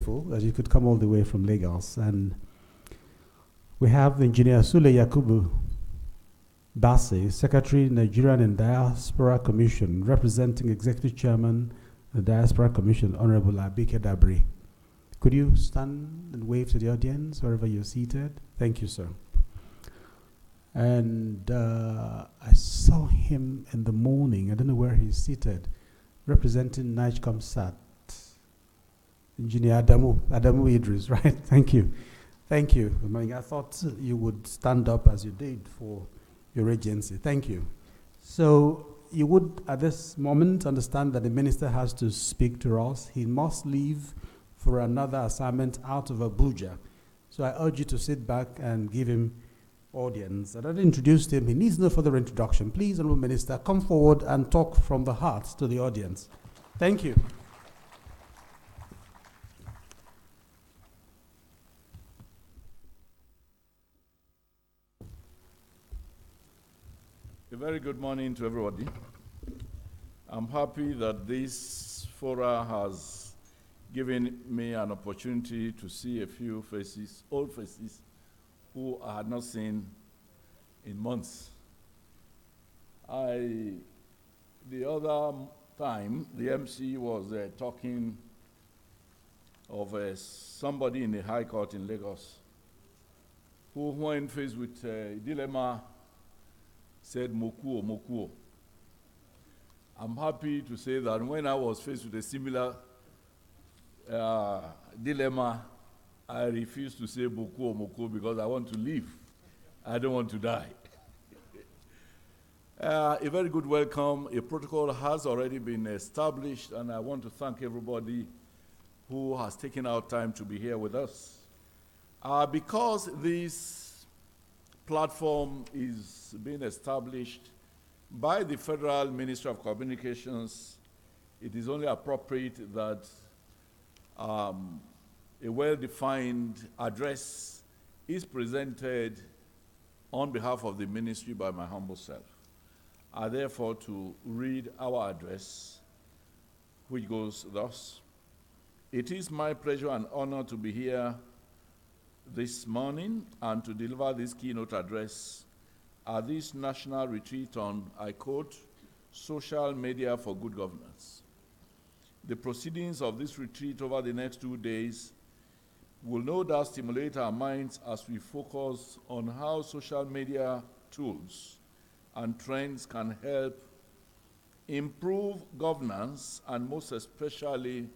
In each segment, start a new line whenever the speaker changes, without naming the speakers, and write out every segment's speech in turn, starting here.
grateful that you could come all the way from Lagos. And we have Engineer Sule Yakubu Basse, Secretary, Nigerian and Diaspora Commission, representing Executive Chairman, the Diaspora Commission, Honorable Abike Dabri. Could you stand and wave to the audience wherever you're seated? Thank you, sir. And I saw him in the morning. I don't know where he's seated, representing NIGECOMSAT. Engineer Adamu Idris, right? Thank you. Thank you. I thought you would stand up as you did for your agency. Thank you. So you would, at this moment, understand that the minister has to speak to us. He must leave for another assignment out of Abuja. So I urge you to sit back and give him audience. I already introduced him. He needs no further introduction. Please, Honourable Minister, come forward and talk from the heart to the audience. Thank you.
A very good morning to everybody. I'm happy that this fora has given me an opportunity to see a few faces, old faces, who I had not seen in months. The other time, the MC was talking of somebody in the High Court in Lagos who, when faced with a dilemma, said, Mokuo, Mokuo. I'm happy to say that when I was faced with a similar dilemma, I refused to say Mokuo, Mokuo because I want to live. I don't want to die. A very good welcome. A protocol has already been established, and I want to thank everybody who has taken out time to be here with us. Because this platform is being established by the Federal Ministry of Communications, it is only appropriate that a well-defined address is presented on behalf of the ministry by my humble self. I therefore to read our address, which goes thus. It is my pleasure and honor to be here this morning and to deliver this keynote address at this national retreat on, I quote, social media for good governance. The proceedings of this retreat over the next 2 days will no doubt stimulate our minds as we focus on how social media tools and trends can help improve governance, and most especially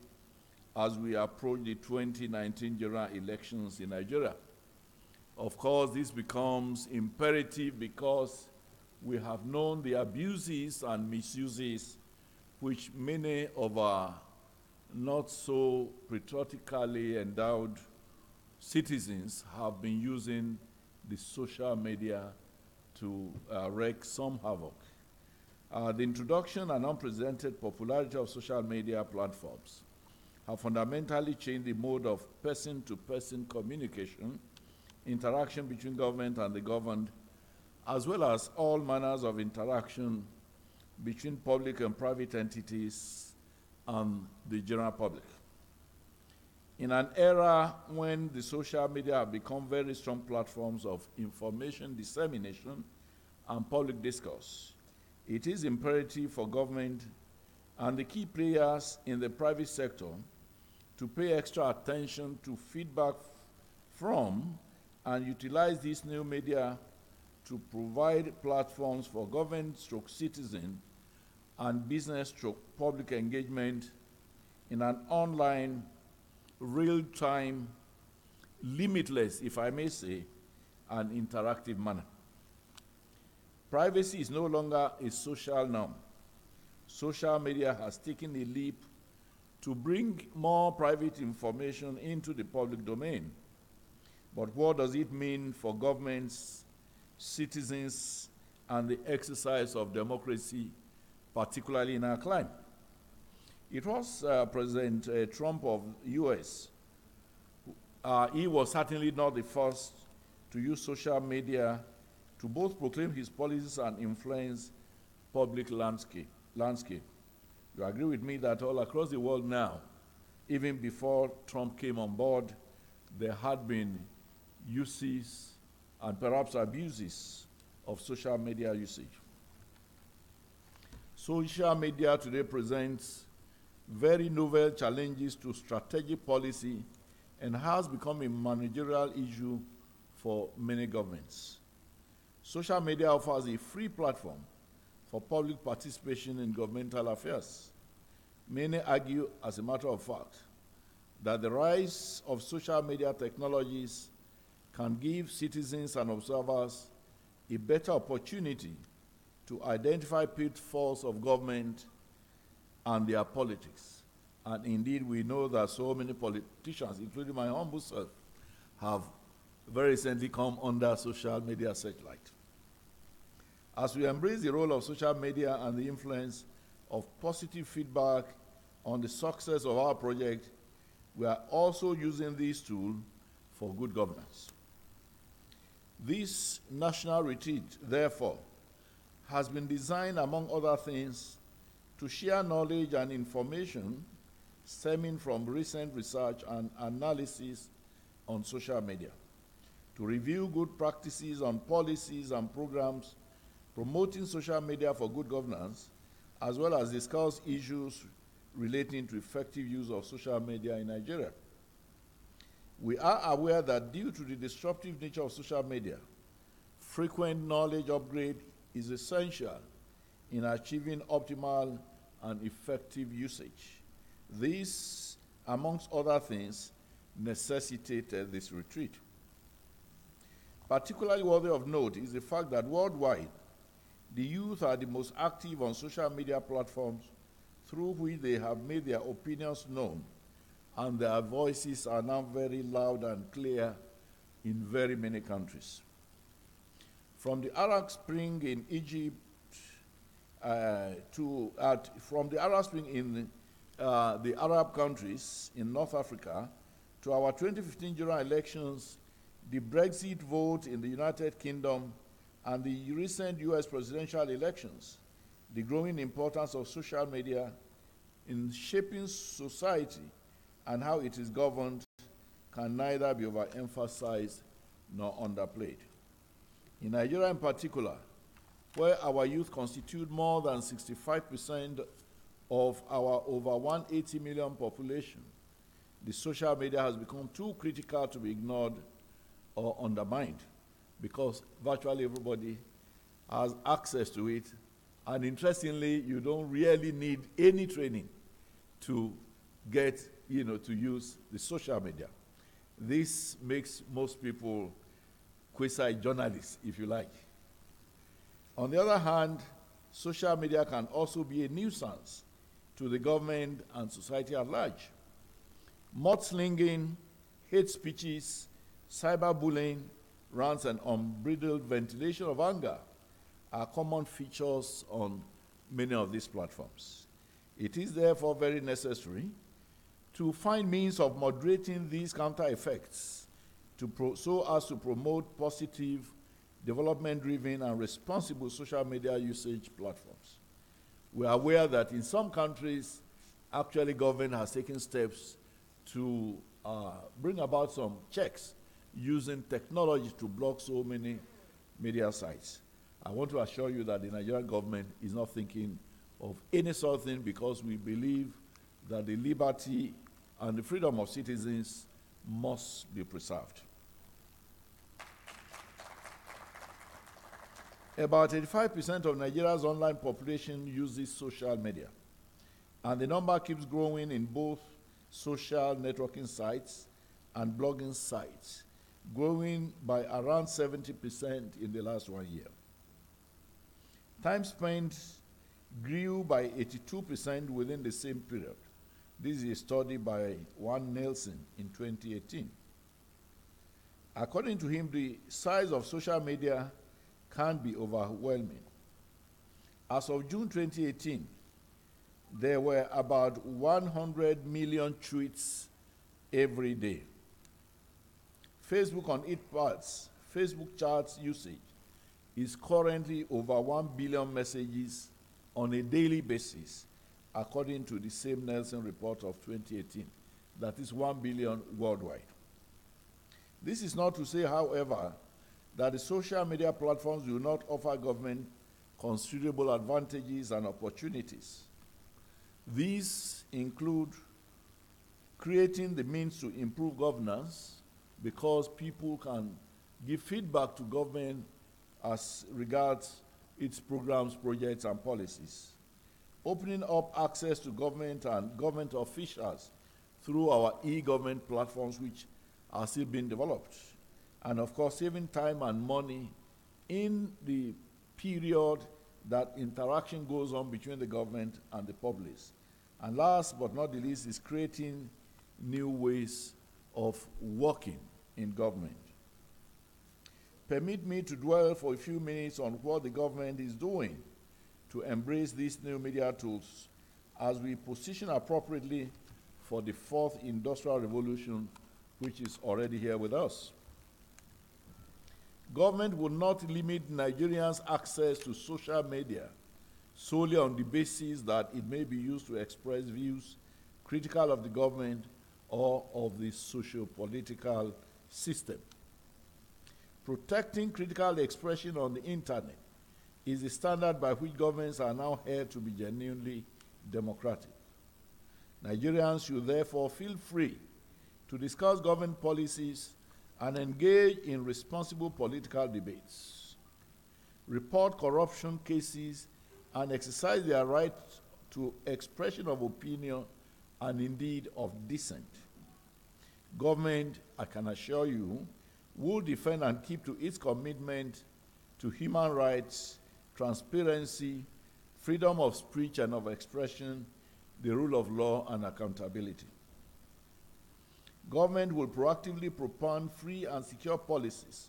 as we approach the 2019 general elections in Nigeria. Of course, this becomes imperative because we have known the abuses and misuses which many of our not so patriotically endowed citizens have been using the social media to wreak some havoc. The introduction and unprecedented popularity of social media platforms have fundamentally changed the mode of person-to-person communication, interaction between government and the governed, as well as all manners of interaction between public and private entities and the general public. In an era when the social media have become very strong platforms of information dissemination and public discourse, it is imperative for government and the key players in the private sector to pay extra attention to feedback from and utilize these new media to provide platforms for government/citizen and business/public engagement in an online, real-time, limitless, if I may say, and interactive manner. Privacy is no longer a social norm. Social media has taken a leap to bring more private information into the public domain. But what does it mean for governments, citizens, and the exercise of democracy, particularly in our climate? It was President Trump of the US. He was certainly not the first to use social media to both proclaim his policies and influence public landscape. You agree with me that all across the world now, even before Trump came on board, there had been uses and perhaps abuses of social media usage. Social media today presents very novel challenges to strategic policy and has become a managerial issue for many governments. Social media offers a free platform for public participation in governmental affairs. Many argue, as a matter of fact, that the rise of social media technologies can give citizens and observers a better opportunity to identify pitfalls of government and their politics. And indeed, we know that so many politicians, including my humble self, have very recently come under social media searchlight. As we embrace the role of social media and the influence of positive feedback on the success of our project, we are also using this tool for good governance. This national retreat, therefore, has been designed, among other things, to share knowledge and information stemming from recent research and analysis on social media, to review good practices on policies and programs promoting social media for good governance, as well as discuss issues relating to effective use of social media in Nigeria. We are aware that due to the disruptive nature of social media, frequent knowledge upgrade is essential in achieving optimal and effective usage. This, amongst other things, necessitated this retreat. Particularly worthy of note is the fact that worldwide, the youth are the most active on social media platforms through which they have made their opinions known, and their voices are now very loud and clear in very many countries. From the Arab Spring in Egypt from the Arab Spring in the Arab countries in North Africa to our 2015 general elections, the Brexit vote in the United Kingdom, and the recent US presidential elections, the growing importance of social media in shaping society and how it is governed can neither be overemphasized nor underplayed. In Nigeria in particular, where our youth constitute more than 65% of our over 180 million population, the social media has become too critical to be ignored or undermined, because virtually everybody has access to it. And interestingly, you don't really need any training to get, to use the social media. This makes most people quasi-journalists, if you like. On the other hand, social media can also be a nuisance to the government and society at large. Mudslinging, hate speeches, cyberbullying, rants, and unbridled ventilation of anger are common features on many of these platforms. It is therefore very necessary to find means of moderating these counter effects so as to promote positive, development-driven, and responsible social media usage platforms. We are aware that in some countries, actually government has taken steps to bring about some checks using technology to block so many media sites. I want to assure you that the Nigerian government is not thinking of any sort of thing, because we believe that the liberty and the freedom of citizens must be preserved. About 85% of Nigeria's online population uses social media, and the number keeps growing in both social networking sites and blogging sites, growing by around 70% in the last 1 year. Time spent grew by 82% within the same period. This is a study by Juan Nelson in 2018. According to him, the size of social media can be overwhelming. As of June 2018, there were about 100 million tweets every day. Facebook on its parts, Facebook charts usage is currently over 1 billion messages on a daily basis, according to the same Nelson report of 2018. that is 1 billion worldwide. This is not to say, however, that the social media platforms do not offer government considerable advantages and opportunities. These include creating the means to improve governance, because people can give feedback to government as regards its programs, projects, and policies. Opening up access to government and government officials through our e-government platforms, which are still being developed. And of course, saving time and money in the period that interaction goes on between the government and the public. And last but not the least is creating new ways of working in government. Permit me to dwell for a few minutes on what the government is doing to embrace these new media tools as we position appropriately for the fourth industrial revolution, which is already here with us. Government will not limit Nigerians' access to social media solely on the basis that it may be used to express views critical of the government or of the socio-political system. Protecting critical expression on the internet is the standard by which governments are now held to be genuinely democratic. Nigerians should therefore feel free to discuss government policies and engage in responsible political debates, report corruption cases, and exercise their right to expression of opinion and indeed of dissent. Government, I can assure you, will defend and keep to its commitment to human rights, transparency, freedom of speech and of expression, the rule of law, and accountability. Government will proactively propound free and secure policies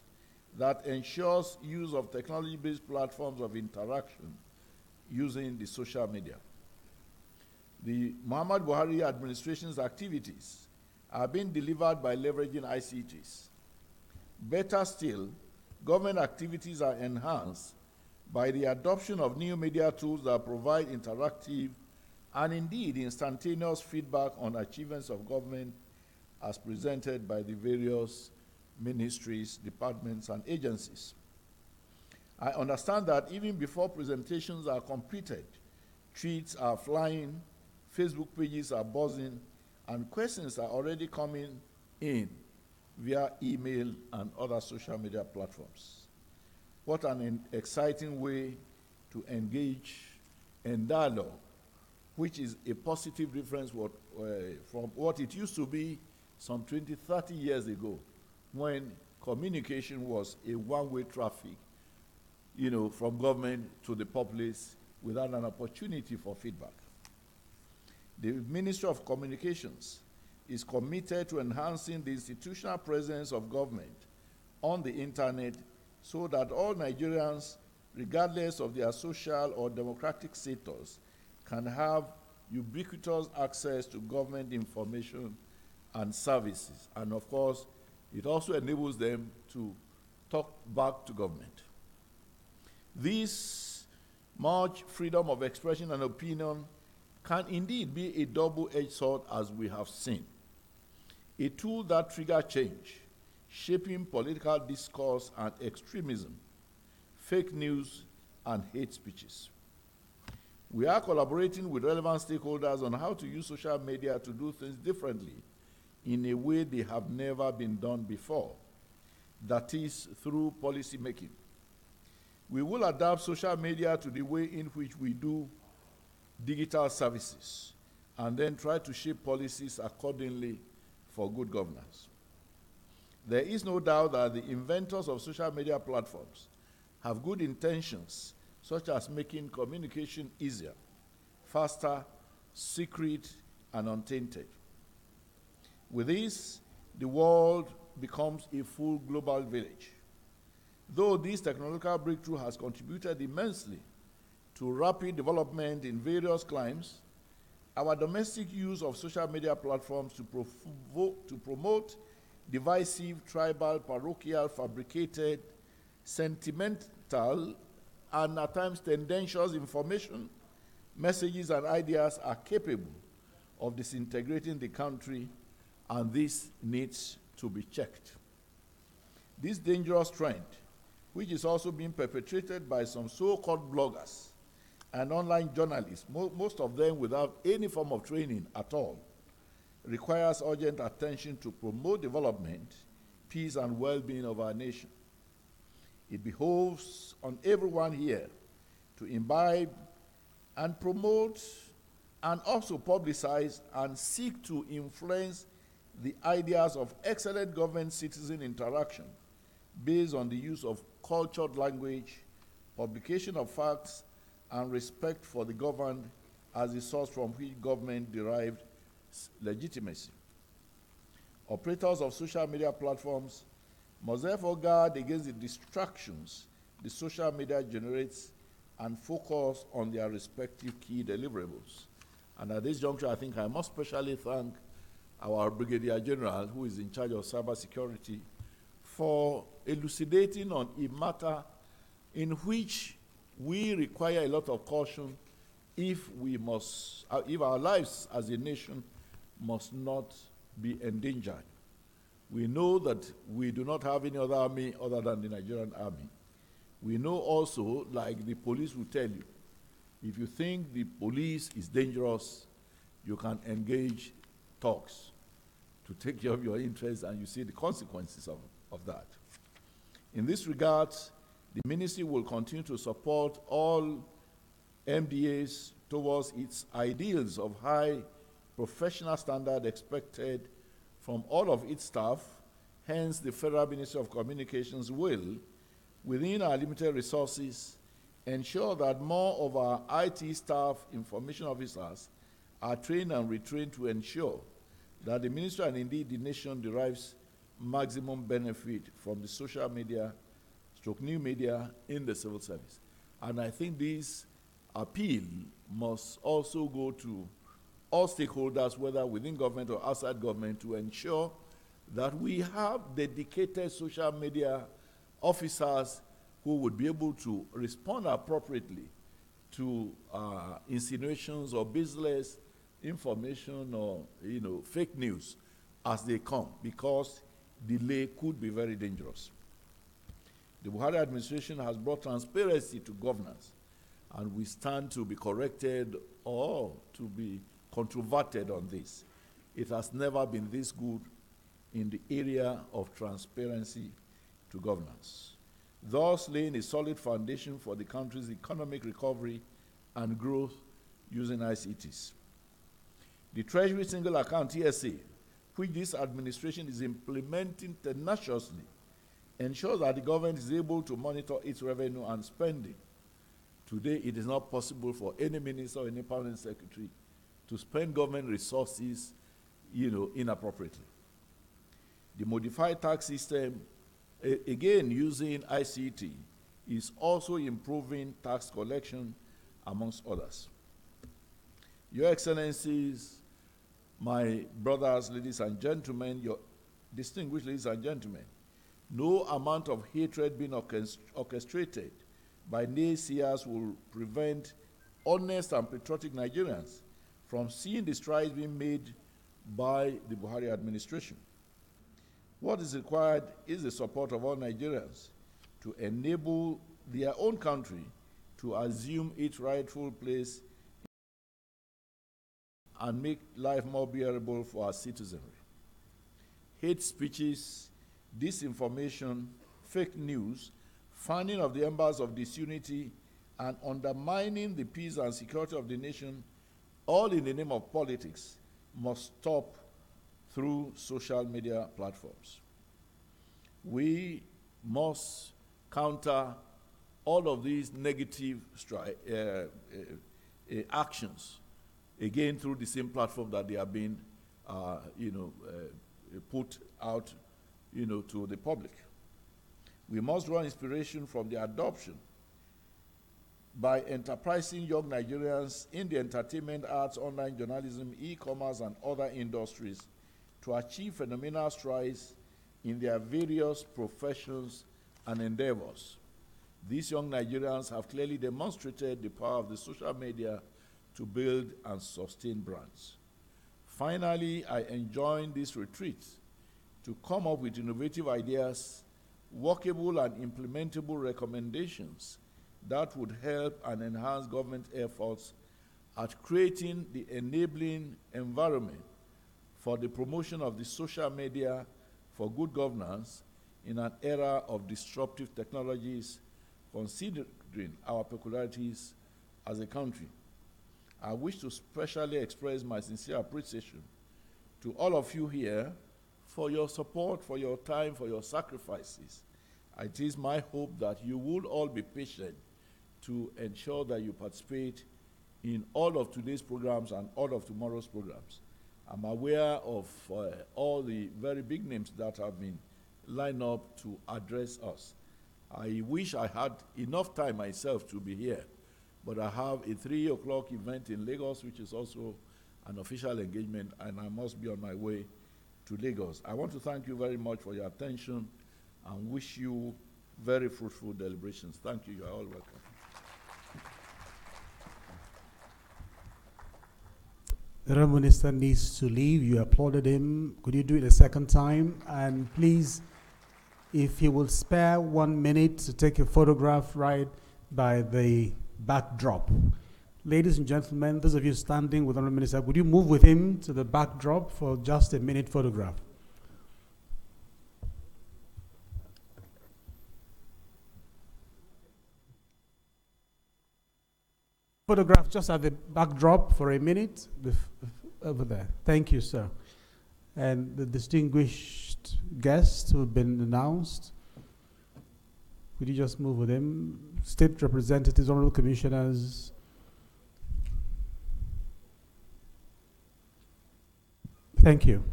that ensures use of technology-based platforms of interaction using the social media. The Muhammad Buhari administration's activities are being delivered by leveraging ICTs. Better still, government activities are enhanced by the adoption of new media tools that provide interactive and indeed instantaneous feedback on achievements of government as presented by the various ministries, departments, and agencies. I understand that even before presentations are completed, tweets are flying, Facebook pages are buzzing, and questions are already coming in via email and other social media platforms. What an exciting way to engage in dialogue, which is a positive difference from what it used to be some 20, 30 years ago, when communication was a one-way traffic, from government to the populace without an opportunity for feedback. The Ministry of Communications is committed to enhancing the institutional presence of government on the internet so that all Nigerians, regardless of their social or democratic status, can have ubiquitous access to government information and services. And of course, it also enables them to talk back to government. This much freedom of expression and opinion can indeed be a double-edged sword, as we have seen. A tool that triggers change, shaping political discourse and extremism, fake news, and hate speeches. We are collaborating with relevant stakeholders on how to use social media to do things differently in a way they have never been done before, that is, through policy making. We will adapt social media to the way in which we do digital services and then try to shape policies accordingly for good governance. There is no doubt that the inventors of social media platforms have good intentions, such as making communication easier, faster, secret, and untainted. With this, the world becomes a full global village. Though this technological breakthrough has contributed immensely to rapid development in various climes, our domestic use of social media platforms to promote divisive, tribal, parochial, fabricated, sentimental, and at times tendentious information, messages, and ideas are capable of disintegrating the country and this needs to be checked. This dangerous trend, which is also being perpetrated by some so-called bloggers and online journalists, most of them without any form of training at all, requires urgent attention to promote development, peace, and well-being of our nation. It behoves on everyone here to imbibe and promote and also publicize and seek to influence the ideas of excellent government-citizen interaction based on the use of cultured language, publication of facts, and respect for the governed as the source from which government derived legitimacy. Operators of social media platforms must therefore guard against the distractions the social media generates and focus on their respective key deliverables. And at this juncture, I think I must specially thank our Brigadier General, who is in charge of cybersecurity, for elucidating on a matter in which we require a lot of caution if our lives as a nation must not be endangered. We know that we do not have any other army other than the Nigerian army. We know also, like the police will tell you, if you think the police is dangerous, you can engage talks to take care of your interests, and you see the consequences of that. In this regard, the ministry will continue to support all MDAs towards its ideals of high professional standard expected from all of its staff. Hence, the Federal Ministry of Communications will, within our limited resources, ensure that more of our IT staff, information officers, are trained and retrained to ensure that the ministry and indeed the nation derives maximum benefit from the social media, new media in the civil service. And I think this appeal must also go to all stakeholders, whether within government or outside government, to ensure that we have dedicated social media officers who would be able to respond appropriately to insinuations or baseless information or fake news as they come, because delay could be very dangerous. The Buhari administration has brought transparency to governance, and we stand to be corrected or to be controverted on this. It has never been this good in the area of transparency to governance, thus laying a solid foundation for the country's economic recovery and growth using ICTs. The Treasury Single Account TSA, which this administration is implementing tenaciously, ensures that the government is able to monitor its revenue and spending. Today, it is not possible for any minister or any permanent secretary to spend government resources, inappropriately. The modified tax system, again using ICT, is also improving tax collection, amongst others. Your Excellencies, my brothers, ladies and gentlemen, your distinguished ladies and gentlemen, no amount of hatred being orchestrated by naysayers will prevent honest and patriotic Nigerians from seeing the strides being made by the Buhari administration. What is required is the support of all Nigerians to enable their own country to assume its rightful place and make life more bearable for our citizenry. Hate speeches, disinformation, fake news, fanning of the embers of disunity, and undermining the peace and security of the nation, all in the name of politics, must stop through social media platforms. We must counter all of these negative actions, again through the same platform that they have been put out to the public. We must draw inspiration from the adoption by enterprising young Nigerians in the entertainment, arts, online journalism, e-commerce, and other industries to achieve phenomenal strides in their various professions and endeavors. These young Nigerians have clearly demonstrated the power of the social media to build and sustain brands. Finally, I enjoined this retreat to come up with innovative ideas, workable and implementable recommendations that would help and enhance government efforts at creating the enabling environment for the promotion of the social media for good governance in an era of disruptive technologies, considering our peculiarities as a country. I wish to specially express my sincere appreciation to all of you here for your support, for your time, for your sacrifices. It is my hope that you will all be patient to ensure that you participate in all of today's programs and all of tomorrow's programs. I'm aware of all the very big names that have been lined up to address us. I wish I had enough time myself to be here, but I have a 3 o'clock event in Lagos, which is also an official engagement, and I must be on my way to Lagos. I want to thank you very much for your attention and wish you very fruitful deliberations. Thank you. You are all welcome.
The Honourable Minister needs to leave. You applauded him. Could you do it a second time? And please, if he will spare 1 minute to take a photograph right by the backdrop. Ladies and gentlemen, those of you standing with the Honourable Minister, would you move with him to the backdrop for just a minute photograph? Photograph just at the backdrop for a minute over there. Thank you, sir. And the distinguished guests who have been announced, could you just move with him? State representatives, honorable commissioners. Thank you.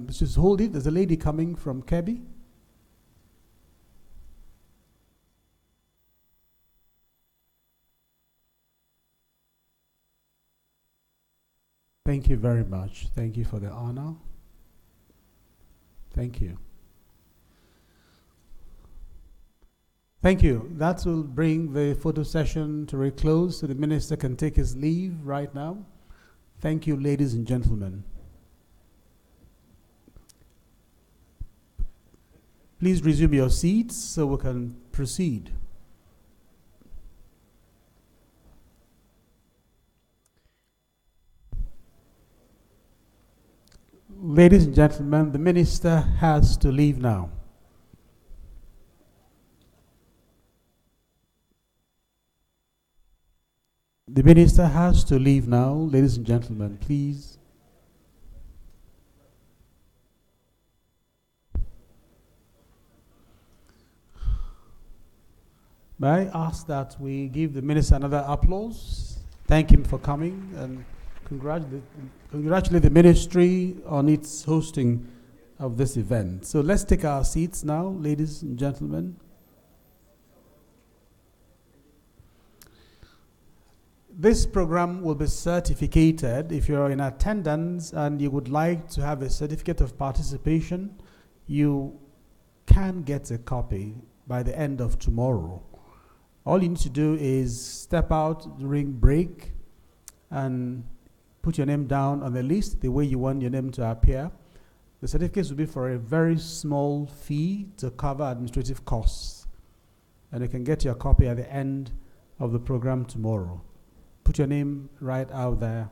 Just hold it. There's a lady coming from Kebbi. Thank you very much. Thank you for the honor. Thank you. Thank you. That will bring the photo session to a close so the minister can take his leave right now. Thank you, ladies and gentlemen. Please resume your seats so we can proceed. Ladies and gentlemen, the minister has to leave now. The minister has to leave now. Ladies and gentlemen, please. May I ask that we give the minister another applause? Thank him for coming and congratulate the ministry on its hosting of this event. So let's take our seats now, ladies and gentlemen. This program will be certificated. If you're in attendance and you would like to have a certificate of participation, you can get a copy by the end of tomorrow. All you need to do is step out during break and put your name down on the list the way you want your name to appear. The certificates will be for a very small fee to cover administrative costs. And you can get your copy at the end of the program tomorrow. Put your name right out there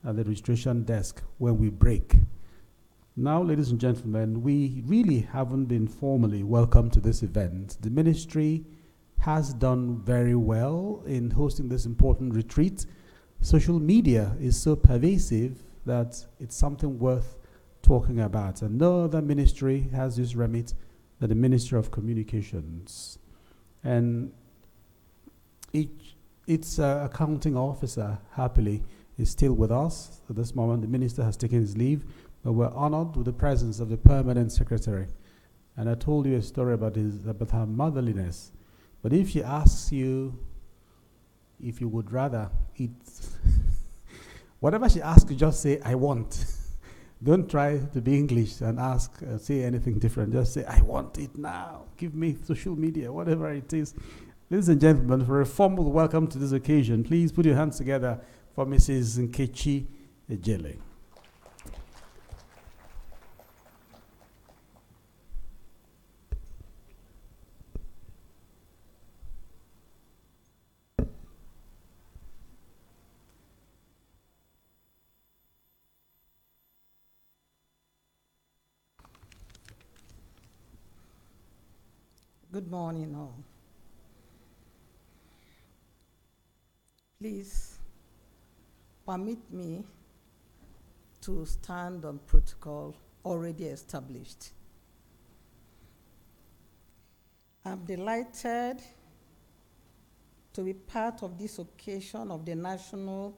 at the registration desk when we break. Now, ladies and gentlemen, we really haven't been formally welcomed to this event. The ministry has done very well in hosting this important retreat. Social media is so pervasive that it's something worth talking about. And no other ministry has this remit than the Ministry of Communications. And its accounting officer, happily, is still with us. At this moment, the minister has taken his leave, but we're honored with the presence of the permanent secretary. And I told you a story about her motherliness. But if she asks you if you would rather eat, whatever she asks you, just say, I want. Don't try to be English and ask, say anything different. Just say, I want it now. Give me social media, whatever it is. Ladies and gentlemen, for a formal welcome to this occasion, please put your hands together for Mrs. Nkechi Ejele.
Good morning, all. Please permit me to stand on protocol already established. I'm delighted to be part of this occasion of the National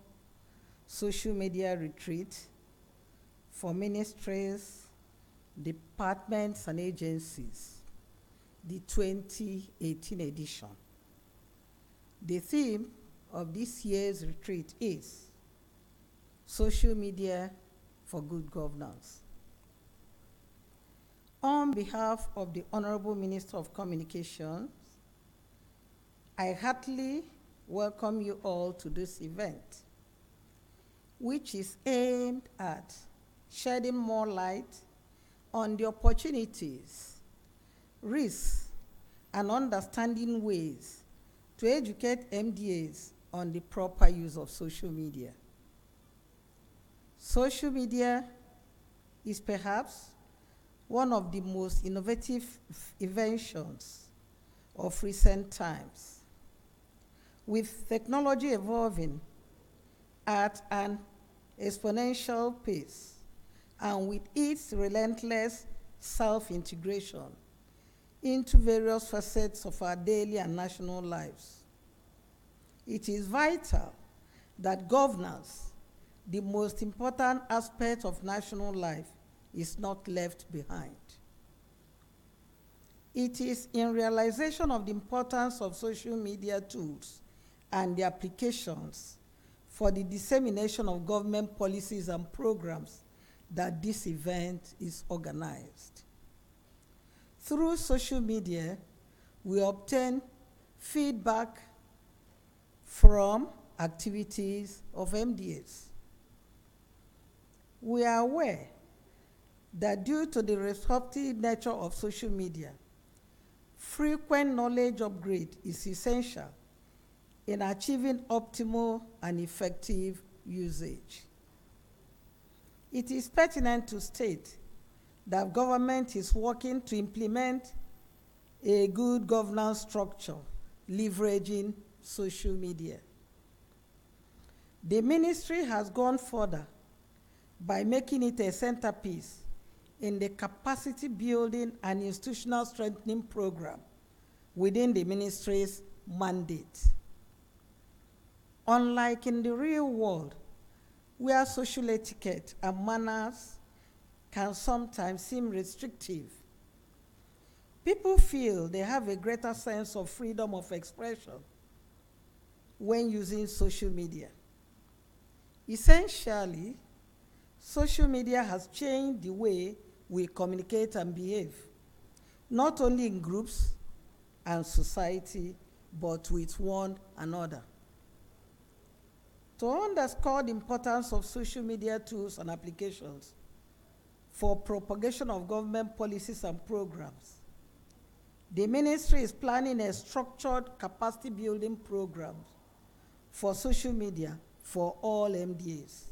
Social Media Retreat for ministries, departments, and agencies, the 2018 edition. The theme of this year's retreat is Social Media for Good Governance. On behalf of the Honorable Minister of Communications, I heartily welcome you all to this event, which is aimed at shedding more light on the opportunities, risks, and understanding ways to educate MDAs on the proper use of social media. Social media is perhaps one of the most innovative inventions of recent times. With technology evolving at an exponential pace, and with its relentless self-integration into various facets of our daily and national lives, it is vital that governance, the most important aspect of national life, is not left behind. It is in realization of the importance of social media tools and the applications for the dissemination of government policies and programs that this event is organized. Through social media, we obtain feedback from activities of MDAs. We are aware that due to the disruptive nature of social media, frequent knowledge upgrade is essential in achieving optimal and effective usage. It is pertinent to state that government is working to implement a good governance structure leveraging social media. The ministry has gone further by making it a centerpiece in the capacity building and institutional strengthening program within the ministry's mandate. Unlike in the real world, where social etiquette and manners can sometimes seem restrictive, people feel they have a greater sense of freedom of expression when using social media. Essentially, social media has changed the way we communicate and behave, not only in groups and society, but with one another. To underscore the importance of social media tools and applications for propagation of government policies and programs, the ministry is planning a structured capacity building program for social media for all MDAs.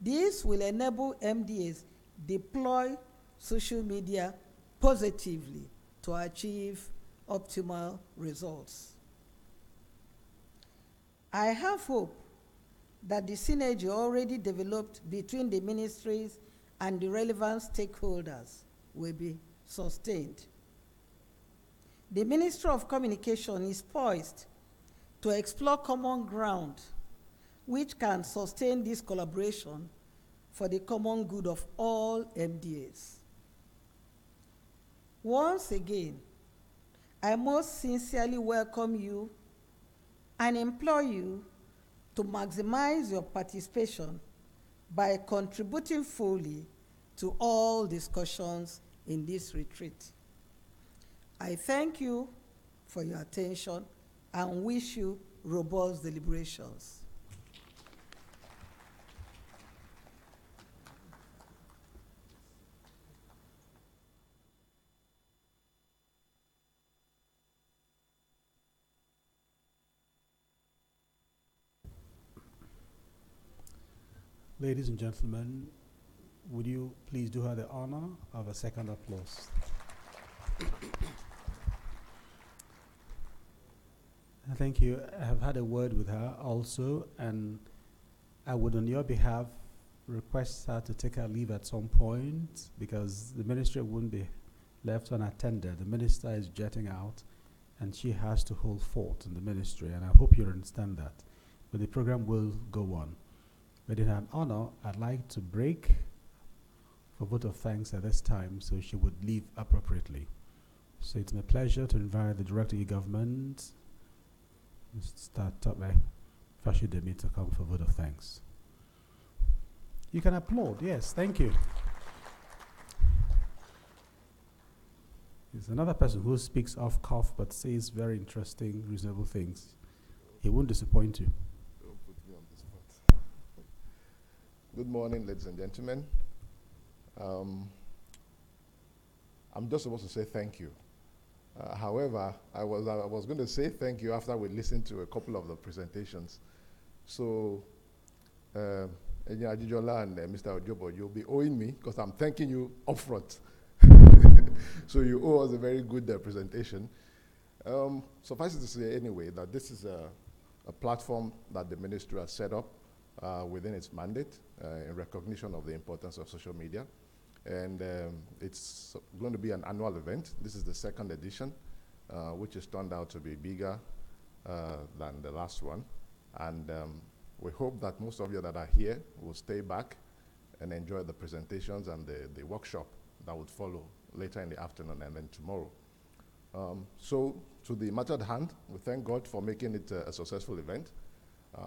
This will enable MDAs deploy social media positively to achieve optimal results. I have hope that the synergy already developed between the ministries and the relevant stakeholders will be sustained. The Ministry of Communication is poised to explore common ground which can sustain this collaboration for the common good of all MDAs. Once again, I most sincerely welcome you and implore you to maximize your participation by contributing fully to all discussions in this retreat. I thank you for your attention and wish you robust deliberations.
Ladies and gentlemen, would you please do her the honor of a second applause? Thank you. I have had a word with her also, and I would, on your behalf, request her to take her leave at some point because the ministry wouldn't be left unattended. The minister is jetting out, and she has to hold fort in the ministry, and I hope you understand that. But the program will go on. But in her honor, I'd like to break for vote of thanks at this time so she would leave appropriately. So it's my pleasure to invite the Director of Government, Mr. Tobe Fashidemi, to come for vote of thanks. You can applaud, yes, thank you. There's another person who speaks off cuff but says very interesting, reasonable things. He won't disappoint you.
Don't put me on the spot. Good morning, ladies and gentlemen. I'm just supposed to say thank you. However, I was going to say thank you after we listened to a couple of the presentations. So, Engineer Ajijola and Mr. Ojobo, you'll be owing me because I'm thanking you upfront. So you owe us a very good presentation. Suffice it to say anyway that this is a platform that the ministry has set up within its mandate in recognition of the importance of social media. And it's going to be an annual event. This is the second edition, which has turned out to be bigger than the last one. And we hope that most of you that are here will stay back and enjoy the presentations and the workshop that would follow later in the afternoon and then tomorrow. So to the matter at hand, we thank God for making it a successful event.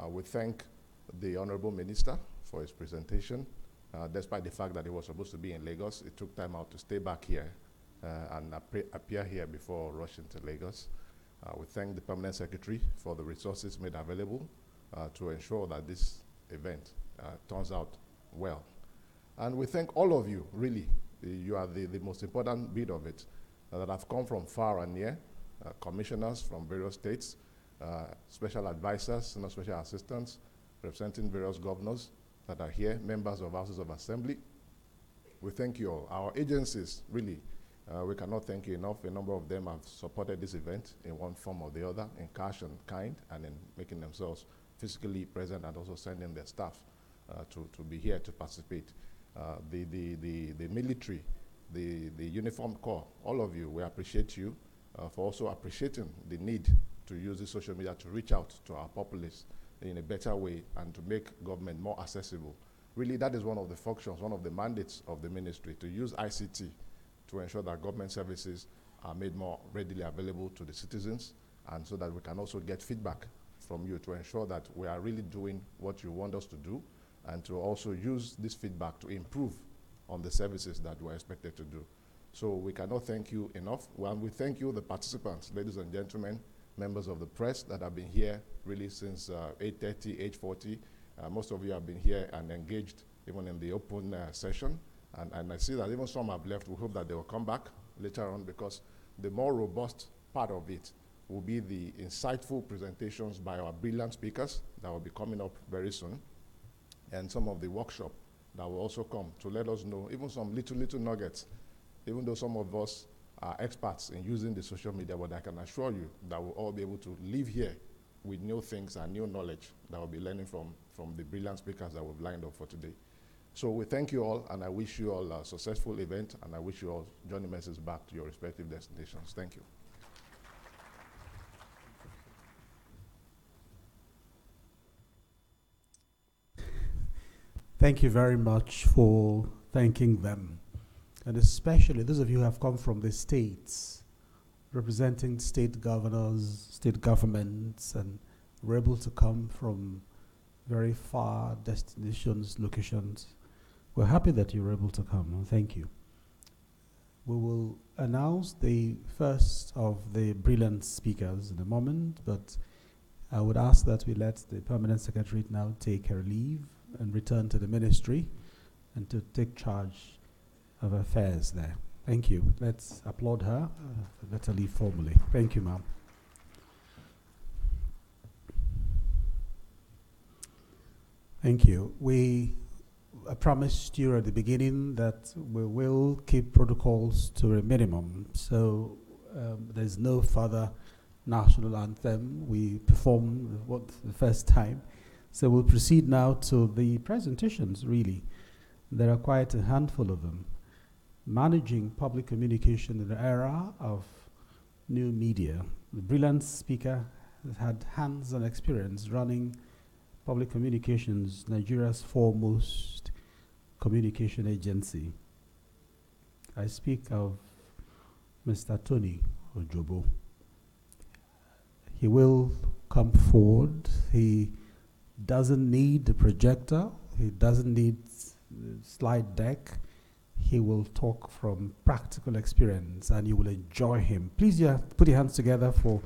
We thank the Honorable Minister for his presentation. Despite the fact that he was supposed to be in Lagos, it took time out to stay back here and appear here before rushing to Lagos. We thank the Permanent Secretary for the resources made available to ensure that this event turns out well. And we thank all of you, really. You are the most important bit of it, that have come from far and near, commissioners from various states, special advisors, special assistants, representing various governors that are here, members of houses of assembly. We thank you all. Our agencies, really, we cannot thank you enough. A number of them have supported this event in one form or the other, in cash and kind, and in making themselves physically present and also sending their staff to be here to participate. The military, the uniformed corps, all of you, we appreciate you for also appreciating the need to use the social media to reach out to our populace in a better way and to make government more accessible. Really, that is one of the functions, one of the mandates of the ministry, to use ICT to ensure that government services are made more readily available to the citizens, and so that we can also get feedback from you to ensure that we are really doing what you want us to do, and to also use this feedback to improve on the services that we're expected to do. So we cannot thank you enough. Well, we thank you, the participants, ladies and gentlemen, members of the press that have been here really since 8:30, 8:40. Most of you have been here and engaged even in the open session. And I see that even some have left. We hope that they will come back later on, because the more robust part of it will be the insightful presentations by our brilliant speakers that will be coming up very soon, and some of the workshop that will also come to let us know, even some little nuggets, even though some of us are experts in using the social media, but I can assure you that we'll all be able to live here with new things and new knowledge that we'll be learning from the brilliant speakers that we've lined up for today. So we thank you all, and I wish you all a successful event, and I wish you all journey messages back to your respective destinations. Thank you.
Thank you very much for thanking them. And especially those of you who have come from the states, representing state governors, state governments, and were able to come from very far destinations, locations. We're happy that you were able to come, and thank you. We will announce the first of the brilliant speakers in a moment, but I would ask that we let the Permanent Secretary now take her leave and return to the ministry and to take charge of affairs there. Thank you. Let's applaud her. Let her leave formally. Thank you, ma'am. Thank you. We promised you at the beginning that we will keep protocols to a minimum. So there's no further national anthem. We performed the first time. So we'll proceed now to the presentations, really. There are quite a handful of them. Managing public communication in the era of new media. The brilliant speaker has had hands-on experience running public communications, Nigeria's foremost communication agency. I speak of Mr. Tony Ojobo. He will come forward. He doesn't need the projector. He doesn't need the slide deck. He will talk from practical experience and you will enjoy him. Please put your hands together for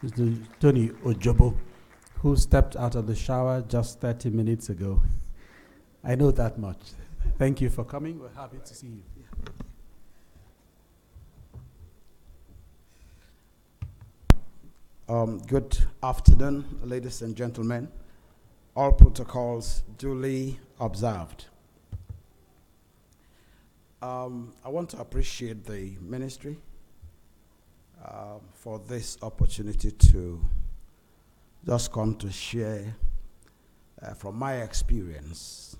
Mr. Tony Ojobo, who stepped out of the shower just 30 minutes ago. I know that much. Thank you for coming. We're happy to see you.
Good afternoon, ladies and gentlemen. All protocols duly observed. I want to appreciate the ministry for this opportunity to just come to share from my experience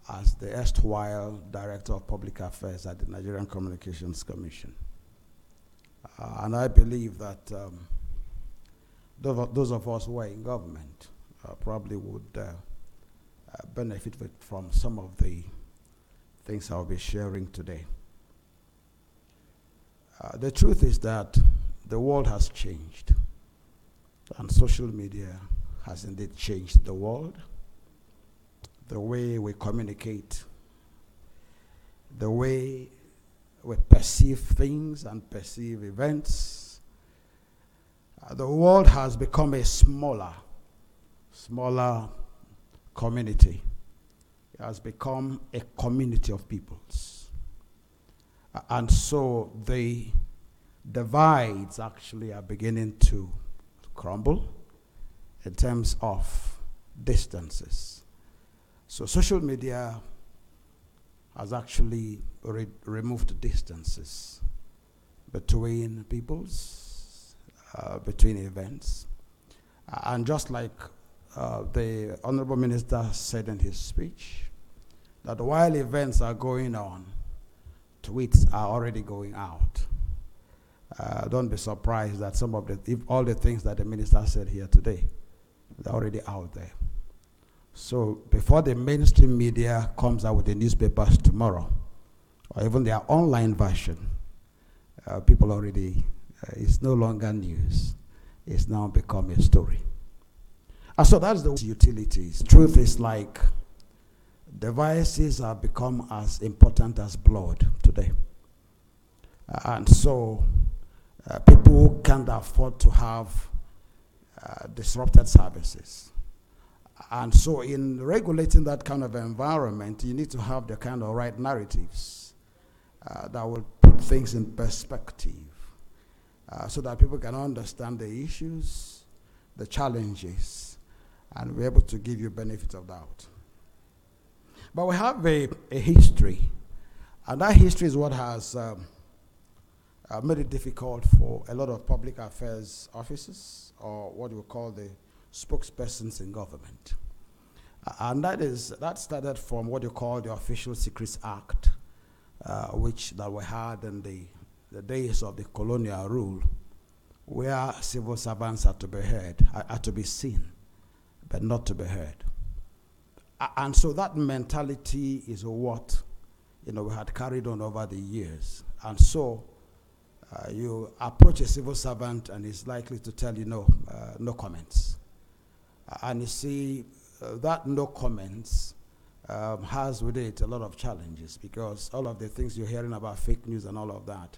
as the erstwhile Director of Public Affairs at the Nigerian Communications Commission. And I believe that those of us who are in government probably would benefit from some of the things I'll be sharing today. The truth is that the world has changed, and social media has indeed changed the world, the way we communicate, the way we perceive things and perceive events. The world has become a smaller community. It has become a community of peoples. And so the divides actually are beginning to crumble in terms of distances. So social media has actually removed distances between peoples, between events. And just like the Honorable Minister said in his speech, that while events are going on, tweets are already going out. Don't be surprised that some of all the things that the minister said here today, they're already out there. So before the mainstream media comes out with the newspapers tomorrow, or even their online version, people already, it's no longer news. It's now become a story. And so that's the utilities. Truth is like devices have become as important as blood today. And so people can't afford to have disrupted services. And so in regulating that kind of environment, you need to have the kind of right narratives that will put things in perspective so that people can understand the issues, the challenges, and be able to give you benefit of doubt. But we have a history, and that history is what has made it difficult for a lot of public affairs officers, or what we call the spokespersons in government. And that started from what you call the Official Secrets Act, that we had in the days of the colonial rule, where civil servants had to be heard, had to be seen, but not to be heard. And so that mentality is what we had carried on over the years. And so you approach a civil servant and he's likely to tell you no comments. And you see, that no comments has with it a lot of challenges, because all of the things you're hearing about fake news and all of that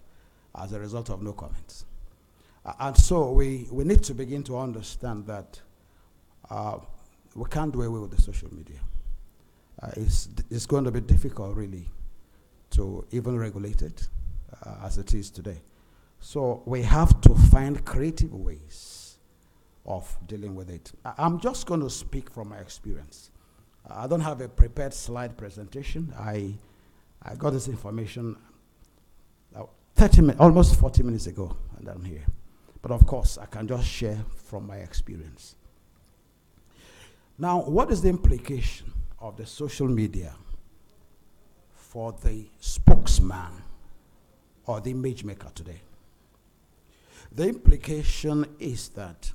as a result of no comments. And so we need to begin to understand that we can't do away with the social media. It's going to be difficult, really, to even regulate it as it is today. So we have to find creative ways of dealing with it. I'm just going to speak from my experience. I don't have a prepared slide presentation. I got this information 30 minutes, almost 40 minutes ago, and I'm here. But of course, I can just share from my experience. Now, what is the implication of the social media for the spokesman or the image maker today? The implication is that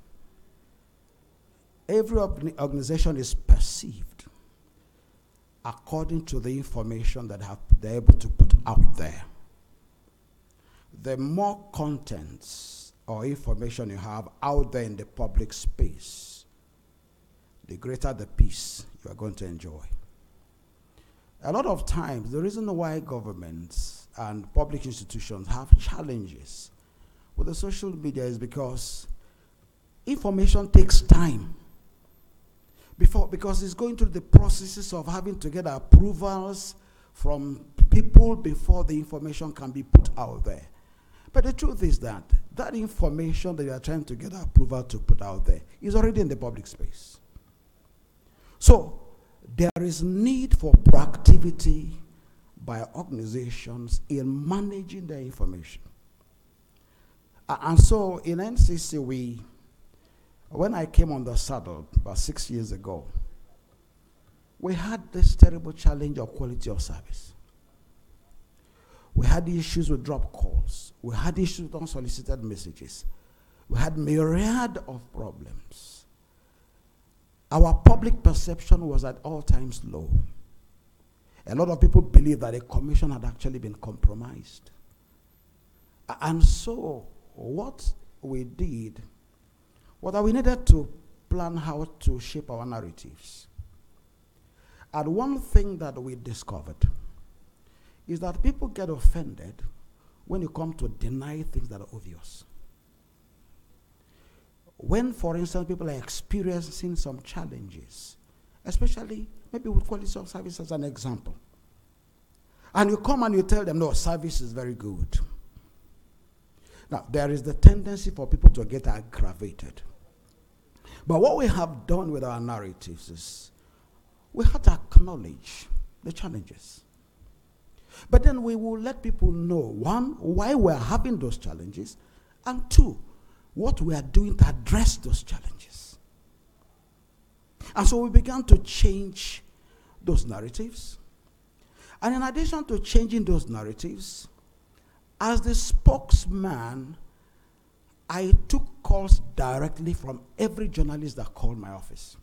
every organization is perceived according to the information that they're able to put out there. The more contents or information you have out there in the public space, the greater the peace you are going to enjoy. A lot of times, the reason why governments and public institutions have challenges with the social media is because information takes time. Because it's going through the processes of having to get approvals from people before the information can be put out there. But the truth is that that information that you are trying to get approval to put out there is already in the public space. So there is need for proactivity by organizations in managing their information. And so in NCC, when I came on the saddle about 6 years ago, we had this terrible challenge of quality of service. We had issues with drop calls. We had issues with unsolicited messages. We had myriad of problems. Our public perception was at all times low. A lot of people believed that a commission had actually been compromised. And so what we did was that we needed to plan how to shape our narratives. And one thing that we discovered is that people get offended when you come to deny things that are obvious. When, for instance, people are experiencing some challenges, especially maybe with quality of service as an example, and you come and you tell them, no, service is very good. Now, there is the tendency for people to get aggravated. But what we have done with our narratives is we have to acknowledge the challenges. But then we will let people know, one, why we're having those challenges, and two, what we are doing to address those challenges. And so we began to change those narratives. And in addition to changing those narratives, as the spokesman, I took calls directly from every journalist that called my office.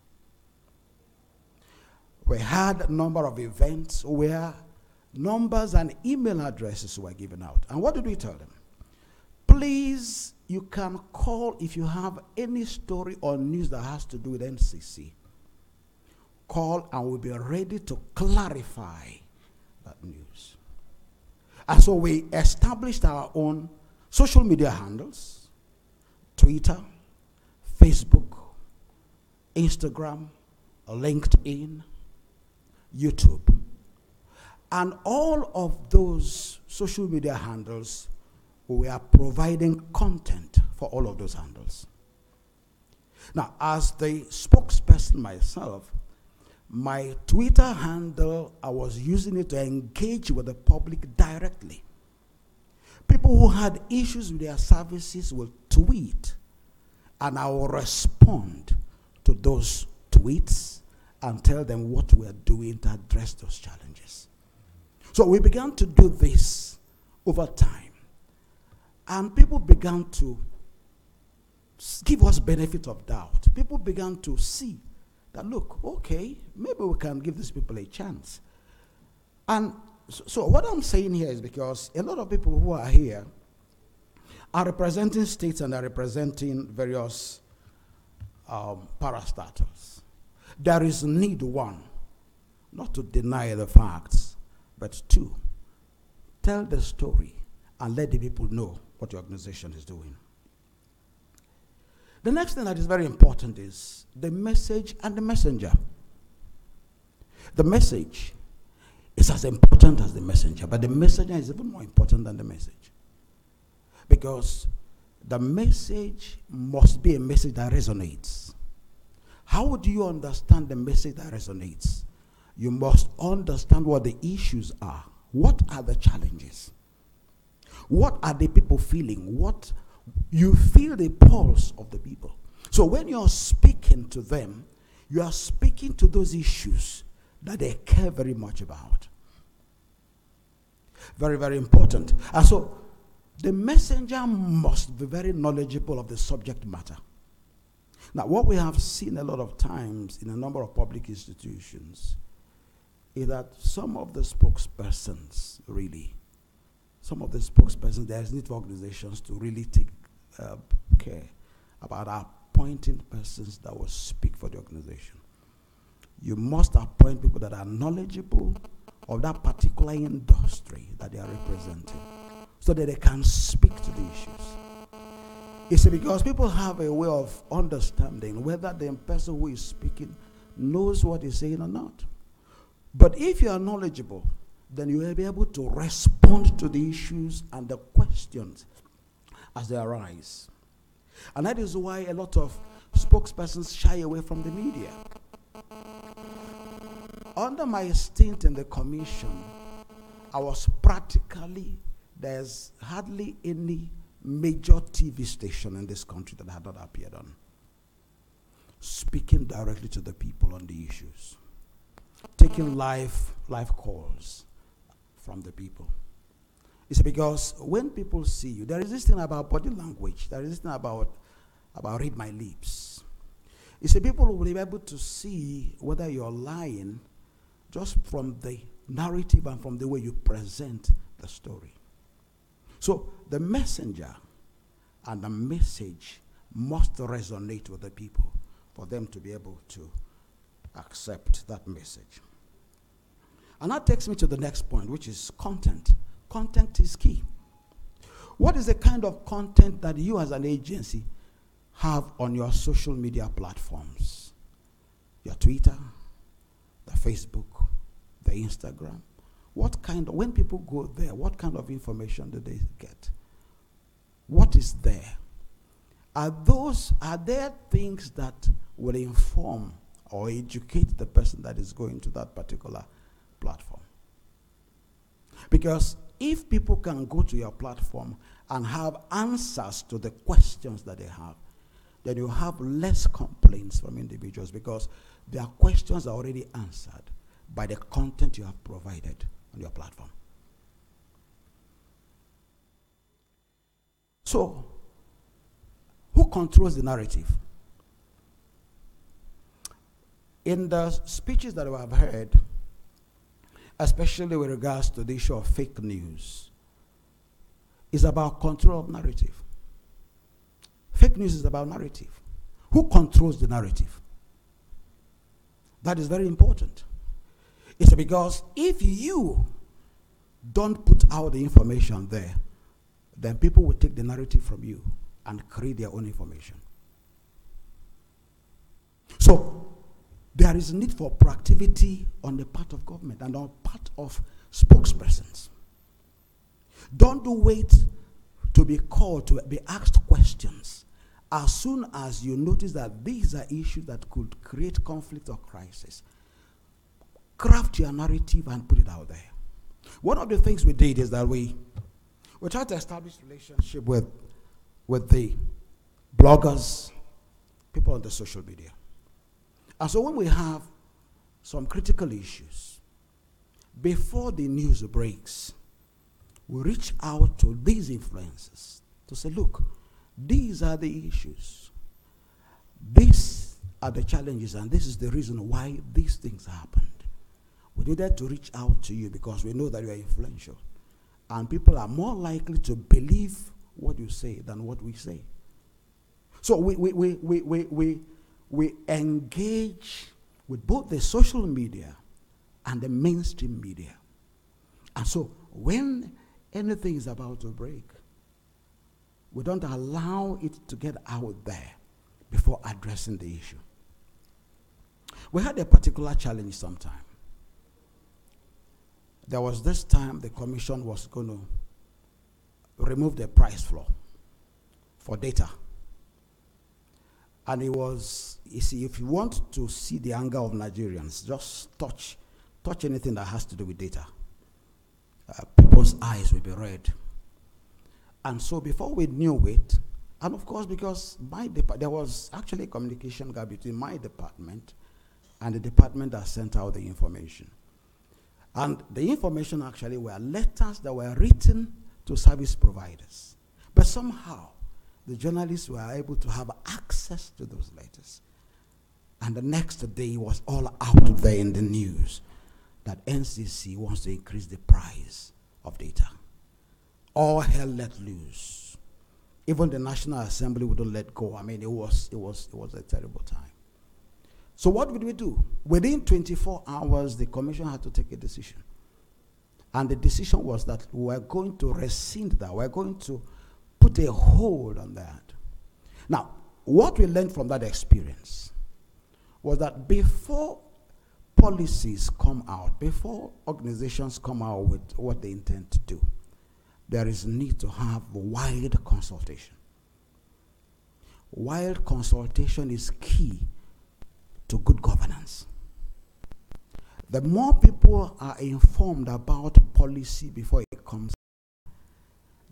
We had a number of events where numbers and email addresses were given out. And what did we tell them? Please, you can call if you have any story or news that has to do with NCC. Call and we'll be ready to clarify that news. And so we established our own social media handles: Twitter, Facebook, Instagram, LinkedIn, YouTube. And all of those social media handles, we are providing content for all of those handles. Now, as the spokesperson myself, my Twitter handle, I was using it to engage with the public directly. People who had issues with their services will tweet, and I will respond to those tweets and tell them what we are doing to address those challenges. So we began to do this over time, and people began to give us benefit of doubt. People began to see that, look, okay, maybe we can give these people a chance. And so what I'm saying here is because a lot of people who are here are representing states and are representing various parastatals. There is need, one, not to deny the facts, but two, tell the story and let the people know what your organization is doing. The next thing that is very important is the message and the messenger. The message is as important as the messenger, but the messenger is even more important than the message. Because the message must be a message that resonates. How would you understand the message that resonates? You must understand what the issues are. What are the challenges? What are the people feeling? What you feel the pulse of the people. So when you're speaking to them, you are speaking to those issues that they care very much about. Very, very important. And so the messenger must be very knowledgeable of the subject matter. Now, what we have seen a lot of times in a number of public institutions is that some of the spokespersons, there is need for organizations to really take care about appointing persons that will speak for the organization. You must appoint people that are knowledgeable of that particular industry that they are representing so that they can speak to the issues. You see, because people have a way of understanding whether the person who is speaking knows what he's saying or not. But if you are knowledgeable, then you will be able to respond to the issues and the questions as they arise. And that is why a lot of spokespersons shy away from the media. Under my stint in the commission, there's hardly any major TV station in this country that I had not appeared on, speaking directly to the people on the issues, taking live calls from the people. It's because when people see you, there is this thing about body language, there is this thing about read my lips. You see, people will be able to see whether you're lying just from the narrative and from the way you present the story. So the messenger and the message must resonate with the people for them to be able to accept that message. And that takes me to the next point, which is content. Content is key. What is the kind of content that you as an agency have on your social media platforms? Your Twitter, the Facebook, the Instagram. When people go there, what kind of information do they get? What is there? Are there things that will inform or educate the person that is going to that particular platform? Because if people can go to your platform and have answers to the questions that they have, then you have less complaints from individuals because their questions are already answered by the content you have provided on your platform. So, who controls the narrative? In the speeches that we have heard, especially with regards to the issue of fake news, is about control of narrative. Fake news is about narrative. Who controls the narrative? That is very important. It's because if you don't put out the information there, then people will take the narrative from you and create their own information. So, there is a need for proactivity on the part of government and on the part of spokespersons. Don't wait to be called, to be asked questions. As soon as you notice that these are issues that could create conflict or crisis, craft your narrative and put it out there. One of the things we did is that we tried to establish relationship with the bloggers, people on the social media. And so when we have some critical issues, before the news breaks, we reach out to these influencers to say, look, these are the issues. These are the challenges, and this is the reason why these things happened. We needed to reach out to you because we know that you are influential. And people are more likely to believe what you say than what we say. So we we engage with both the social media and the mainstream media. And so when anything is about to break, we don't allow it to get out there before addressing the issue. We had a particular challenge sometime. There was this time the commission was going to remove the price floor for data. And it was, you see, if you want to see the anger of Nigerians, just touch anything that has to do with data. People's eyes will be red. And so before we knew it, and of course because there was actually a communication gap between my department and the department that sent out the information. And the information actually were letters that were written to service providers. But somehow, the journalists were able to have access to those letters. And the next day, it was all out there in the news that NCC wants to increase the price of data. All hell let loose. Even the National Assembly wouldn't let go. I mean, it was a terrible time. So what did we do? Within 24 hours, the commission had to take a decision. And the decision was that we were going to rescind that. We're going to put a hold on that. Now, what we learned from that experience was that before policies come out, before organizations come out with what they intend to do, there is a need to have wide consultation. Wide consultation is key to good governance. The more people are informed about policy before it comes out,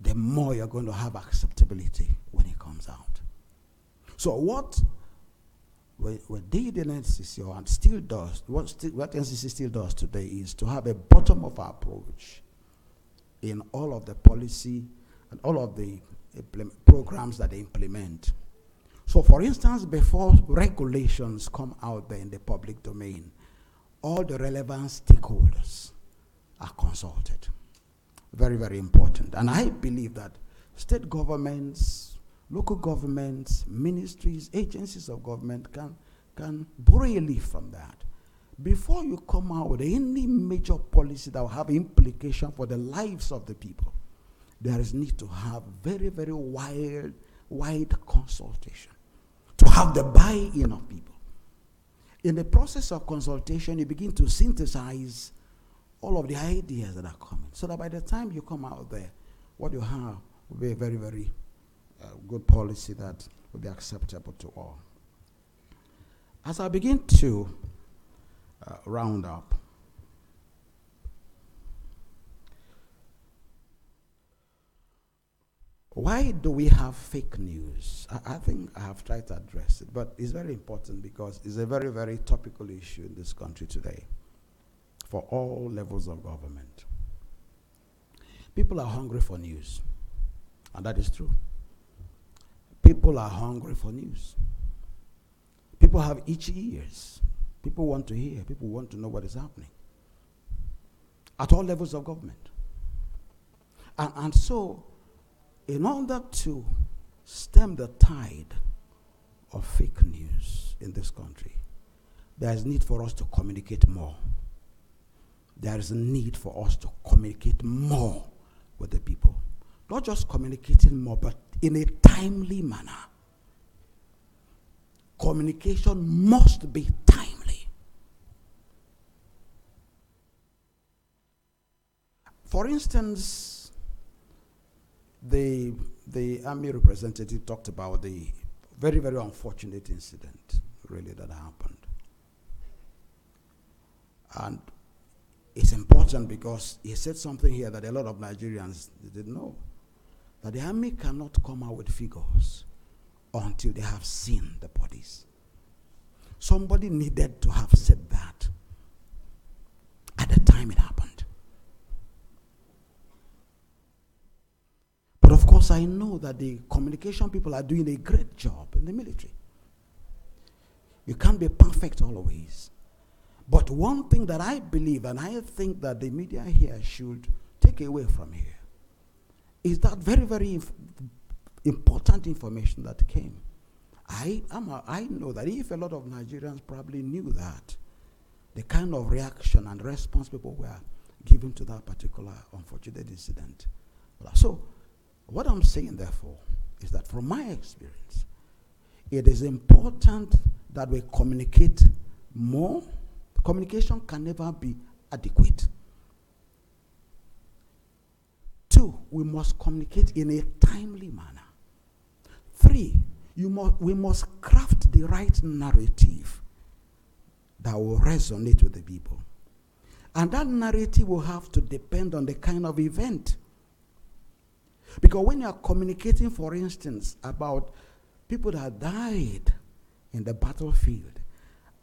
the more you're going to have acceptability when it comes out. So what we did in NCC, and still does, what NCC still does today is to have a bottom-up approach in all of the policy and all of the programs that they implement. So for instance, before regulations come out there in the public domain, all the relevant stakeholders are consulted. Very, very important. And I believe that state governments, local governments, ministries, agencies of government can borrow a leaf from that. Before you come out with any major policy that will have implication for the lives of the people, there is need to have very, very wide consultation to have the buy-in of people. In the process of consultation, you begin to synthesize all of the ideas that are coming, so that by the time you come out there, what you have will be a very, very good policy that will be acceptable to all. As I begin to round up, why do we have fake news? I think I have tried to address it, but it's very important because it's a very, very topical issue in this country today for all levels of government. People are hungry for news, and that is true. People are hungry for news. People have itchy ears. People want to hear. People want to know what is happening at all levels of government. And so, in order to stem the tide of fake news in this country, there is need for us to communicate more. There is a need for us to communicate more with the people. Not just communicating more, but in a timely manner. Communication must be timely. For instance, the army representative talked about the very, very unfortunate incident, really, that happened. And it's important because he said something here that a lot of Nigerians didn't know, that the army cannot come out with figures until they have seen the bodies. Somebody needed to have said that at the time it happened. But of course, I know that the communication people are doing a great job in the military. You can't be perfect always. But one thing that I believe, and I think that the media here should take away from here, is that very, very important information that came. I know that if a lot of Nigerians probably knew that, the kind of reaction and response people were given to that particular unfortunate incident. So, what I'm saying, therefore, is that from my experience, it is important that we communicate more. Communication can never be adequate. 2, we must communicate in a timely manner. 3, we must craft the right narrative that will resonate with the people. And that narrative will have to depend on the kind of event. Because when you are communicating, for instance, about people that died in the battlefield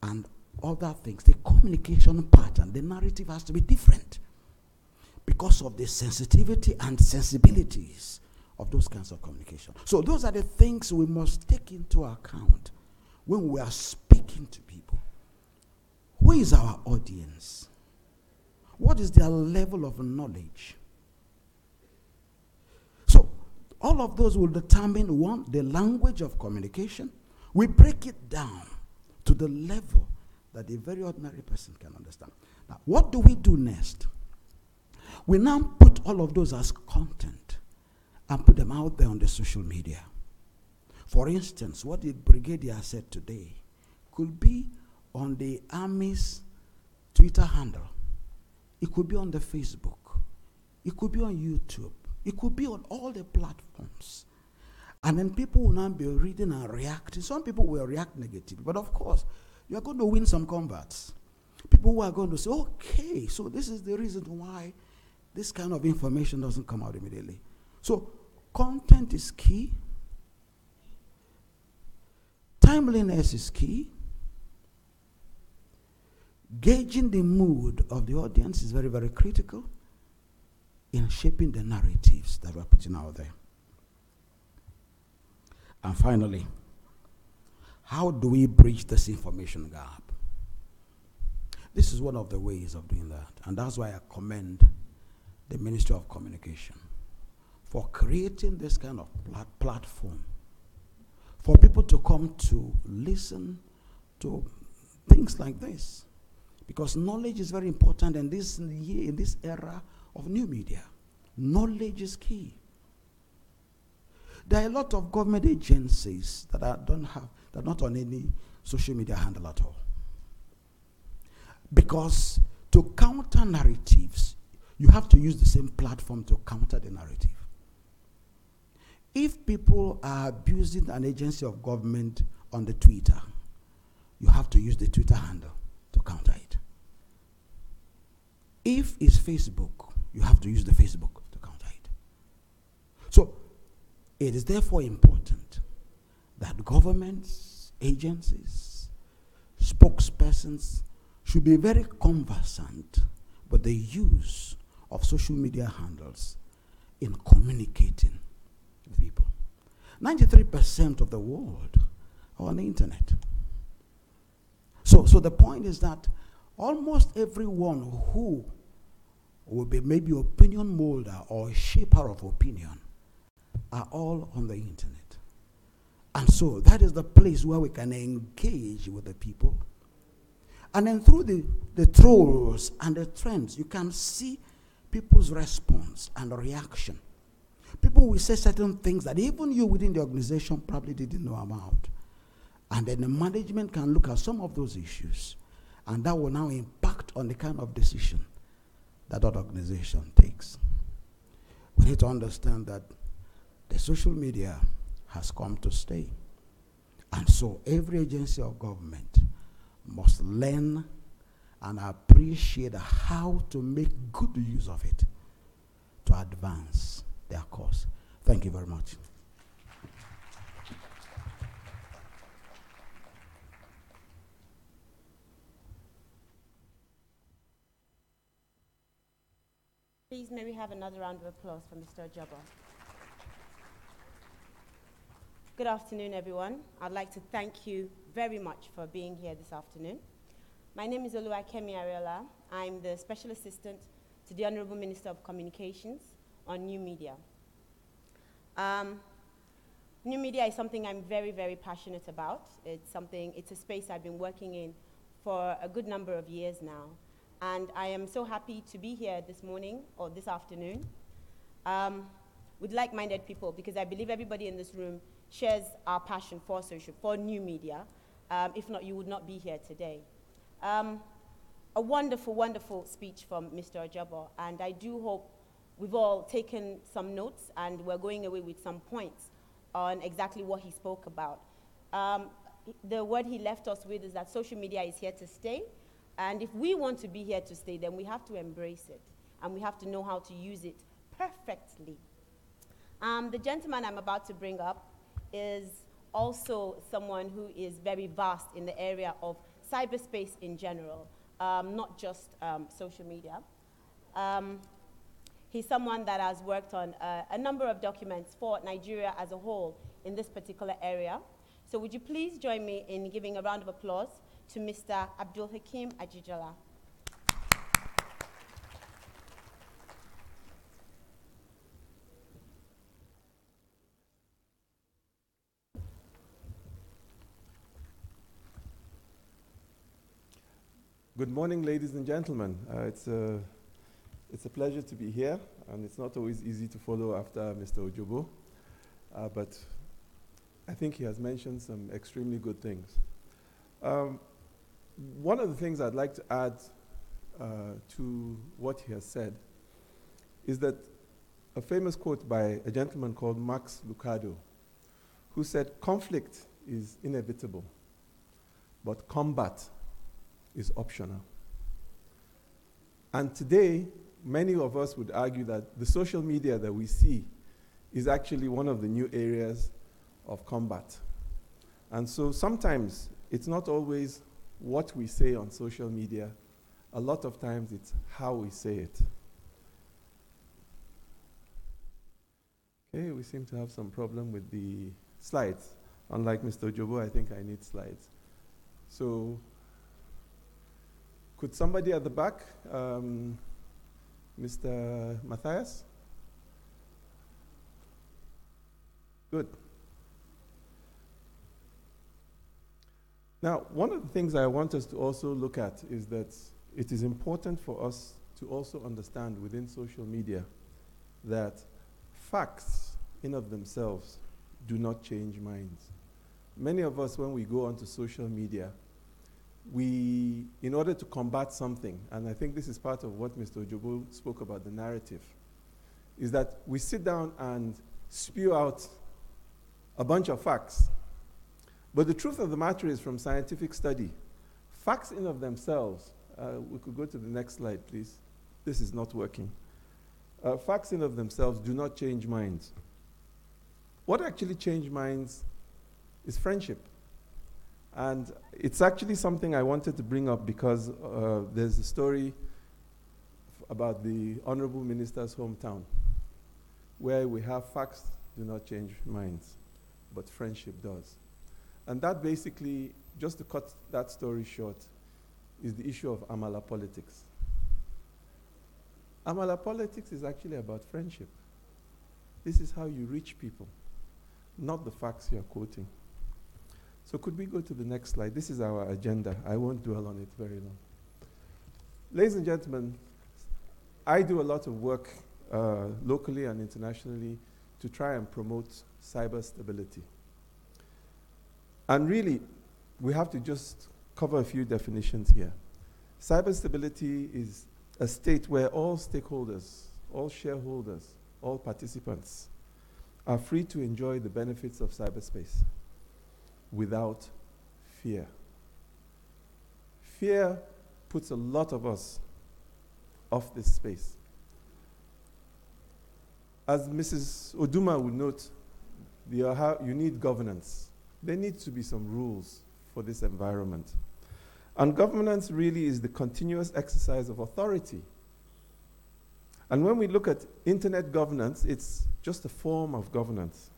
and other things, the communication pattern, the narrative has to be different because of the sensitivity and sensibilities of those kinds of communication. So those are the things we must take into account when we are speaking to people. Who is our audience? What is their level of knowledge? So all of those will determine, 1, the language of communication. We break it down to the level that a very ordinary person can understand. Now, what do we do next? We now put all of those as content and put them out there on the social media. For instance, what the brigadier said today could be on the Army's Twitter handle. It could be on the Facebook. It could be on YouTube. It could be on all the platforms. And then people will now be reading and reacting. Some people will react negatively, but of course, you are going to win some converts. People who are going to say, okay, so this is the reason why this kind of information doesn't come out immediately. So content is key. Timeliness is key. Gauging the mood of the audience is very, very critical in shaping the narratives that we're putting out there. And finally, how do we bridge this information gap? This is one of the ways of doing that. And that's why I commend the Ministry of Communication for creating this kind of platform for people to come to listen to things like this. Because knowledge is very important in this era of new media. Knowledge is key. There are a lot of government agencies that are not on any social media handle at all. Because to counter narratives, you have to use the same platform to counter the narrative. If people are abusing an agency of government on the Twitter, you have to use the Twitter handle to counter it. If it's Facebook, you have to use the Facebook to counter it. So it is therefore important that governments, agencies, spokespersons should be very conversant with the use of social media handles in communicating with people. 93% of the world are on the internet. So the point is that almost everyone who will be maybe opinion molder or shaper of opinion are all on the internet. And so that is the place where we can engage with the people. And then through the trolls and the trends, you can see people's response and reaction. People will say certain things that even you within the organization probably didn't know about. And then the management can look at some of those issues, and that will now impact on the kind of decision that organization takes. We need to understand that the social media has come to stay. And so every agency of government must learn and appreciate how to make good use of it to advance their cause. Thank you very much.
Please, may we have another round of applause for Mr. Ojabo. Good afternoon, everyone. I'd like to thank you very much for being here this afternoon. My name is Oluwakemi Ariola. I'm the Special Assistant to the Honorable Minister of Communications on New Media. New media is something I'm very, very passionate about. It's a space I've been working in for a good number of years now. And I am so happy to be here this morning or this afternoon with like-minded people, because I believe everybody in this room shares our passion for new media. If not, you would not be here today. A wonderful, wonderful speech from Mr. Ojabo, and I do hope we've all taken some notes and we're going away with some points on exactly what he spoke about. The word he left us with is that social media is here to stay, and if we want to be here to stay, then we have to embrace it, and we have to know how to use it perfectly. The gentleman I'm about to bring up is also someone who is very vast in the area of cyberspace in general, not just social media. He's someone that has worked on a number of documents for Nigeria as a whole in this particular area. So would you please join me in giving a round of applause to Mr. Abdul Hakim Ajijala.
Good morning, ladies and gentlemen. It's a pleasure to be here, and it's not always easy to follow after Mr. Ojobo, but I think he has mentioned some extremely good things. One of the things I'd like to add to what he has said is that a famous quote by a gentleman called Max Lucado, who said, "Conflict is inevitable, but combat is optional." And today, many of us would argue that the social media that we see is actually one of the new areas of combat. And so sometimes it's not always what we say on social media. A lot of times it's how we say it. Okay, we seem to have some problem with the slides. Unlike Mr. Ojobo, I think I need slides. So could somebody at the back, Mr. Matthias? Good. Now, one of the things I want us to also look at is that it is important for us to also understand within social media that facts in of themselves do not change minds. Many of us, when we go onto social media, in order to combat something, and I think this is part of what Mr. Ojobo spoke about, the narrative, is that we sit down and spew out a bunch of facts. But the truth of the matter is, from scientific study, facts in of themselves, we could go to the next slide, please. This is not working. Facts in of themselves do not change minds. What actually changes minds is friendship. And it's actually something I wanted to bring up because there's a story about the Honorable Minister's hometown, where we have facts do not change minds, but friendship does. And that basically, just to cut that story short, is the issue of Amala politics. Amala politics is actually about friendship. This is how you reach people, not the facts you're quoting. So could we go to the next slide? This is our agenda. I won't dwell on it very long. Ladies and gentlemen, I do a lot of work locally and internationally to try and promote cyber stability. And really, we have to just cover a few definitions here. Cyber stability is a state where all stakeholders, all shareholders, all participants are free to enjoy the benefits of cyberspace without fear. Fear puts a lot of us off this space. As Mrs. Oduma would note, you need governance. There needs to be some rules for this environment. And governance really is the continuous exercise of authority. And when we look at internet governance, it's just a form of governance.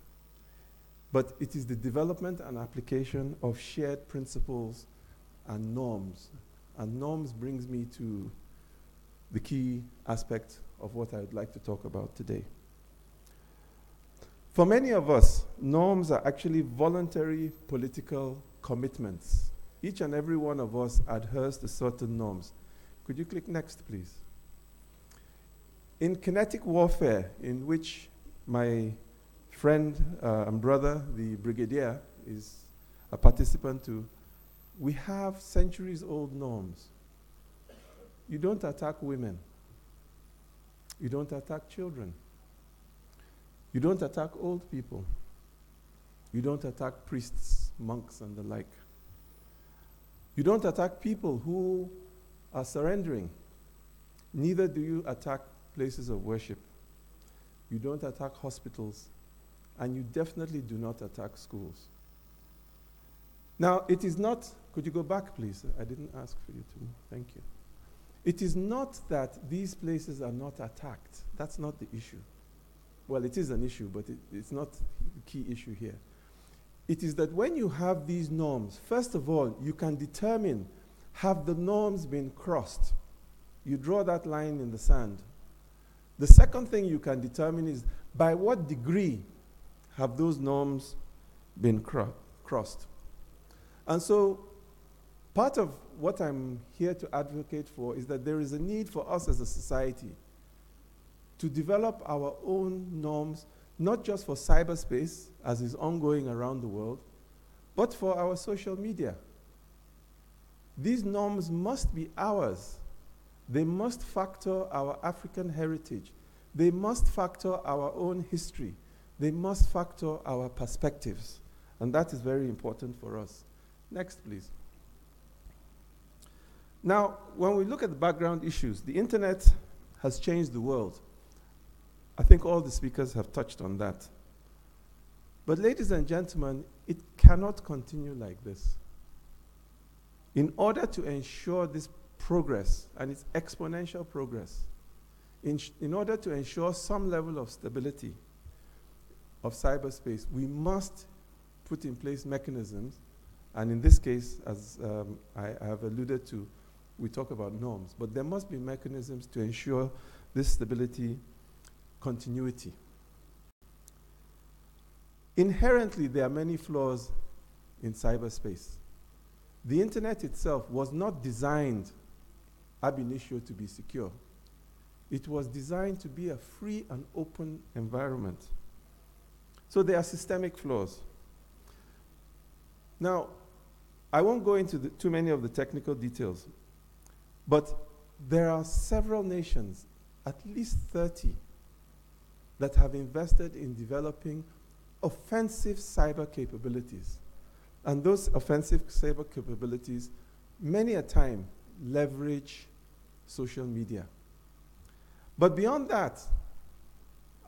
But it is the development and application of shared principles and norms. And norms brings me to the key aspect of what I would like to talk about today. For many of us, norms are actually voluntary political commitments. Each and every one of us adheres to certain norms. Could you click next, please? In kinetic warfare, in which my friend and brother, the brigadier, is a participant to, we have centuries-old norms. You don't attack women. You don't attack children. You don't attack old people. You don't attack priests, monks, and the like. You don't attack people who are surrendering. Neither do you attack places of worship. You don't attack hospitals. And you definitely do not attack schools. Now, it is not, could you go back, please? I didn't ask for you to. Thank you. It is not that these places are not attacked. That's not the issue. Well, it is an issue, but it's not the key issue here. It is that when you have these norms, first of all, you can determine, have the norms been crossed? You draw that line in the sand. The second thing you can determine is, by what degree have those norms been crossed? And so, part of what I'm here to advocate for is that there is a need for us as a society to develop our own norms, not just for cyberspace, as is ongoing around the world, but for our social media. These norms must be ours. They must factor our African heritage. They must factor our own history. They must factor our perspectives. And that is very important for us. Next, please. Now, when we look at the background issues, the internet has changed the world. I think all the speakers have touched on that. But ladies and gentlemen, it cannot continue like this. In order to ensure this progress, and it's exponential progress, in order to ensure some level of stability of cyberspace, we must put in place mechanisms, and in this case, as I have alluded to, we talk about norms, but there must be mechanisms to ensure this stability, continuity. Inherently, there are many flaws in cyberspace. The internet itself was not designed ab initio to be secure. It was designed to be a free and open environment. So there are systemic flaws. Now, I won't go into too many of the technical details, but there are several nations, at least 30, that have invested in developing offensive cyber capabilities. And those offensive cyber capabilities, many a time, leverage social media. But beyond that,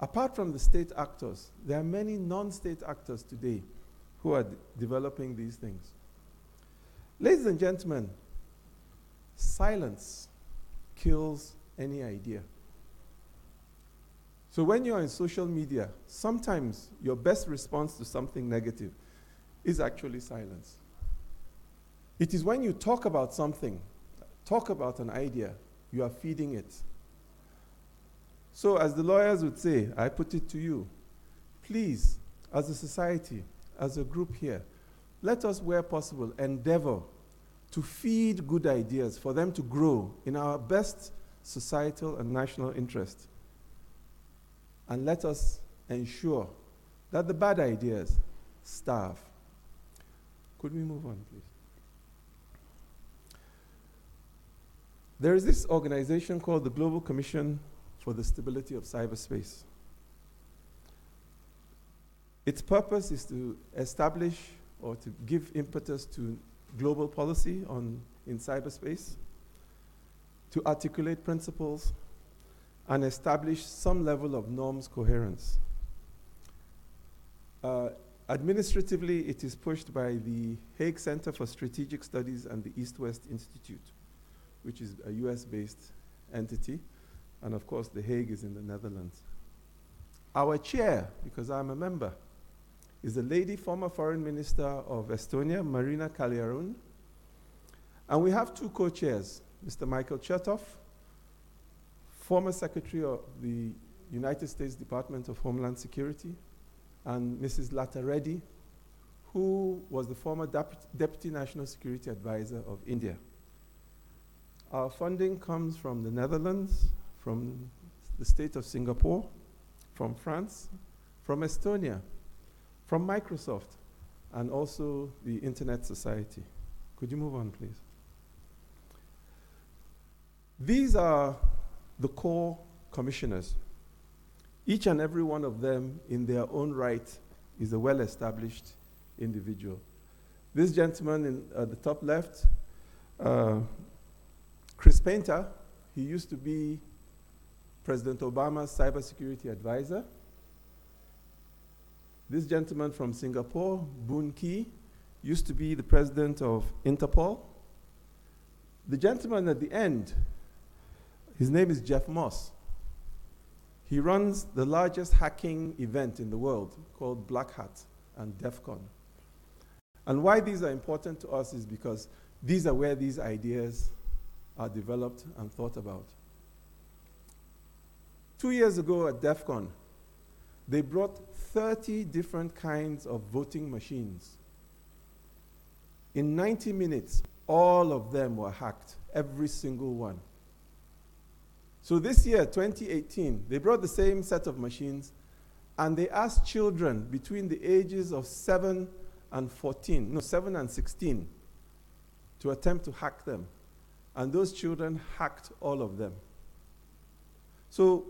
apart from the state actors, there are many non-state actors today who are developing these things. Ladies and gentlemen, silence kills any idea. So when you're in social media, sometimes your best response to something negative is actually silence. It is when you talk about something, talk about an idea, you are feeding it. So as the lawyers would say, I put it to you, please, as a society, as a group here, let us, where possible, endeavor to feed good ideas for them to grow in our best societal and national interest. And let us ensure that the bad ideas starve. Could we move on, please? There is this organization called the Global Commission for the Stability of Cyberspace. Its purpose is to establish or to give impetus to global policy in cyberspace, to articulate principles, and establish some level of norms coherence. Administratively, it is pushed by the Hague Center for Strategic Studies and the East-West Institute, which is a US-based entity, and of course the Hague is in the Netherlands. Our chair, because I'm a member, is a lady, former foreign minister of Estonia, Marina Kaliarun, and we have two co-chairs, Mr. Michael Chertoff, former Secretary of the United States Department of Homeland Security, and Mrs. Lata Reddy, who was the former Deputy National Security Advisor of India. Our funding comes from the Netherlands, from the state of Singapore, from France, from Estonia, from Microsoft, and also the Internet Society. Could you move on, please? These are the core commissioners. Each and every one of them, in their own right, is a well-established individual. This gentleman at the top left, Chris Painter, he used to be President Obama's cybersecurity advisor. This gentleman from Singapore, Boon Kee, used to be the president of Interpol. The gentleman at the end, his name is Jeff Moss. He runs the largest hacking event in the world called Black Hat and DEF CON. And why these are important to us is because these are where these ideas are developed and thought about. 2 years ago at DEF CON, they brought 30 different kinds of voting machines. In 90 minutes, all of them were hacked, every single one. So this year, 2018, they brought the same set of machines, and they asked children between the ages of 7 and 16, to attempt to hack them. And those children hacked all of them. So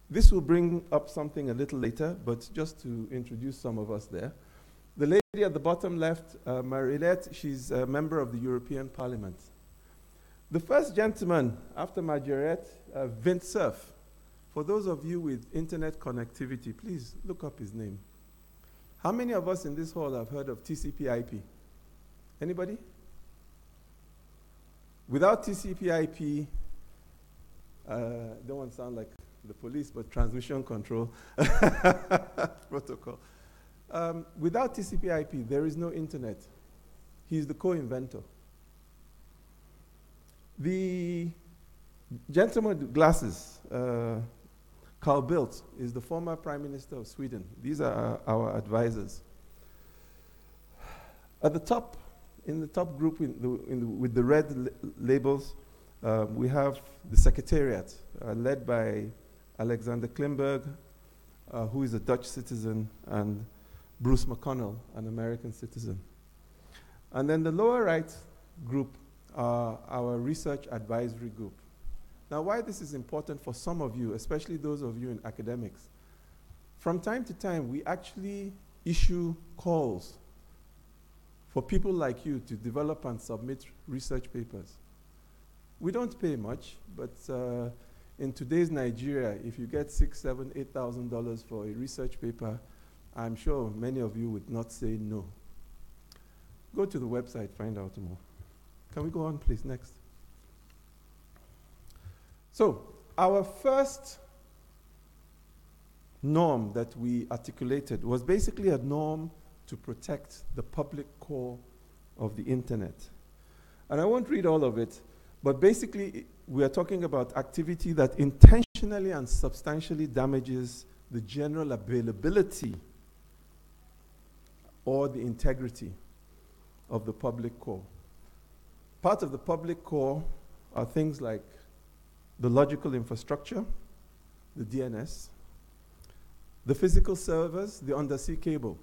this will bring up something a little later, but just to introduce some of us there. The lady at the bottom left, Marilette, she's a member of the European Parliament. The first gentleman after Margaret, Vint Cerf. For those of you with internet connectivity, please look up his name. How many of us in this hall have heard of TCP/IP? Anybody? Without TCP/IP, don't want to sound like the police, but transmission control protocol. Without TCP/IP, there is no internet. He's the co-inventor. The gentleman with glasses, Carl Bildt, is the former Prime Minister of Sweden. These are our advisors. At the top, in the top group with the red labels, we have the Secretariat, led by Alexander Klimberg, who is a Dutch citizen, and Bruce McConnell, an American citizen. And then the lower right group are our research advisory group. Now, why this is important for some of you, especially those of you in academics, from time to time, we actually issue calls for people like you to develop and submit research papers. We don't pay much, but in today's Nigeria, if you get $6,000, $7,000, $8,000 for a research paper, I'm sure many of you would not say no. Go to the website, find out more. Can we go on, please? Next. So, our first norm that we articulated was basically a norm to protect the public core of the internet. And I won't read all of it, but basically we are talking about activity that intentionally and substantially damages the general availability or the integrity of the public core. Part of the public core are things like the logical infrastructure, the DNS, the physical servers, the undersea cable.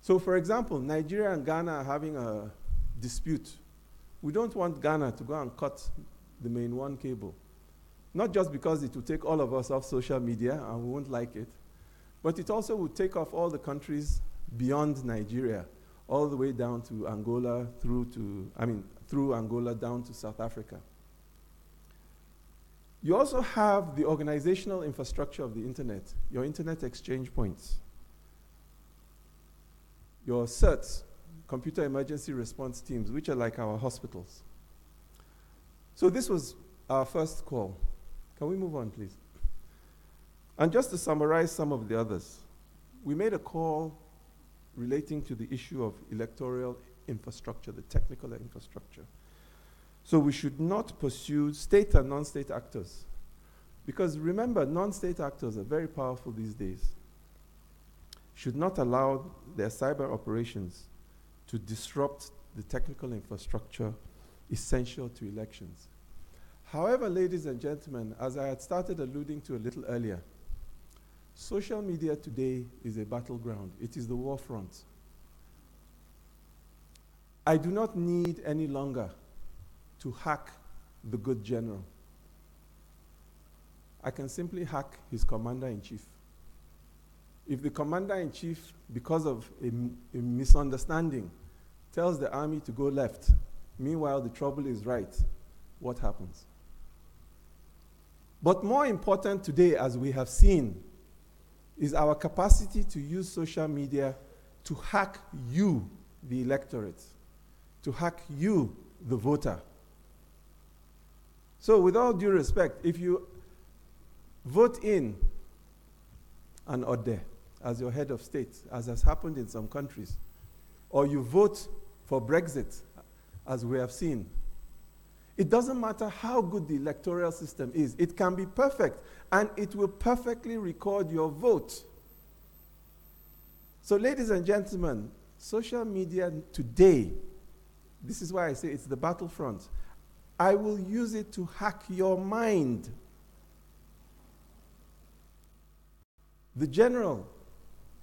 So for example, Nigeria and Ghana are having a dispute. We don't want Ghana to go and cut the main one cable. Not just because it will take all of us off social media and we won't like it, but it also would take off all the countries beyond Nigeria, all the way down to Angola, through Angola down to South Africa. You also have the organizational infrastructure of the internet, your internet exchange points, your CERTs, computer emergency response teams, which are like our hospitals. So this was our first call. Can we move on, please? And just to summarize some of the others, we made a call relating to the issue of electoral infrastructure, the technical infrastructure. So we should not pursue state and non-state actors. Because remember, non-state actors are very powerful these days. should not allow their cyber operations to disrupt the technical infrastructure essential to elections. However, ladies and gentlemen, as I had started alluding to a little earlier, social media today is a battleground. It is the war front. I do not need any longer to hack the good general. I can simply hack his commander-in-chief. If the commander-in-chief, because of a misunderstanding, tells the army to go left, meanwhile the trouble is right, what happens? But more important today, as we have seen, is our capacity to use social media to hack you, the electorate, to hack you, the voter. So with all due respect, if you vote in an Ode as your head of state, as has happened in some countries, or you vote for Brexit, as we have seen, it doesn't matter how good the electoral system is. It can be perfect, and it will perfectly record your vote. So ladies and gentlemen, social media today, this is why I say it's the battlefront. I will use it to hack your mind. The general,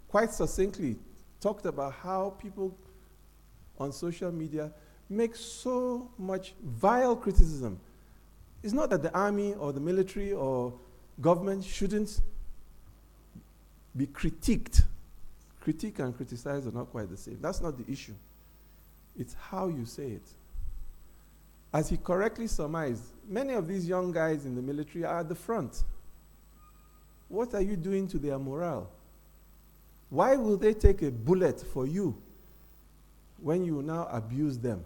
quite succinctly, talked about how people on social media make so much vile criticism. It's not that the army or the military or government shouldn't be critiqued. Critique and criticize are not quite the same. That's not the issue. It's how you say it. As he correctly surmised, many of these young guys in the military are at the front. What are you doing to their morale? Why will they take a bullet for you when you now abuse them?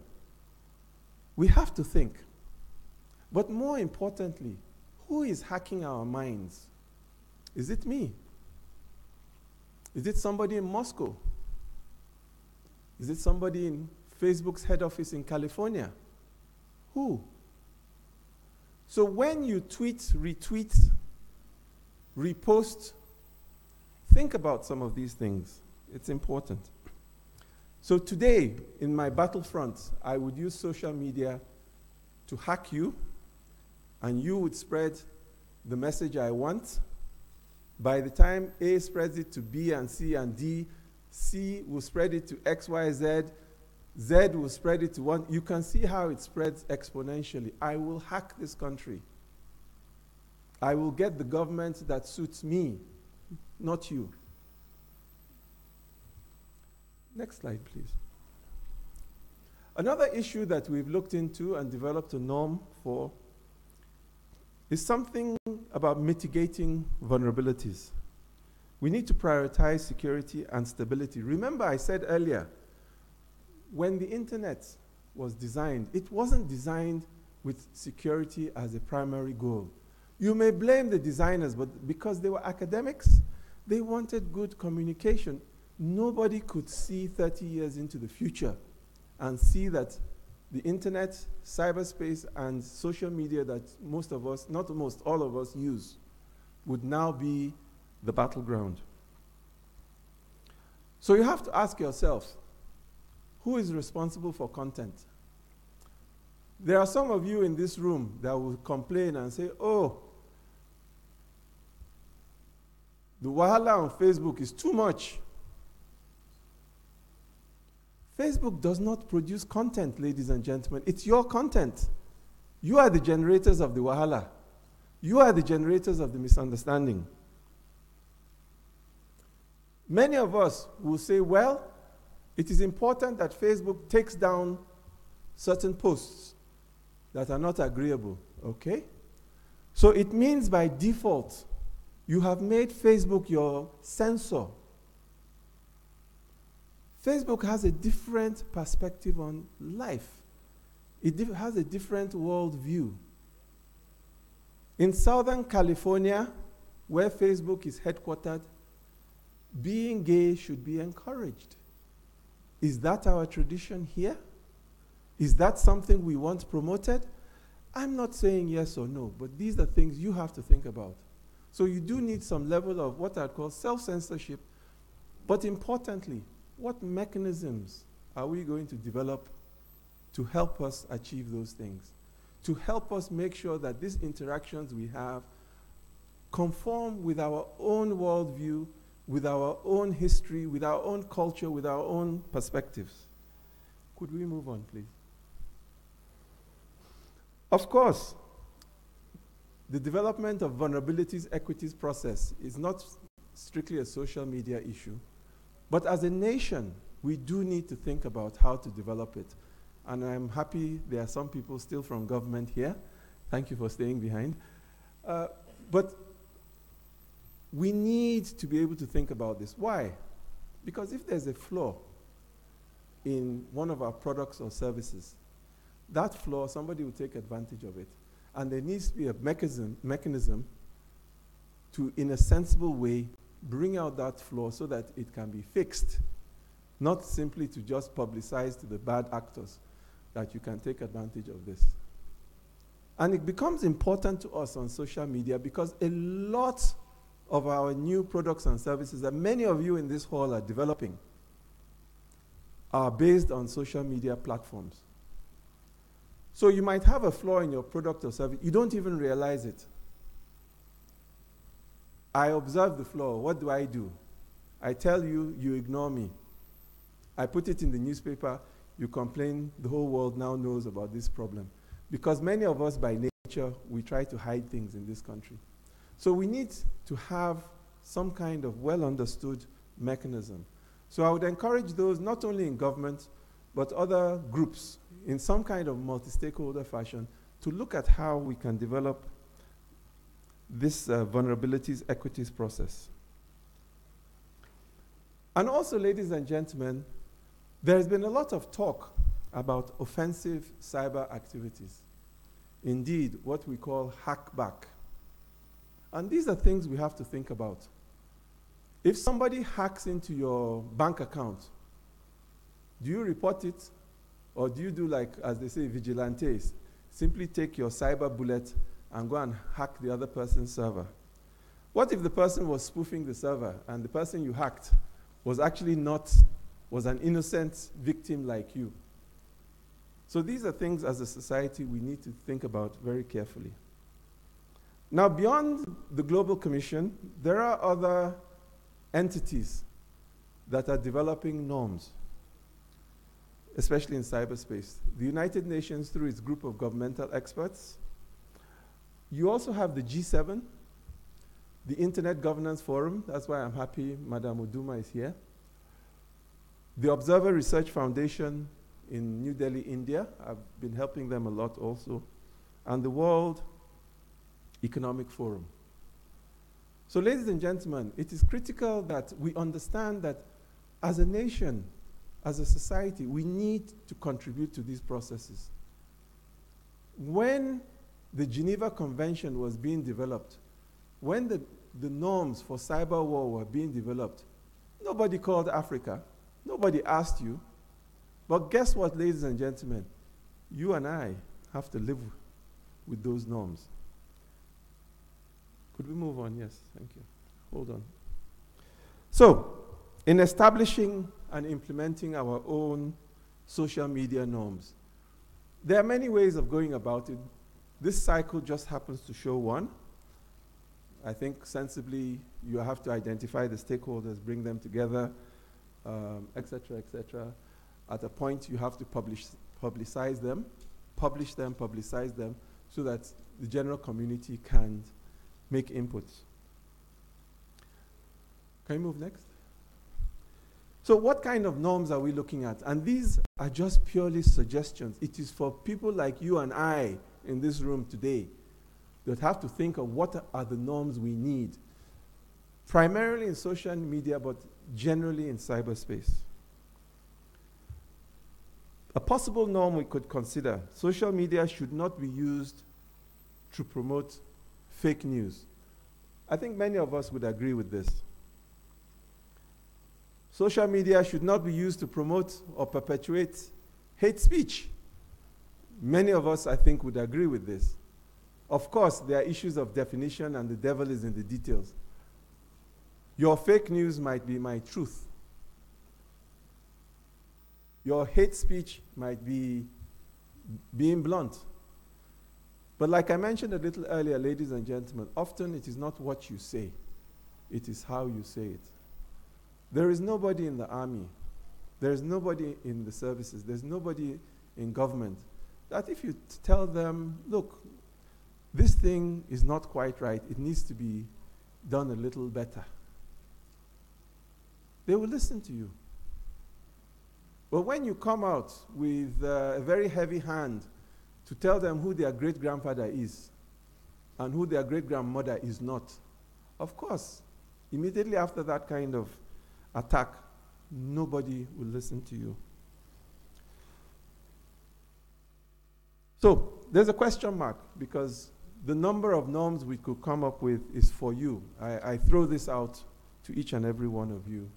We have to think. But more importantly, who is hacking our minds? Is it me? Is it somebody in Moscow? Is it somebody in Facebook's head office in California? Who? So when you tweet, retweet, repost, think about some of these things. It's important. So today, in my battlefront, I would use social media to hack you, and you would spread the message I want. By the time A spreads it to B and C and D, C will spread it to X, Y, Z, Z will spread it to 1. You can see how it spreads exponentially. I will hack this country. I will get the government that suits me, not you. Next slide, please. Another issue that we've looked into and developed a norm for is something about mitigating vulnerabilities. We need to prioritize security and stability. Remember, I said earlier, when the internet was designed, it wasn't designed with security as a primary goal. You may blame the designers, but because they were academics, they wanted good communication. Nobody could see 30 years into the future and see that the internet, cyberspace, and social media that most of us, not most, all of us use, would now be the battleground. So you have to ask yourself, who is responsible for content? There are some of you in this room that will complain and say, oh, the wahala on Facebook is too much. Facebook does not produce content, ladies and gentlemen. It's your content. You are the generators of the wahala. You are the generators of the misunderstanding. Many of us will say, well, it is important that Facebook takes down certain posts that are not agreeable, okay? So it means by default, you have made Facebook your censor. Facebook has a different perspective on life. It has a different worldview. In Southern California, where Facebook is headquartered, being gay should be encouraged. Is that our tradition here? Is that something we want promoted? I'm not saying yes or no, but these are things you have to think about. So you do need some level of what I call self-censorship But importantly, what mechanisms are we going to develop to help us achieve those things? To help us make sure that these interactions we have conform with our own worldview, with our own history, with our own culture, with our own perspectives. Could we move on, please? Of course, the development of vulnerabilities equities process is not strictly a social media issue, but as a nation, we do need to think about how to develop it. And I'm happy there are some people still from government here. Thank you for staying behind. But we need to be able to think about this. Why? Because if there's a flaw in one of our products or services, that flaw, somebody will take advantage of it. And there needs to be a mechanism to, in a sensible way, bring out that flaw so that it can be fixed, not simply to just publicize to the bad actors that you can take advantage of this. And it becomes important to us on social media because a lot of our new products and services that many of you in this hall are developing are based on social media platforms. So you might have a flaw in your product or service. You don't even realize it. I observe the flaw. What do? I tell you, you ignore me. I put it in the newspaper. You complain. The whole world now knows about this problem. Because many of us, by nature, we try to hide things in this country. So we need to have some kind of well-understood mechanism. So I would encourage those, not only in government, but other groups, in some kind of multi-stakeholder fashion, to look at how we can develop this vulnerabilities equities process. And also, ladies and gentlemen, there's been a lot of talk about offensive cyber activities. Indeed, what we call hackback. And these are things we have to think about. If somebody hacks into your bank account, do you report it? Or do you do like, as they say, vigilantes? Simply take your cyber bullet and go and hack the other person's server. What if the person was spoofing the server and the person you hacked was actually was an innocent victim like you? So these are things as a society we need to think about very carefully. Now, beyond the Global Commission, there are other entities that are developing norms, especially in cyberspace. The United Nations, through its group of governmental experts. You also have the G7, the Internet Governance Forum. That's why I'm happy Madam Uduma is here. The Observer Research Foundation in New Delhi, India. I've been helping them a lot also. And the World Economic Forum. So ladies and gentlemen, it is critical that we understand that as a nation, as a society, we need to contribute to these processes. When the Geneva Convention was being developed, when the norms for cyber war were being developed, nobody called Africa, nobody asked you. But guess what, ladies and gentlemen? You and I have to live with those norms. Could we move on? Yes, thank you. Hold on. So, in establishing and implementing our own social media norms, there are many ways of going about it. This cycle just happens to show one. I think sensibly you have to identify the stakeholders, bring them together, et cetera, At a point you have to publicize them, publicize them, so that the general community can make inputs. Can you move next? So what kind of norms are we looking at? And these are just purely suggestions. It is for people like you and I in this room today that have to think of what are the norms we need, primarily in social media, but generally in cyberspace. A possible norm we could consider: social media should not be used to promote fake news. I think many of us would agree with this. Social media should not be used to promote or perpetuate hate speech. Many of us, I think, would agree with this. Of course, there are issues of definition, and the devil is in the details. Your fake news might be my truth, Your hate speech might be being blunt. But like I mentioned a little earlier, ladies and gentlemen, often it is not what you say, it is how you say it. There is nobody in the army, there is nobody in the services, there's nobody in government that if you tell them, look, this thing is not quite right, it needs to be done a little better, they will listen to you. But when you come out with a very heavy hand to tell them who their great-grandfather is and who their great-grandmother is not, of course, immediately after that kind of attack, nobody will listen to you. So there's a question mark because the number of norms we could come up with is for you. I throw this out to each and every one of you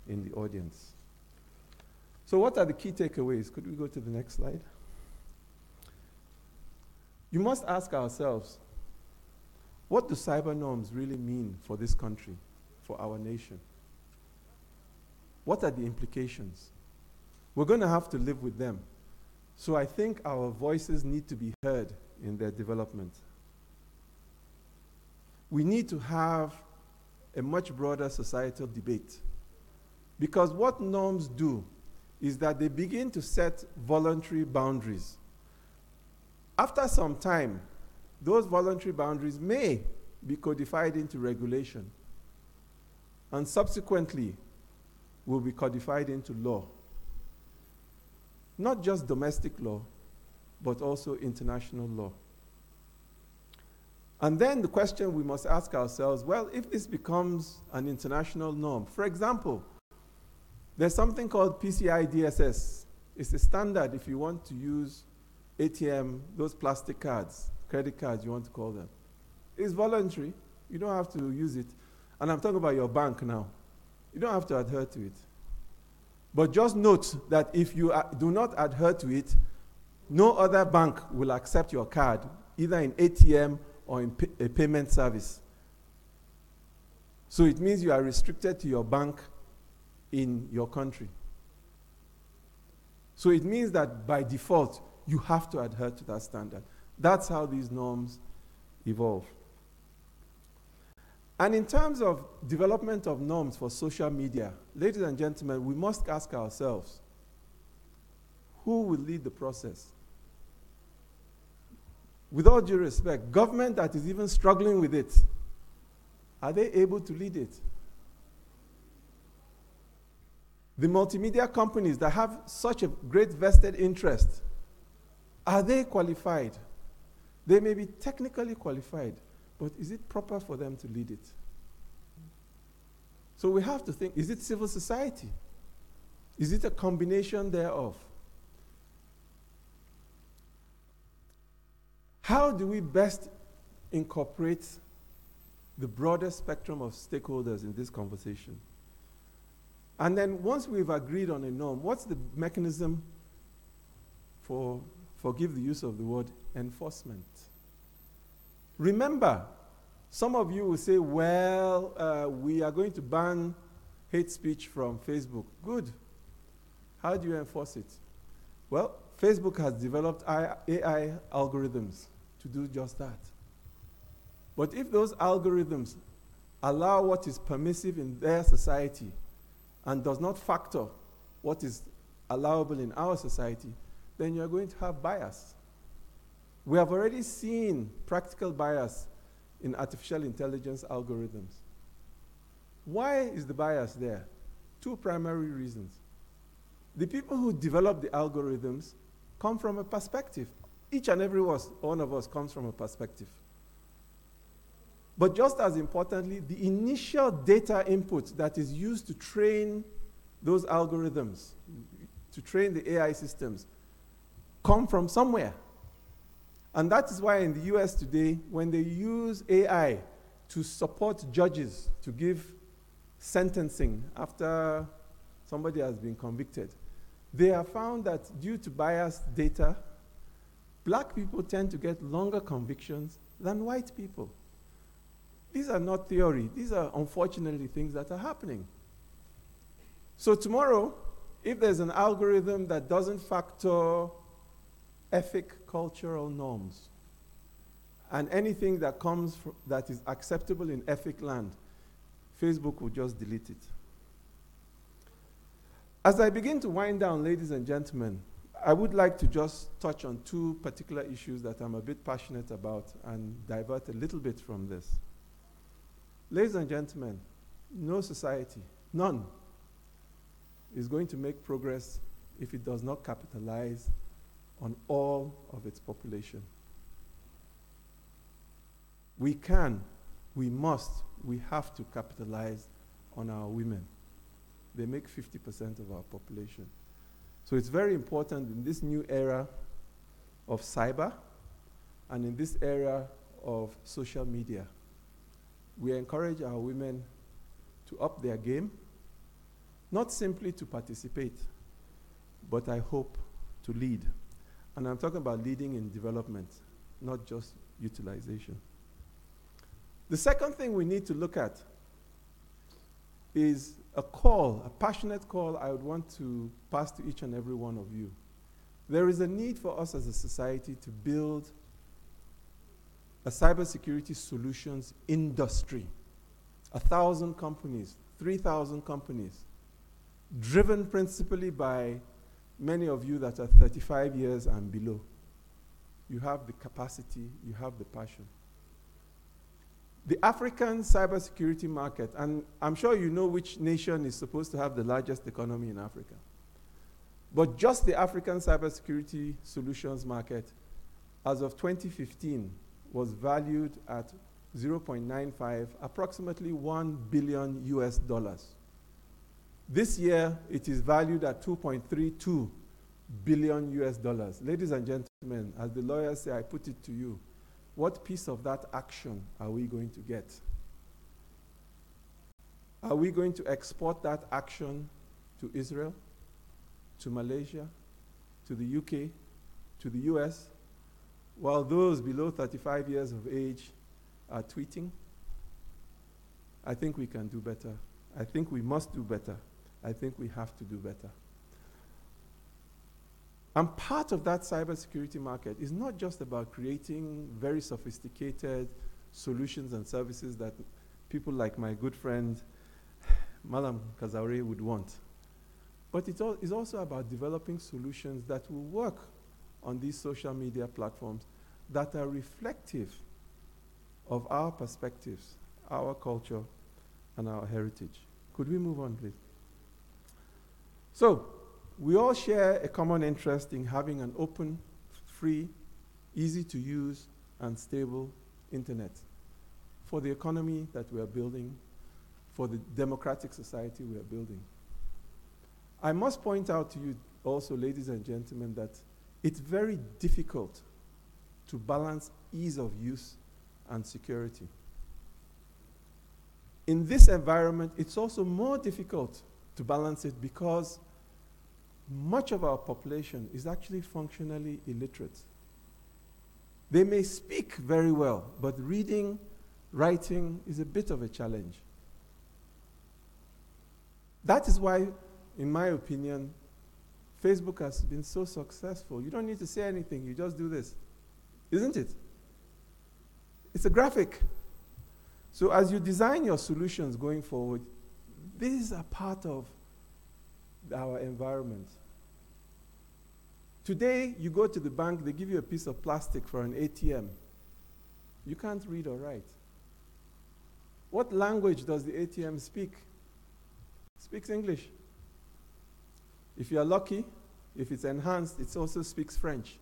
in the audience. So what are the key takeaways? Could we go to the next slide? You must ask ourselves, what do cyber norms really mean for this country, for our nation? What are the implications? We're going to have to live with them. So I think our voices need to be heard in their development. We need to have a much broader societal debate. Because what norms do is that they begin to set voluntary boundaries. After some time, those voluntary boundaries may be codified into regulation and subsequently will be codified into law. Not just domestic law, but also international law. And then the question we must ask ourselves, well, if this becomes an international norm, for example, there's something called PCI DSS. It's a standard if you want to use ATM, those plastic cards, credit cards you want to call them. It's voluntary. You don't have to use it. And I'm talking about your bank now. You don't have to adhere to it. But just note that if you do not adhere to it, no other bank will accept your card, either in ATM or in a payment service. So it means you are restricted to your bank in your country. So it means that by default, you have to adhere to that standard. That's how these norms evolve. And in terms of development of norms for social media, ladies and gentlemen, we must ask ourselves, who will lead the process? With all due respect, government that is even struggling with it, are they able to lead it? The multimedia companies that have such a great vested interest, are they qualified? They may be technically qualified, but is it proper for them to lead it? So we have to think, is it civil society? Is it a combination thereof? How do we best incorporate the broader spectrum of stakeholders in this conversation? And then once we've agreed on a norm, what's the mechanism for, forgive the use of the word, enforcement? Remember, some of you will say, well, we are going to ban hate speech from Facebook. Good. How do you enforce it? Well, Facebook has developed AI algorithms to do just that. But if those algorithms allow what is permissive in their society and does not factor what is allowable in our society, then you're going to have bias. We have already seen practical bias in artificial intelligence algorithms. Why is the bias there? Two primary reasons. The people who develop the algorithms come from a perspective. Each and every one of us comes from a perspective. But just as importantly, the initial data input that is used to train those algorithms, to train the AI systems, come from somewhere. And that is why in the US today, when they use AI to support judges to give sentencing after somebody has been convicted, they have found that due to biased data, black people tend to get longer convictions than white people. These are not theory. These are unfortunately things that are happening. So tomorrow, if there's an algorithm that doesn't factor ethic, cultural norms, and anything that comes that is acceptable in ethic land, Facebook will just delete it. As I begin to wind down, ladies and gentlemen, I would like to just touch on two particular issues that I'm a bit passionate about and divert a little bit from this. Ladies and gentlemen, no society, none, is going to make progress if it does not capitalize on all of its population. We can, we must, we have to capitalize on our women. They make 50% of our population. So it's very important in this new era of cyber and in this era of social media, we encourage our women to up their game, not simply to participate, but I hope to lead. And I'm talking about leading in development, not just utilization. The second thing we need to look at is a call, a passionate call I would want to pass to each and every one of you. There is a need for us as a society to build a cybersecurity solutions industry. 1,000 companies, 3,000 companies, driven principally by many of you that are 35 years and below. You have the capacity, you have the passion. The African cybersecurity market, and I'm sure you know which nation is supposed to have the largest economy in Africa. But just the African cybersecurity solutions market, as of 2015, was valued at 0.95, approximately $1 billion US. This year, it is valued at 2.32 billion US dollars. Ladies and gentlemen, as the lawyers say, I put it to you, what piece of that action are we going to get? Are we going to export that action to Israel, to Malaysia, to the UK, to the US, while those below 35 years of age are tweeting? I think we can do better. I think we must do better. I think we have to do better. And part of that cybersecurity market is not just about creating very sophisticated solutions and services that people like my good friend Malam Kazaure would want. But it is also about developing solutions that will work on these social media platforms that are reflective of our perspectives, our culture, and our heritage. Could we move on, please? So, we all share a common interest in having an open, free, easy to use, and stable internet for the economy that we are building, for the democratic society we are building. I must point out to you also, ladies and gentlemen, that it's very difficult to balance ease of use and security. In this environment, it's also more difficult to balance it because much of our population is actually functionally illiterate. They may speak very well, but reading, writing is a bit of a challenge. That is why, in my opinion, Facebook has been so successful. You don't need to say anything, you just do this. Isn't it? It's a graphic. So as you design your solutions going forward, these are part of our environment. Today, you go to the bank, they give you a piece of plastic for an ATM. You can't read or write. What language does the ATM speak? It speaks English. If you're lucky, if it's enhanced, it also speaks French.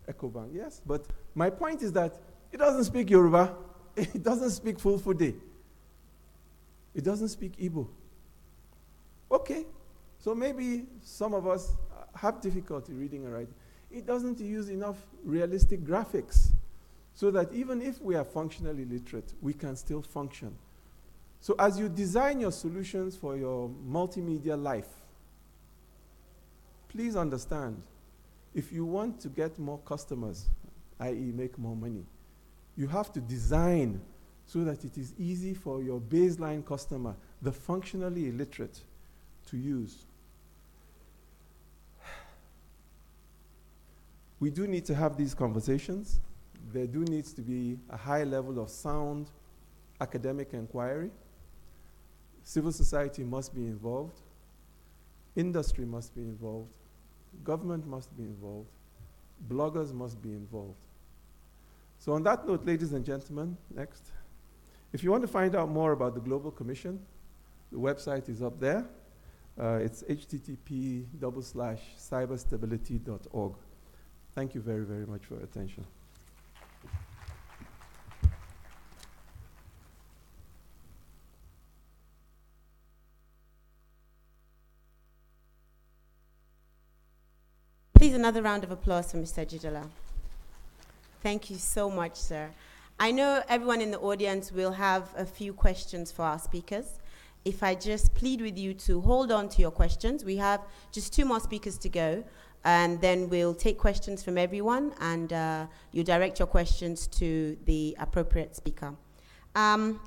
EcoBank, yes. But my point is that it doesn't speak Yoruba. It doesn't speak Fulfulde. It doesn't speak Igbo. Okay, so maybe some of us have difficulty reading and writing. It doesn't use enough realistic graphics so that even if we are functionally literate, we can still function. So as you design your solutions for your multimedia life, please understand, if you want to get more customers, i.e. make more money, you have to design so that it is easy for your baseline customer, the functionally illiterate, to use. We do need to have these conversations. There do needs to be a high level of sound academic inquiry. Civil society must be involved. Industry must be involved. Government must be involved. Bloggers must be involved. So on that note, ladies and gentlemen, next. If you want to find out more about the Global Commission, the website is up there. It's http://cyberstability.org. Thank you very, very much for your attention.
Please, another round of applause for Mr. Jijola. Thank you so much, sir. I know everyone in the audience will have a few questions for our speakers. If I just plead with you to hold on to your questions. We have just 2 more speakers to go, and then we'll take questions from everyone, and you direct your questions to the appropriate speaker. I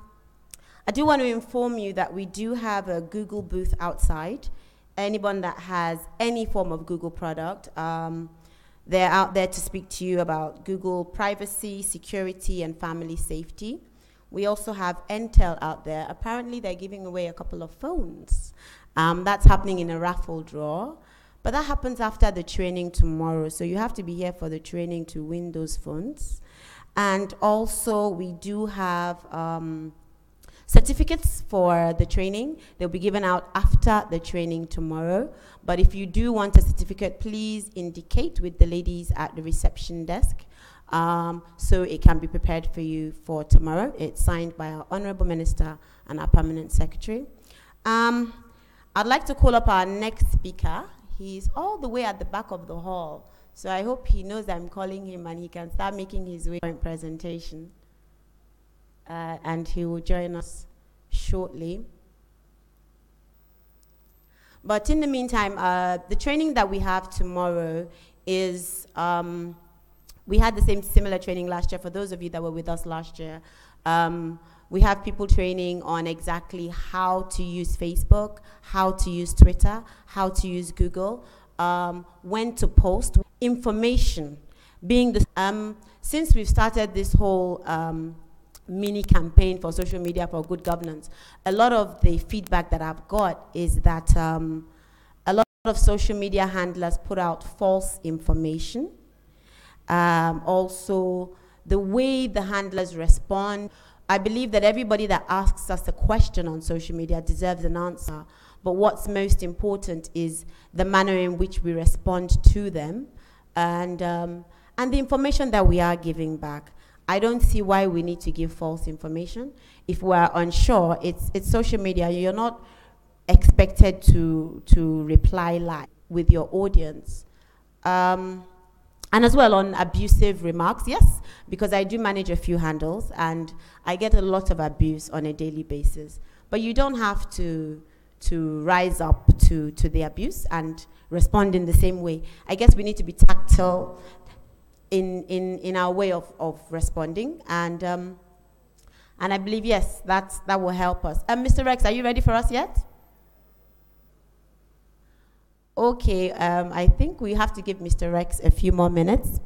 do want to inform you that we do have a Google booth outside. Anyone that has any form of Google product, they're out there to speak to you about Google privacy, security, and family safety. We also have Intel out there. Apparently, they're giving away a couple of phones. That's happening in a raffle draw. But that happens after the training tomorrow. So you have to be here for the training to win those phones. And also, we do have certificates for the training. They'll be given out after the training tomorrow. But if you do want a certificate, please indicate with the ladies at the reception desk so it can be prepared for you for tomorrow. It's signed by our Honorable Minister and our Permanent Secretary. I'd like to call up our next speaker. He's all the way at the back of the hall. So I hope he knows I'm calling him and he can start making his way in presentation. And he will join us shortly. But in the meantime, the training that we have tomorrow is, we had the similar training last year. For those of you that were with us last year, we have people training on exactly how to use Facebook, how to use Twitter, how to use Google, when to post information. Being the since we've started this whole mini campaign for social media for good governance, a lot of the feedback that I've got is that a lot of social media handlers put out false information. Also, the way the handlers respond, I believe that everybody that asks us a question on social media deserves an answer, but what's most important is the manner in which we respond to them and the information that we are giving back. I don't see why we need to give false information. If we're unsure, it's social media. You're not expected to reply live with your audience. And as well on abusive remarks, yes, because I do manage a few handles and I get a lot of abuse on a daily basis. But you don't have to rise up to the abuse and respond in the same way. I guess we need to be tactile in our way of responding, and I believe, yes, that will help us. Mr. Rex, are you ready for us yet? Okay, I think we have to give Mr. Rex a few more minutes.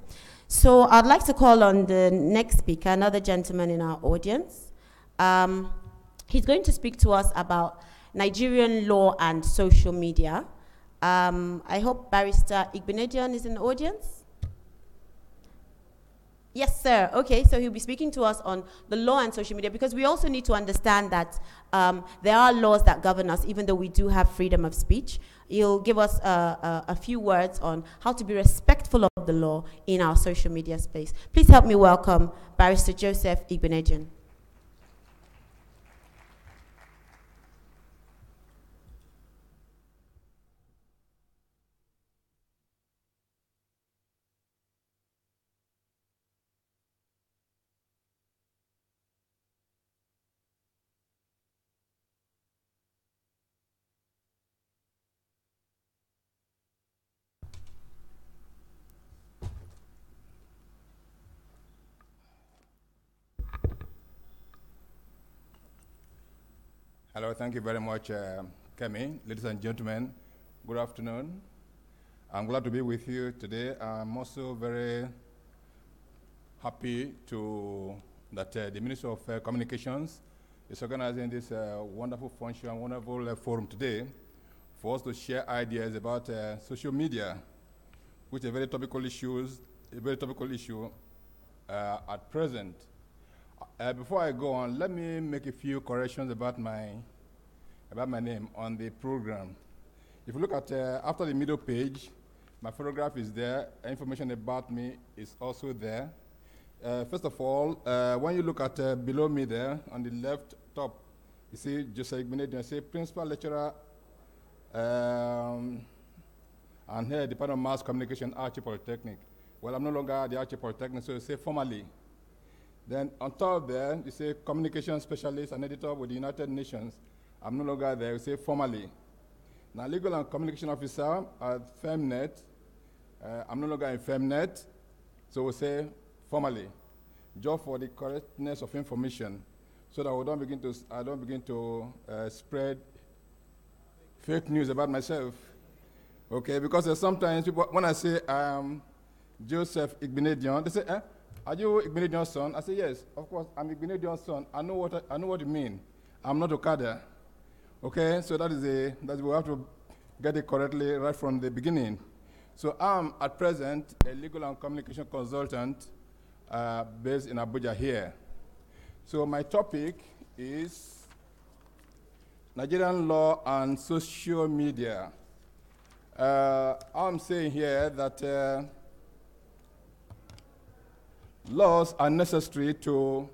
So I'd like to call on the next speaker, another gentleman in our audience. He's going to speak to us about Nigerian law and social media. I hope Barrister Igbenedion is in the audience. Yes, sir. Okay, so he'll be speaking to us on the law and social media, because we also need to understand that there are laws that govern us, even though we do have freedom of speech. He'll give us a few words on how to be respectful of the law in our social media space. Please help me welcome Barrister Joseph Igbenedion.
Hello, thank you very much, Kemi. Ladies and gentlemen, good afternoon. I'm glad to be with you today. I'm also very happy that the Ministry of Communications is organizing this wonderful function, wonderful forum today for us to share ideas about social media, which is a very topical issue at present. Before I go on, let me make a few corrections about my name on the program. If you look at after the middle page, my photograph is there. Information about me is also there. First of all, when you look at below me there, on the left top, you see Joseph Igbinedion, say Principal Lecturer and here Department of Mass Communication, Archie Polytechnic. Well, I'm no longer at the Archie Polytechnic, so you say formally. Then on top there, you say Communication Specialist and Editor with the United Nations. I'm no longer there, you say formally. Now, Legal and Communication Officer at FEMNET. I'm no longer in FEMNET, so we'll say formally. Just for the correctness of information, so that I don't begin to spread fake news about myself. Okay, because sometimes people, when I say I'm Joseph Igbinedion, they say, are you Igbinedion's son? I say, yes, of course, I'm Igbinedion's son. I know what you mean. I'm not Okada. Okay, so that we have to get it correctly right from the beginning. So I'm at present a legal and communication consultant based in Abuja here. So my topic is Nigerian law and social media. I'm saying here that laws are necessary to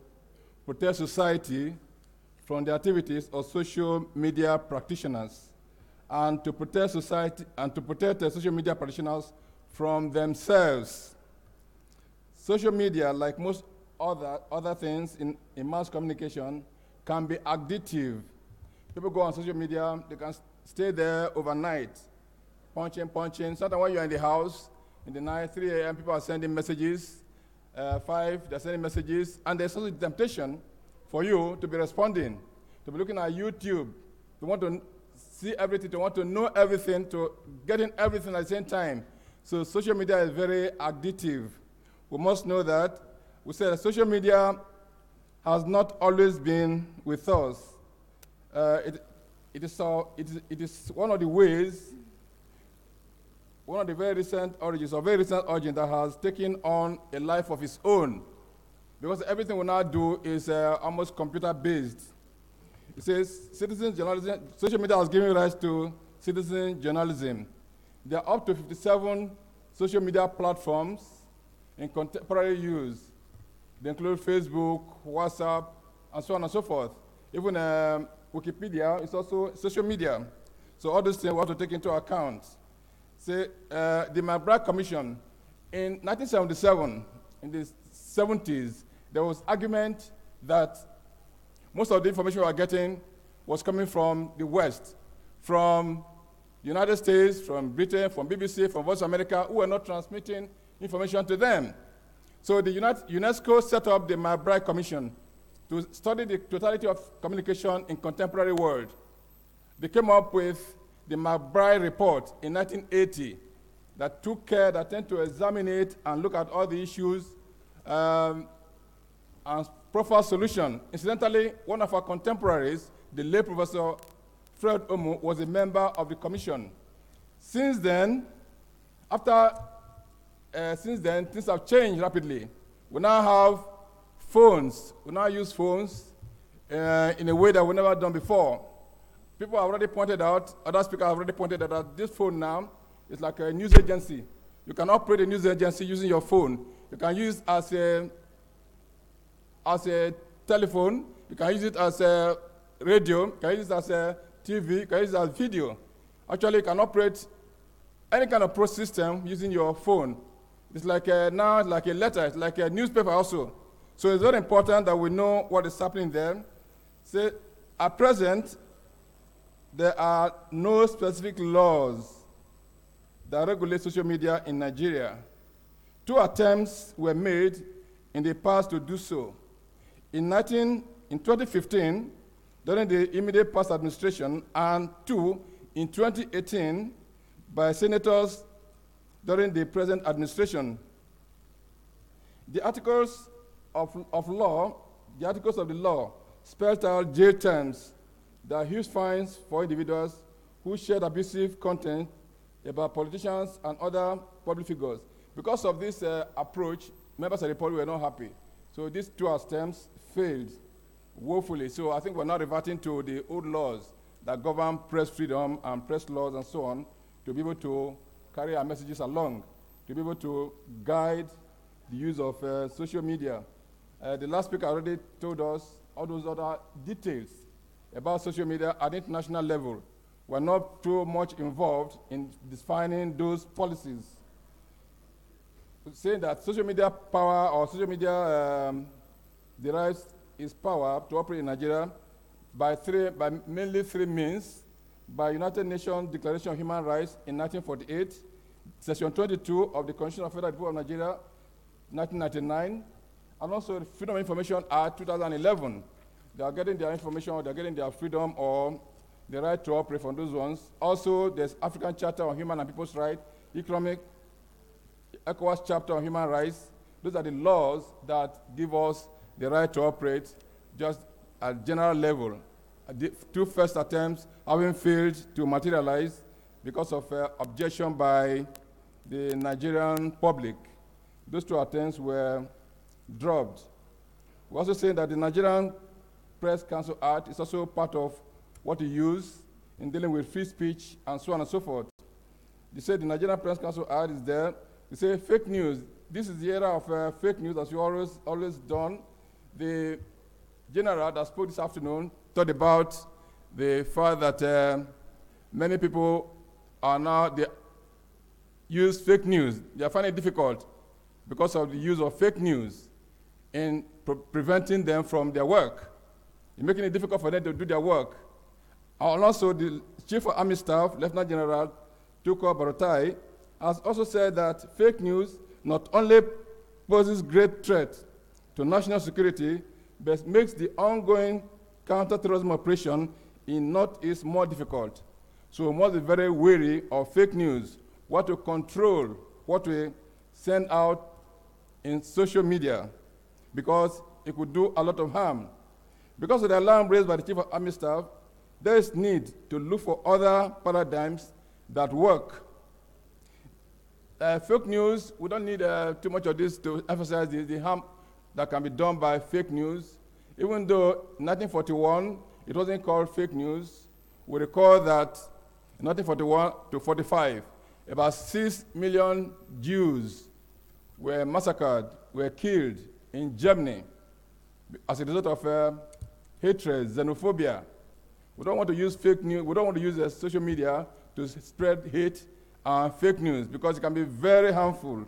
protect society from the activities of social media practitioners, and to protect society and to protect the social media practitioners from themselves. Social media, like most other things in mass communication, can be addictive. People go on social media, they can stay there overnight, punching. Sometimes when you're in the house, in the night, 3 a.m., people are sending messages, 5, they're sending messages, and there's also the temptation for you to be responding, to be looking at YouTube, to want to see everything, to want to know everything, to get in everything at the same time. So social media is very addictive. We must know that. We say that social media has not always been with us. It is one of the ways, one of the very recent origins that has taken on a life of its own. Because everything we now do is almost computer-based. It says citizen journalism, social media has given rise to citizen journalism. There are up to 57 social media platforms in contemporary use. They include Facebook, WhatsApp, and so on and so forth. Even Wikipedia is also social media. So all these things we have to take into account. Say, the McBride Commission, in 1977, in the 70s, there was argument that most of the information we were getting was coming from the West, from the United States, from Britain, from BBC, from Voice of America, who were not transmitting information to them. So the UNESCO set up the McBride Commission to study the totality of communication in contemporary world. They came up with the McBride Report in 1980 that took care, that tended to examine it and look at all the issues and profile solution. Incidentally, one of our contemporaries, the late Professor Fred Omu, was a member of the commission. Since then, things have changed rapidly. We now have phones. We now use phones in a way that we've never done before. People have already pointed out, other speakers have already pointed out that this phone now is like a news agency. You can operate a news agency using your phone. You can use it as a telephone. You can use it as a radio. You can use it as a TV. You can use it as video. Actually, you can operate any kind of pro system using your phone. It's like now it's like a letter. It's like a newspaper also. So it's very important that we know what is happening there. So at present, there are no specific laws that regulate social media in Nigeria. 2 attempts were made in the past to do so. In 2015, during the immediate past administration, and 2 in 2018 by Senators during the present administration. The articles of the law spelled out jail terms. There are huge fines for individuals who shared abusive content about politicians and other public figures. Because of this approach, members of the public were not happy. So these two attempts failed woefully. So I think we're now reverting to the old laws that govern press freedom and press laws and so on, to be able to carry our messages along, to be able to guide the use of social media. The last speaker already told us all those other details about social media at international level. We're not too much involved in defining those policies. Saying that social media power or social media derives its power to operate in Nigeria by mainly three means: by United Nations Declaration of Human Rights in 1948, Section 22 of the Constitution of the Federal Republic of Nigeria, 1999, and also the Freedom of Information Act 2011. They are getting their information, or they're getting their freedom or the right to operate from those ones. Also, there's African Charter on Human and People's Rights, Economic ECOWAS Chapter on Human Rights. Those are the laws that give us the right to operate just at general level. The two first attempts having failed to materialize because of objection by the Nigerian public. Those two attempts were dropped. We're also saying that the Nigerian Press Council Act is also part of what we use in dealing with free speech and so on and so forth. They say the Nigerian Press Council Act is there. They say fake news. This is the era of fake news, as we always done. The general that spoke this afternoon talked about the fact that many people are now, they use fake news. They are finding it difficult because of the use of fake news in preventing them from their work. It's making it difficult for them to do their work. And also, the Chief of Army Staff, Lieutenant General Tukur Buratai, has also said that fake news not only poses great threat to national security, but makes the ongoing counter-terrorism operation in Northeast more difficult. So we must be very wary of fake news, what to control, what we send out in social media, because it could do a lot of harm. Because of the alarm raised by the Chief of Army Staff, there is need to look for other paradigms that work. Fake news, we don't need too much of this to emphasize the harm that can be done by fake news. Even though in 1941, it wasn't called fake news, we recall that in 1941 to 45, about 6 million Jews were massacred, were killed in Germany as a result of hatred, xenophobia. We don't want to use fake news, we don't want to use social media to spread hate and fake news, because it can be very harmful.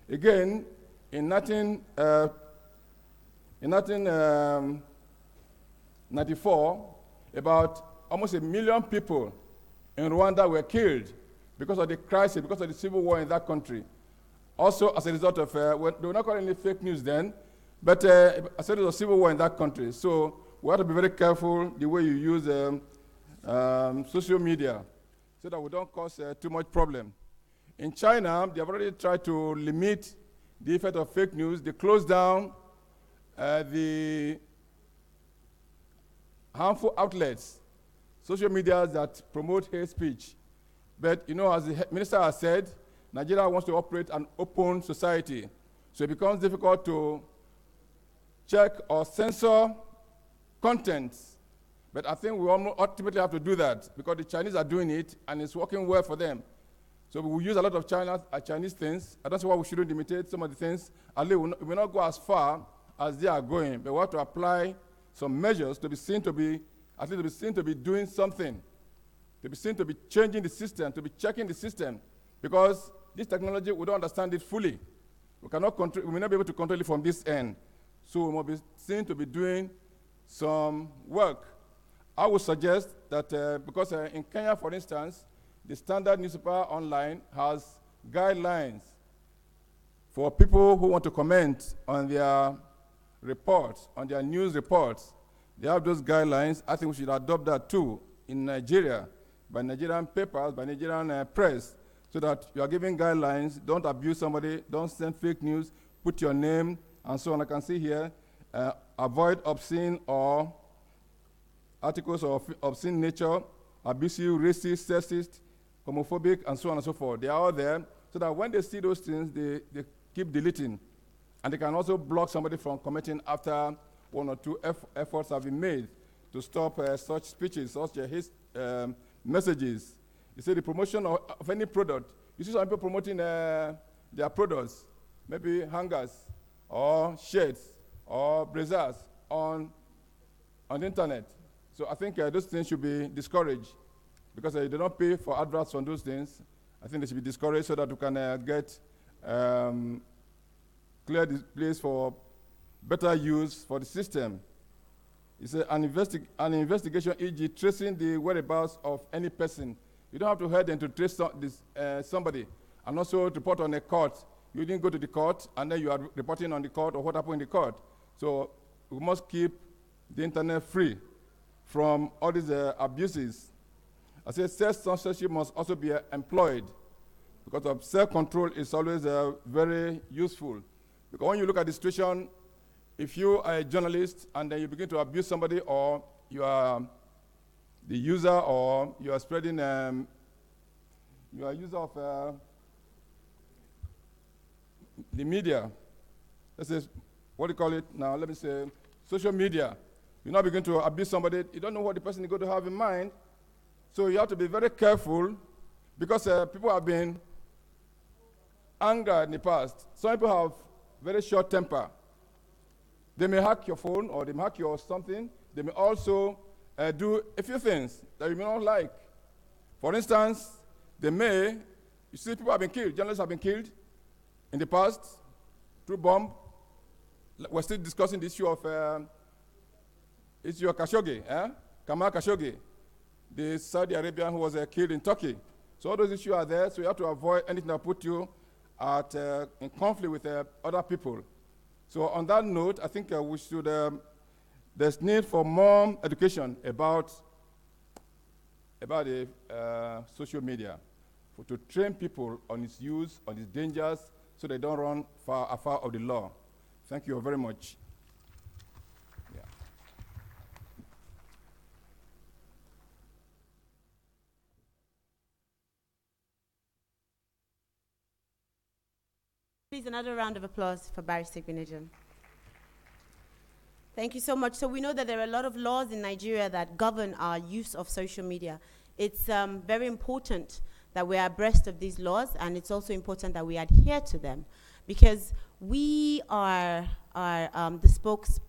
Again, in 1994, about almost 1 million people in Rwanda were killed because of the crisis, because of the civil war in that country. Also, as a result of, they were not calling it fake news then, but as a result of civil war in that country. So we have to be very careful the way you use social media so that we don't cause too much problem. In China, they have already tried to limit the effect of fake news. They closed down the harmful outlets, social media that promote hate speech. But you know, as the minister has said, Nigeria wants to operate an open society. So it becomes difficult to check or censor contents. But I think we ultimately have to do that because the Chinese are doing it and it's working well for them. So we will use a lot of Chinese things, and that's why we shouldn't imitate some of the things. At least we may not go as far as they are going, but we have to apply some measures to be seen to be, at least to be seen to be doing something, to be seen to be changing the system, to be checking the system, because this technology, we don't understand it fully. We cannot control, we may not be able to control it from this end. So we must be seen to be doing some work. I would suggest that because in Kenya, for instance, the Standard newspaper online has guidelines for people who want to comment on their reports, on their news reports. They have those guidelines. I think we should adopt that too in Nigeria, by Nigerian papers, by Nigerian press, so that you are giving guidelines. Don't abuse somebody. Don't send fake news. Put your name and so on. I can see here, avoid obscene or articles of obscene nature, abusive, racist, sexist, homophobic, and so on and so forth. They are all there, so that when they see those things, they keep deleting. And they can also block somebody from committing after one or two efforts have been made to stop such speeches, such messages. You see, the promotion of any product. You see some people promoting their products, maybe hangers, or shirts, or braziers on the internet. So I think those things should be discouraged, because they don't pay for adverts on those things. I think they should be discouraged so that we can get clear this place for better use for the system. It's an investigation, e.g. tracing the whereabouts of any person. You don't have to head them to trace somebody, and also report on a court. You didn't go to the court, and then you are reporting on the court or what happened in the court. So we must keep the internet free from all these abuses. I say self-censorship must also be employed, because of self-control is always very useful. Because when you look at the situation, if you are a journalist and then you begin to abuse somebody, or you are the user, or you are spreading, you are a user of the media, let's say, what do you call it now? Let me say, social media. You now begin to abuse somebody, you don't know what the person is going to have in mind. So you have to be very careful, because people have been angered in the past. Some people have very short temper. They may hack your phone, or they may hack your something. They may also do a few things that you may not like. For instance, you see people have been killed, journalists have been killed in the past through bomb. We're still discussing the issue of Khashoggi, Kamal Khashoggi, the Saudi Arabian who was killed in Turkey. So all those issues are there, so you have to avoid anything that put you in conflict with other people. So on that note, I think we should, there's need for more education about the social media, to train people on its use, on its dangers, so they don't run afar of the law. Thank you very much. Yeah.
Please, another round of applause for Barrister Gbinijan. Thank you so much. So we know that there are a lot of laws in Nigeria that govern our use of social media. It's very important that we are abreast of these laws, and it's also important that we adhere to them, because we are the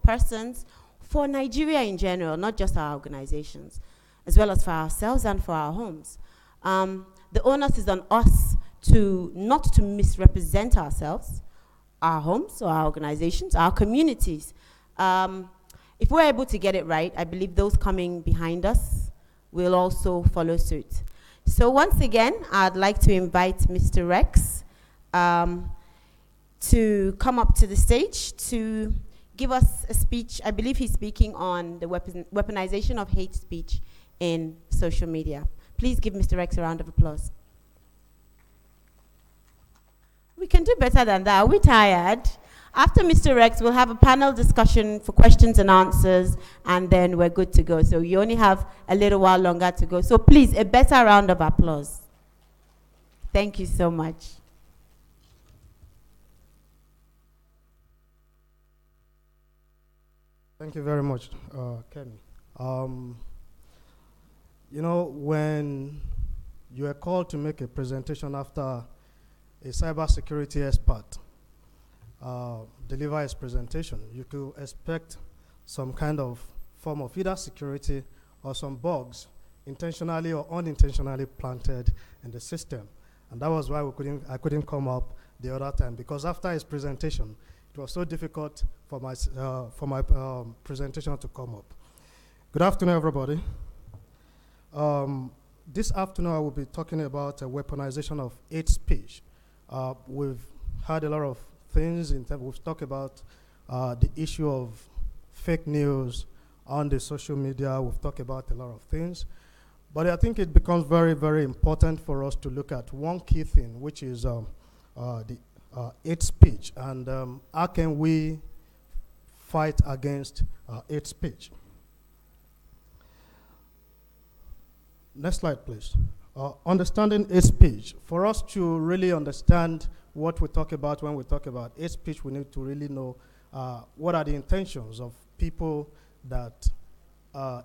persons for Nigeria in general, not just our organizations, as well as for ourselves and for our homes. The onus is on us not to misrepresent ourselves, our homes, or our organizations, our communities. If we're able to get it right, I believe those coming behind us will also follow suit. So once again, I'd like to invite Mr. Rex to come up to the stage to give us a speech. I believe he's speaking on the weaponization of hate speech in social media. Please give Mr. Rex a round of applause. We can do better than that. Are we tired? After Mr. Rex, we'll have a panel discussion for questions and answers, and then we're good to go. So you only have a little while longer to go. So please, a better round of applause. Thank you so much.
Thank you very much, Kemi. You know, when you are called to make a presentation after a cybersecurity expert deliver his presentation, you could expect some kind of form of either security or some bugs intentionally or unintentionally planted in the system. And that was why I couldn't come up the other time, because after his presentation, it was so difficult for my presentation to come up. Good afternoon, everybody. This afternoon, I will be talking about weaponization of hate speech. We've had a lot of things we've talked about the issue of fake news on the social media. We've talked about a lot of things. But I think it becomes very, very important for us to look at one key thing, which is the hate speech, and how can we fight against hate speech. Next slide, please. Understanding hate speech. For us to really understand what we talk about when we talk about hate speech, we need to really know what are the intentions of people that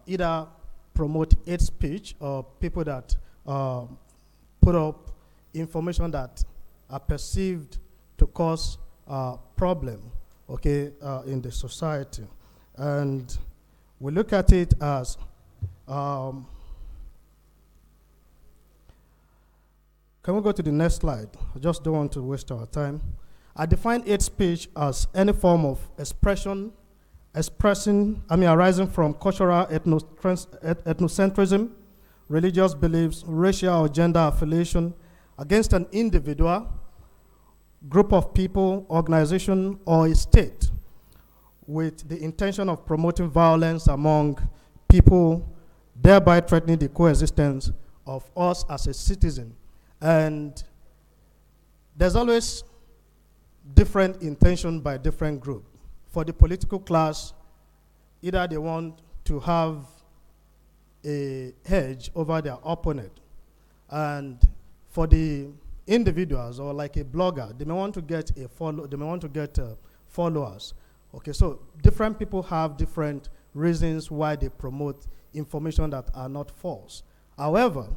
either promote hate speech or people that put up information that are perceived to cause problem, okay, in the society. And we look at it as can we go to the next slide? I just don't want to waste our time. I define hate speech as any form of arising from cultural ethnocentrism, religious beliefs, racial or gender affiliation against an individual, group of people, organization, or a state with the intention of promoting violence among people, thereby threatening the coexistence of us as a citizen. And there's always different intention by different group. For the political class, either they want to have a hedge over their opponent. And for the individuals or like a blogger, they may want to get followers. Okay, so different people have different reasons why they promote information that are not false. However,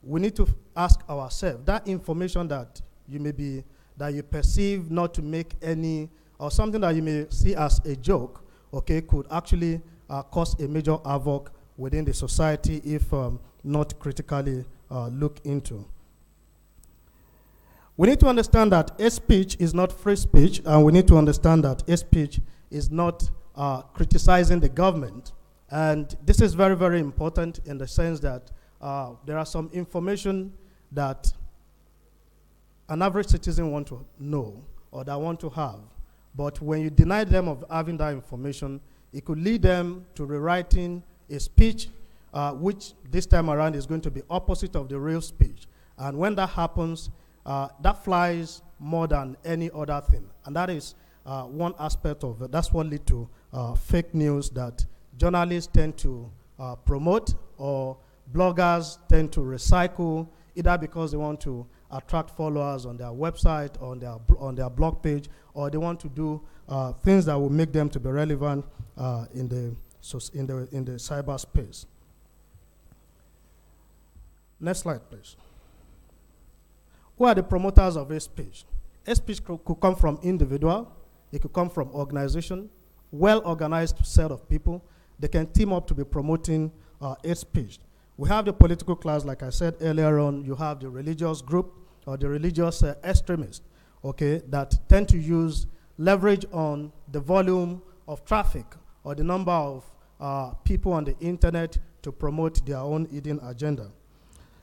we need to ask ourselves, that information that you perceive not to make any, or something that you may see as a joke, okay, could actually cause a major havoc within the society if not critically looked into. We need to understand that hate speech is not free speech, and we need to understand that hate speech is not criticizing the government. And this is very, very important in the sense that there are some information that an average citizen want to know or that want to have. But when you deny them of having that information, it could lead them to rewriting a speech which this time around is going to be opposite of the real speech. And when that happens, that flies more than any other thing. And that is one aspect of it. That's what leads to fake news that journalists tend to promote, or bloggers tend to recycle, either because they want to attract followers on their website, on their blog page, or they want to do things that will make them to be relevant in the cyberspace. Next slide, please. Who are the promoters of hate speech? Hate speech could come from individual, it could come from organization, well-organized set of people. They can team up to be promoting hate speech. We have the political class, like I said earlier on. You have the religious group or the religious extremists, okay, that tend to use leverage on the volume of traffic or the number of people on the internet to promote their own hidden agenda.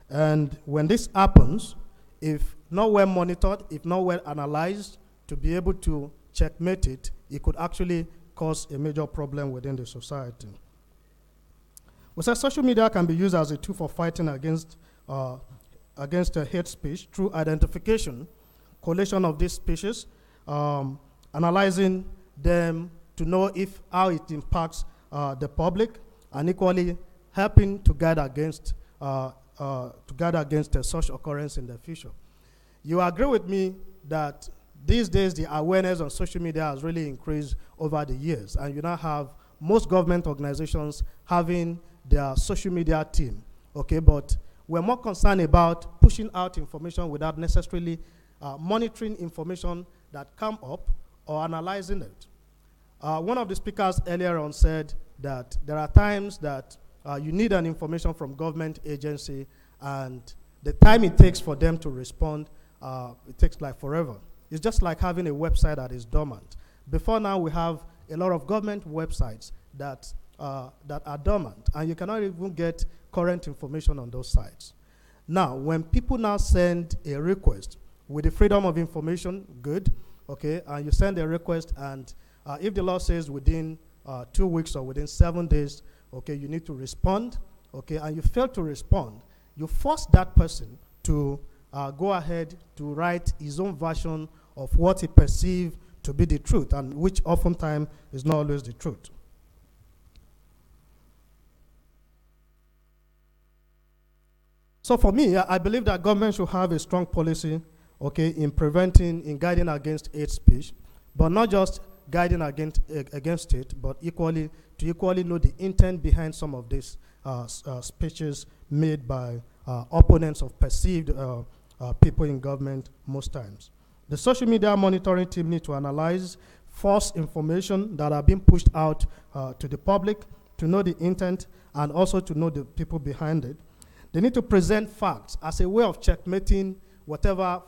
And when this happens, if not well monitored, if not well analyzed, to be able to checkmate it, it could actually cause a major problem within the society. We said social media can be used as a tool for fighting against hate speech through identification, collation of these speeches, analyzing them to know how it impacts the public, and equally helping to guard against such occurrence in the future. You agree with me that these days the awareness on social media has really increased over the years, and you now have most government organizations having their social media team, okay? But we're more concerned about pushing out information without necessarily monitoring information that come up or analyzing it. One of the speakers earlier on said that there are times that you need an information from government agency, and the time it takes for them to respond, it takes like forever. It's just like having a website that is dormant. Before now, we have a lot of government websites that are dormant, and you cannot even get current information on those sites. Now, when people now send a request with the freedom of information, good, okay, and you send a request, and if the law says within 2 weeks or within 7 days, okay, you need to respond, okay, and you fail to respond, you force that person to go ahead to write his own version of what he perceived to be the truth, and which oftentimes is not always the truth. So for me, I believe that government should have a strong policy, okay, in preventing, in guiding against hate speech, but not just guiding against it, but equally to equally know the intent behind some of these speeches made by opponents of perceived people in government most times. The social media monitoring team need to analyze false information that are being pushed out to the public, to know the intent, and also to know the people behind it. They need to present facts as a way of checkmating whatever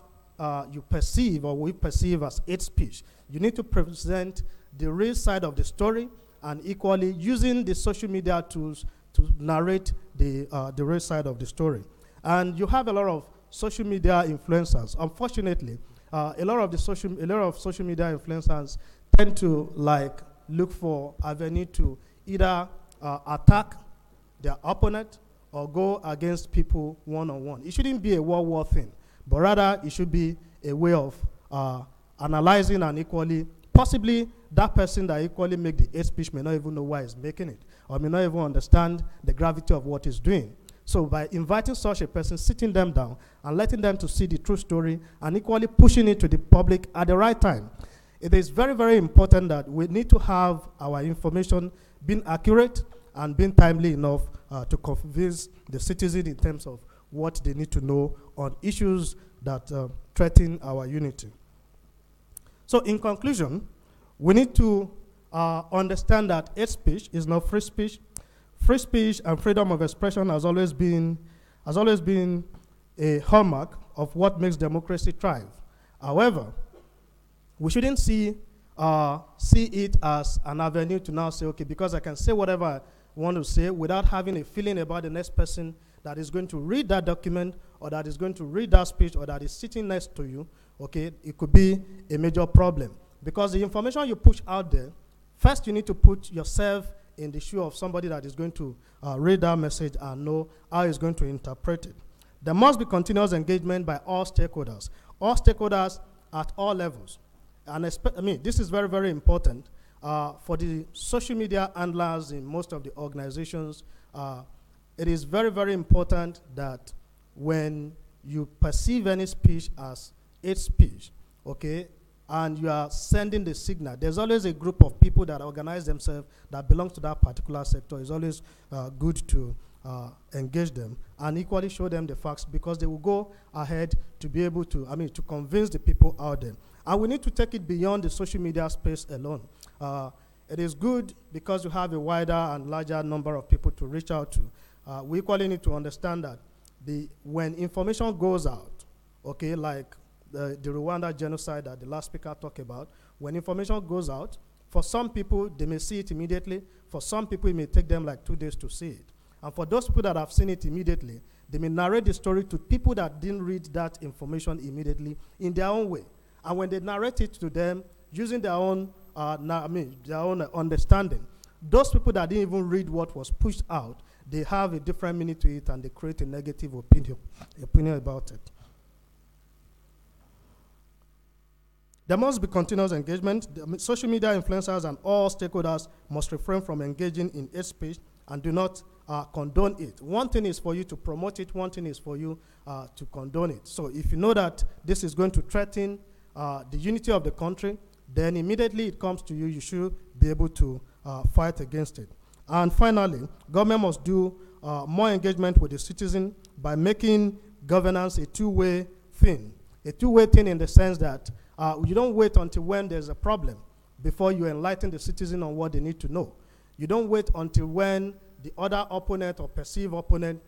you perceive or we perceive as hate speech. You need to present the real side of the story, and equally using the social media tools to narrate the real side of the story. And you have a lot of social media influencers. Unfortunately, a lot of social media influencers tend to look for avenue to either attack their opponent or go against people one-on-one. It shouldn't be a war thing, but rather it should be a way of analyzing, and equally, possibly that person that equally make the hate speech may not even know why he's making it, or may not even understand the gravity of what he's doing. So by inviting such a person, sitting them down and letting them to see the true story, and equally pushing it to the public at the right time, it is very, very important that we need to have our information being accurate and being timely enough to convince the citizen in terms of what they need to know on issues that threaten our unity. So in conclusion, we need to understand that hate speech is not free speech. Free speech and freedom of expression has always been a hallmark of what makes democracy thrive. However, we shouldn't see it as an avenue to now say, okay, because I can say whatever I want to say without having a feeling about the next person that is going to read that document, or that is going to read that speech, or that is sitting next to you, okay, it could be a major problem. Because the information you push out there, first you need to put yourself in the shoe of somebody that is going to read that message and know how he's going to interpret it. There must be continuous engagement by all stakeholders at all levels. And this is very, very important for the social media handlers in most of the organizations. It is very, very important that when you perceive any speech as hate speech, okay, and you are sending the signal, there's always a group of people that organize themselves that belong to that particular sector. It's always good to engage them and equally show them the facts, because they will go ahead to be able to, to convince the people out there. And we need to take it beyond the social media space alone. It is good because you have a wider and larger number of people to reach out to. We equally need to understand that when information goes out, okay, like the Rwanda genocide that the last speaker talked about, when information goes out, for some people, they may see it immediately. For some people, it may take them like 2 days to see it. And for those people that have seen it immediately, they may narrate the story to people that didn't read that information immediately in their own way. And when they narrate it to them using their own, their own understanding, those people that didn't even read what was pushed out, they have a different meaning to it, and they create a negative opinion about it. There must be continuous engagement. Social media influencers and all stakeholders must refrain from engaging in hate speech and do not condone it. One thing is for you to promote it, one thing is for you to condone it. So if you know that this is going to threaten the unity of the country, then immediately it comes to you, you should be able to fight against it. And finally, government must do more engagement with the citizen by making governance a two-way thing. A two-way thing in the sense that you don't wait until when there's a problem before you enlighten the citizen on what they need to know. You don't wait until when the other opponent or perceived opponent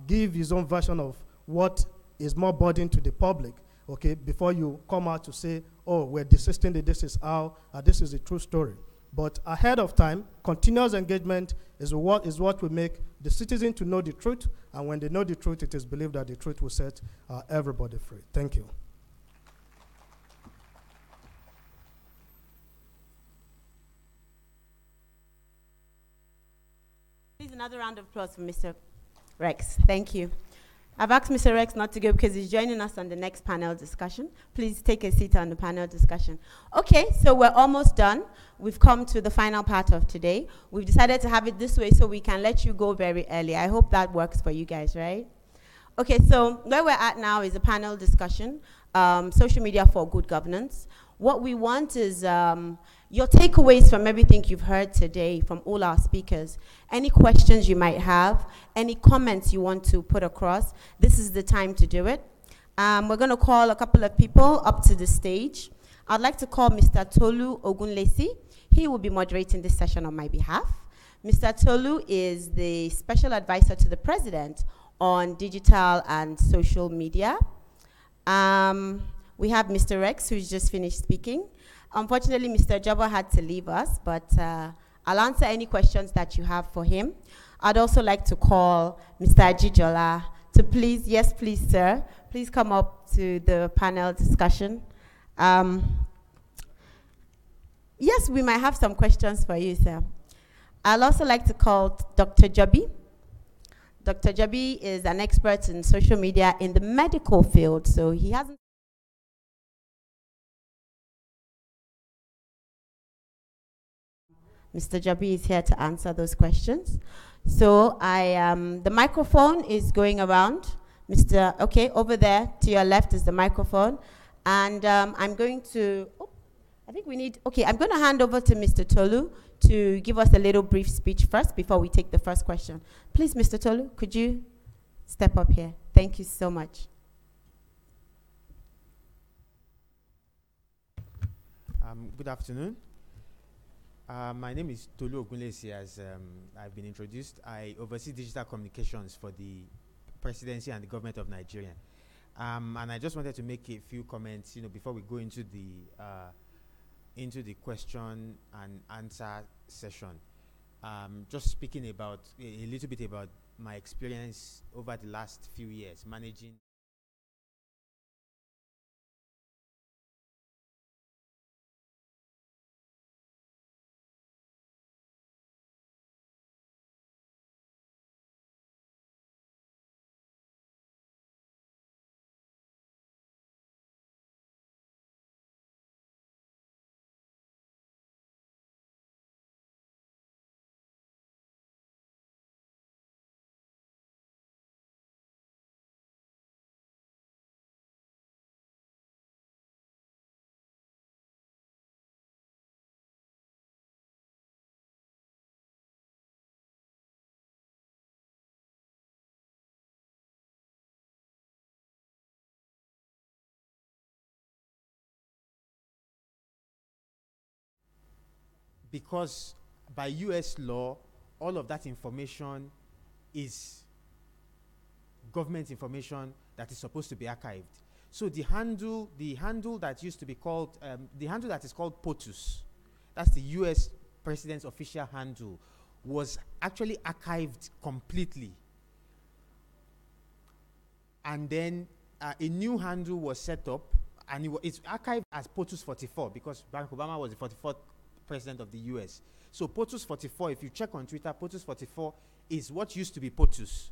give his own version of what is more burden to the public, okay, before you come out to say, oh, we're desisting, this is how, this is the true story. But ahead of time, continuous engagement is what will make the citizen to know the truth, and when they know the truth, it is believed that the truth will set everybody free. Thank you.
Please, another round of applause for Mr. Rex, thank you. I've asked Mr. Rex not to go because he's joining us on the next panel discussion. Please take a seat on the panel discussion. Okay, so we're almost done. We've come to the final part of today. We've decided to have it this way so we can let you go very early. I hope that works for you guys, right? Okay, so where we're at now is a panel discussion, social media for good governance. What we want is your takeaways from everything you've heard today from all our speakers. Any questions you might have, any comments you want to put across, this is the time to do it. We're going to call a couple of people up to the stage. I'd like to call Mr. Tolu Ogunlesi. He will be moderating this session on my behalf. Mr. Tolu is the special advisor to the president on digital and social media. We have Mr. Rex, who's just finished speaking. Unfortunately, Mr. Jabba had to leave us, but I'll answer any questions that you have for him. I'd also like to call Mr. Ajijola to please, yes, please, sir, please come up to the panel discussion. Yes, we might have some questions for you, sir. I'll also like to call Dr. Joby. Dr. Joby is an expert in social media in the medical field, so he hasn't. Mr. Joby is here to answer those questions. So the microphone is going around. Okay, over there to your left is the microphone. And I'm going to, I'm going to hand over to Mr. Tolu to give us a little brief speech first before we take the first question. Please, Mr. Tolu, could you step up here? Thank you so much.
Good afternoon. My name is Tolu Ogunlesi, as I've been introduced. I oversee digital communications for the presidency and the government of Nigeria. And I just wanted to make a few comments, before we go into the question and answer session. Just speaking about a little bit about my experience over the last few years managing. Because by US law, all of that information is government information that is supposed to be archived. So the handle that used to be called, the handle that is called POTUS, that's the US president's official handle, was actually archived completely. And then a new handle was set up, and it's archived as POTUS 44 because Barack Obama was the 44th president of the US. So POTUS 44, if you check on Twitter, POTUS 44 is what used to be POTUS.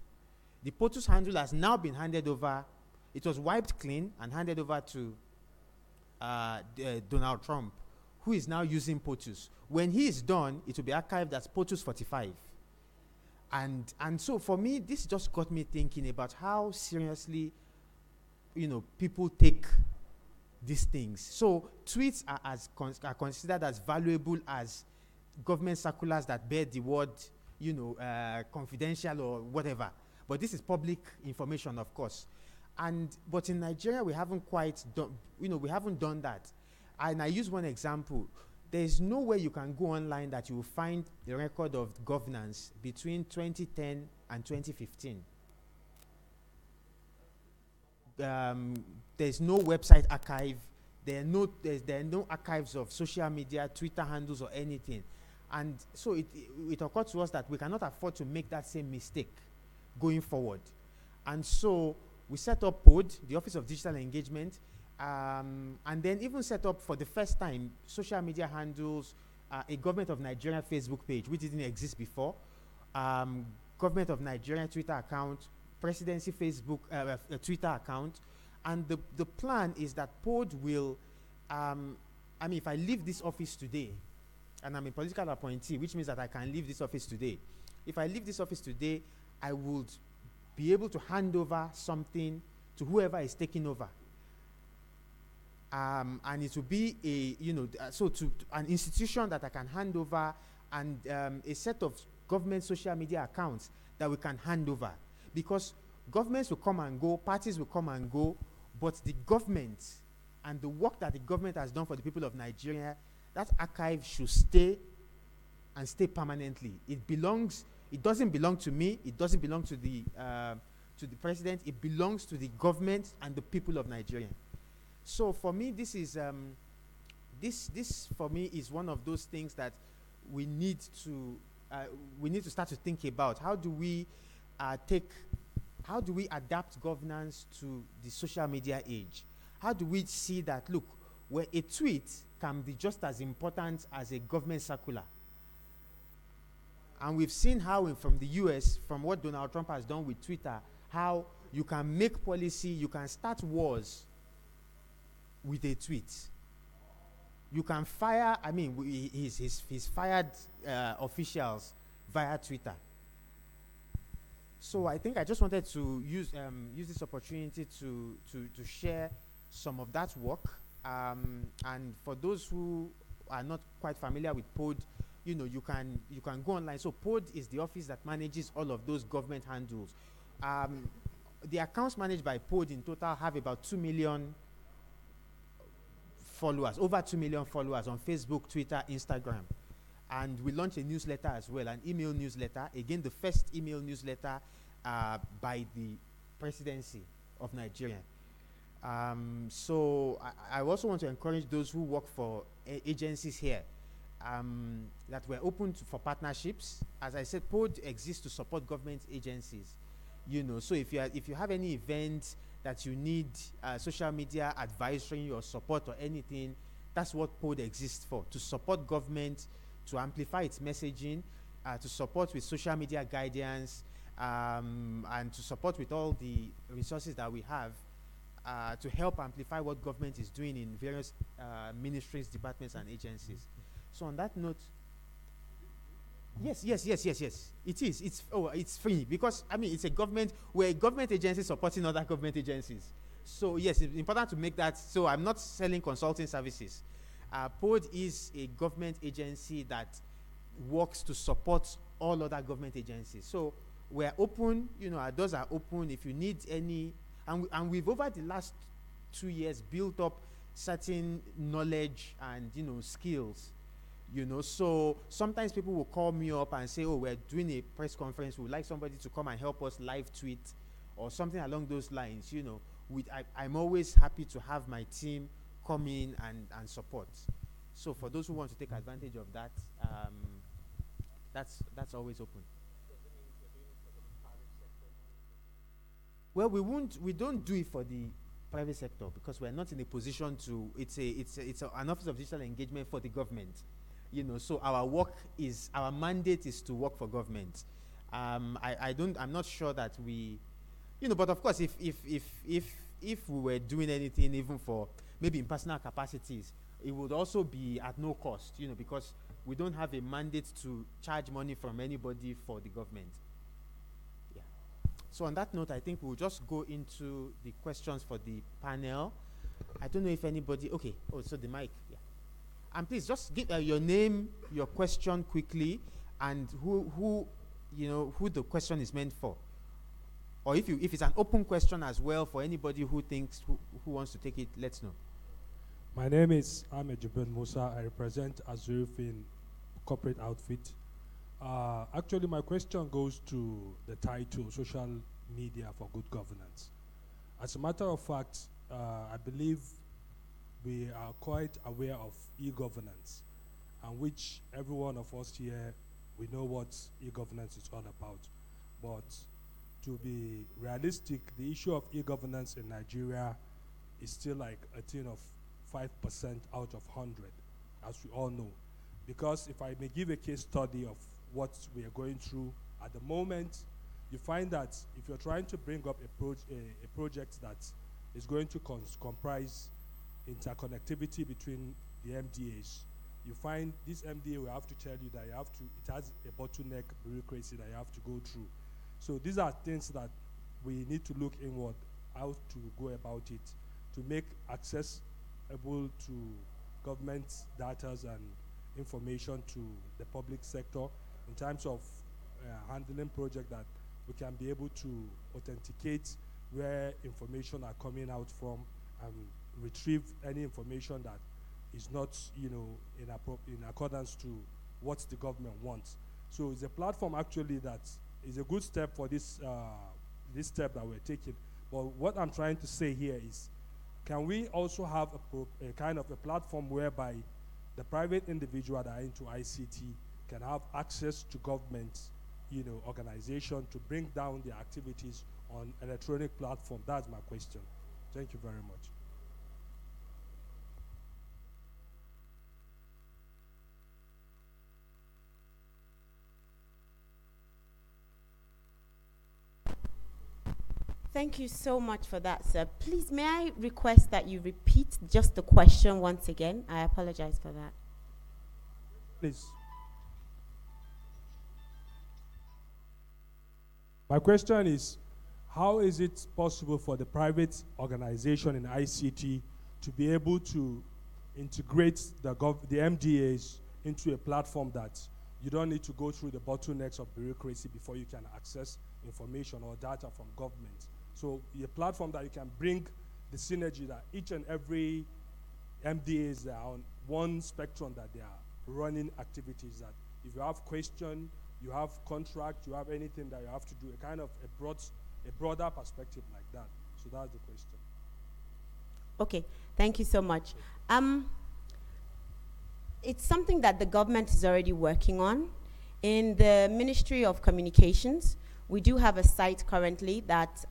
The POTUS handle has now been handed over. It was wiped clean and handed over to Donald Trump, who is now using POTUS. When he is done, it will be archived as POTUS 45. And so for me, this just got me thinking about how seriously, people take these things. So tweets are considered as valuable as government circulars that bear the word, confidential or whatever. But this is public information, of course. But in Nigeria, we haven't quite done, we haven't done that. And I use one example. There is no way you can go online that you will find the record of governance between 2010 and 2015. There's no website archive. There are no archives of social media, Twitter handles, or anything. And so it occurred to us that we cannot afford to make that same mistake going forward. And so we set up POD, the Office of Digital Engagement, and then even set up for the first time social media handles, a Government of Nigeria Facebook page, which didn't exist before, Government of Nigeria Twitter account, Presidency Facebook Twitter account, and the plan is that POD will, if I leave this office today, and I'm a political appointee, which means that I can leave this office today. If I leave this office today, I would be able to hand over something to whoever is taking over. And it will be an institution that I can hand over, and a set of government social media accounts that we can hand over. Because governments will come and go, parties will come and go, but the government and the work that the government has done for the people of Nigeria, that archive should stay and stay permanently. It doesn't belong to me, it doesn't belong to the president, it belongs to the government and the people of Nigeria. So for me, this is this for me is one of those things that we need to start to think about. How do we adapt governance to the social media age? How do we see that, look, where a tweet can be just as important as a government circular? And we've seen how from the US, from what Donald Trump has done with Twitter, how you can make policy, you can start wars with a tweet. You can fire, he's fired officials via Twitter. So I think I just wanted to use this opportunity to share some of that work. And for those who are not quite familiar with POD, you can go online. So POD is the office that manages all of those government handles. The accounts managed by POD in total have about 2 million followers, over 2 million followers on Facebook, Twitter, Instagram. And we launched a newsletter as well, an email newsletter. Again, the first email newsletter by the presidency of Nigeria. So I also want to encourage those who work for agencies here that we're open for partnerships. As I said, POD exists to support government agencies. So if you have any event that you need social media advisory or support or anything, that's what POD exists for, to support government, to amplify its messaging, to support with social media guidance, and to support with all the resources that we have to help amplify what government is doing in various ministries, departments, and agencies. So on that note, yes. It is. It's free because it's a government. We're a government agency supporting other government agencies. So yes, it's important to make that. So I'm not selling consulting services. POD is a government agency that works to support all other government agencies. So we're open. Our doors are open. If you need any, and we've over the last 2 years built up certain knowledge and skills. So sometimes people will call me up and say, oh, we're doing a press conference, we would like somebody to come and help us live tweet or something along those lines. I'm always happy to have my team come in and support. So for those who want to take advantage of that, that's always open. Well, we don't do it for the private sector because we're not in a position to. It's an office of digital engagement for the government. So our mandate is to work for government. I'm not sure that we, but of course, if we were doing anything even for maybe in personal capacities, it would also be at no cost, because we don't have a mandate to charge money from anybody for the government. Yeah. So on that note, I think we'll just go into the questions for the panel. I don't know if anybody, okay, so the mic, yeah. And please just give your name, your question quickly, and who the question is meant for. Or if it's an open question as well for anybody who wants to take it, let's know.
My name is Ahmed Jibrin Musa. I represent Azurfin Corporate Outfit. Actually, my question goes to the title, Social Media for Good Governance. As a matter of fact, I believe we are quite aware of e-governance, and which every one of us here, we know what e-governance is all about. But to be realistic, the issue of e-governance in Nigeria is still like a thing of 5% out of 100, as we all know. Because if I may give a case study of what we are going through At the moment, you find that if you're trying to bring up a project that is going to comprise interconnectivity between the MDAs, you find this MDA will have to tell you that it has a bottleneck bureaucracy that you have to go through. So these are things that we need to look inward, how to go about it, to make accessible to government data and information to the public sector in terms of handling projects that we can be able to authenticate where information are coming out from and retrieve any information that is not, in accordance to what the government wants. So it's a platform actually that is a good step for this step that we're taking. But what I'm trying to say here is, can we also have a kind of a platform whereby the private individual that are into ICT can have access to government, organization to bring down their activities on electronic platform? That's my question. Thank you very much.
Thank you so much for that, sir. Please, may I request that you repeat just the question once again? I apologize for that.
Please. My question is, how is it possible for the private organization in ICT to be able to integrate the MDAs into a platform that you don't need to go through the bottlenecks of bureaucracy before you can access information or data from government? So a platform that you can bring the synergy that each and every MDAs are on one spectrum, that they are running activities, that if you have question, you have contract, you have anything that you have to do, a kind of a broader perspective like that. So that's the question.
Okay, thank you so much. It's something that the government is already working on. In the Ministry of Communications, we do have a site currently that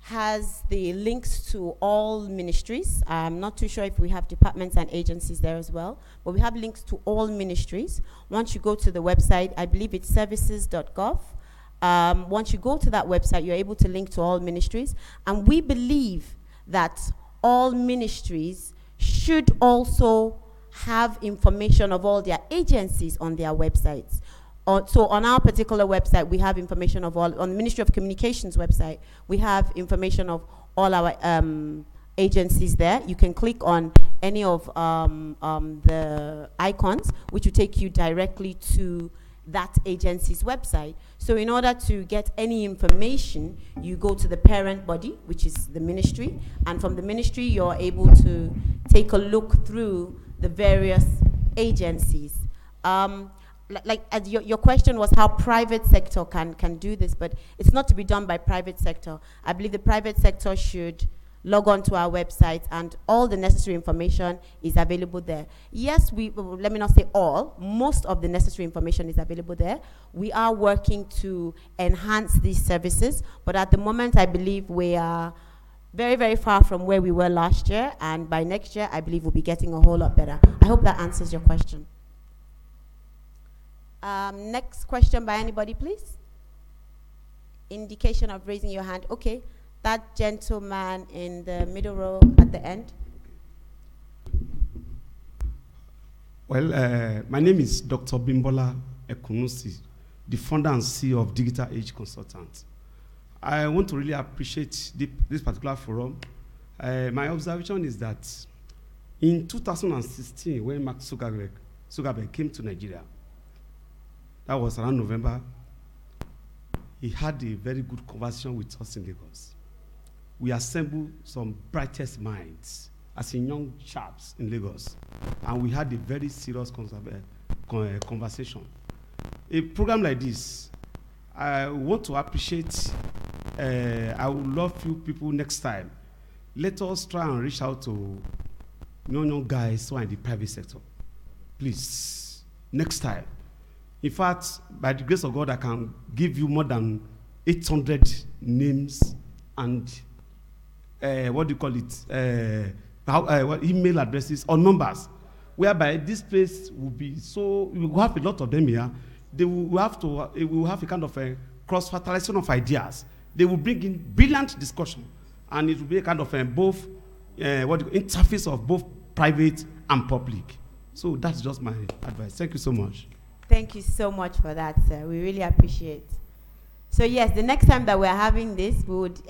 has the links to all ministries. I'm not too sure if we have departments and agencies there as well, but we have links to all ministries. Once you go to the website, I believe it's services.gov. Once you go to that website, you're able to link to all ministries. And we believe that all ministries should also have information of all their agencies on their websites. So on our particular website, we have information of all, on the Ministry of Communications website, we have information of all our agencies there. You can click on any of the icons, which will take you directly to that agency's website. So in order to get any information, you go to the parent body, which is the ministry, and from the ministry, you're able to take a look through the various agencies. Your question was how private sector can do this, but it's not to be done by private sector. I believe the private sector should log on to our website, and all the necessary information is available there. Yes, let me not say all, most of the necessary information is available there. We are working to enhance these services, but at the moment, I believe we are very, very far from where we were last year, and by next year, I believe we'll be getting a whole lot better. I hope that answers your question. Next question by anybody, please. Indication of raising your hand. Okay, that gentleman in the middle row at the end.
Well, my name is Dr. Bimbola Ekunusi, the founder and CEO of Digital Age Consultants. I want to really appreciate this particular forum. My observation is that in 2016, when Mark Zuckerberg came to Nigeria, that was around November, he had a very good conversation with us in Lagos. We assembled some brightest minds, as in young chaps in Lagos, and we had a very serious conversation. A program like this, I want to appreciate, I would love you people next time, let us try and reach out to young guys who are in the private sector. Please, next time. In fact, by the grace of God, I can give you more than 800 names and email addresses or numbers, whereby this place will be so, we will have a lot of them here. they will have to, we will have a kind of a cross-fertilization of ideas. They will bring in brilliant discussion, and it will be a kind of both interface of both private and public. So that's just my advice. Thank you so much.
Thank you so much for that, sir. We really appreciate. So yes, the next time that we're having this, we would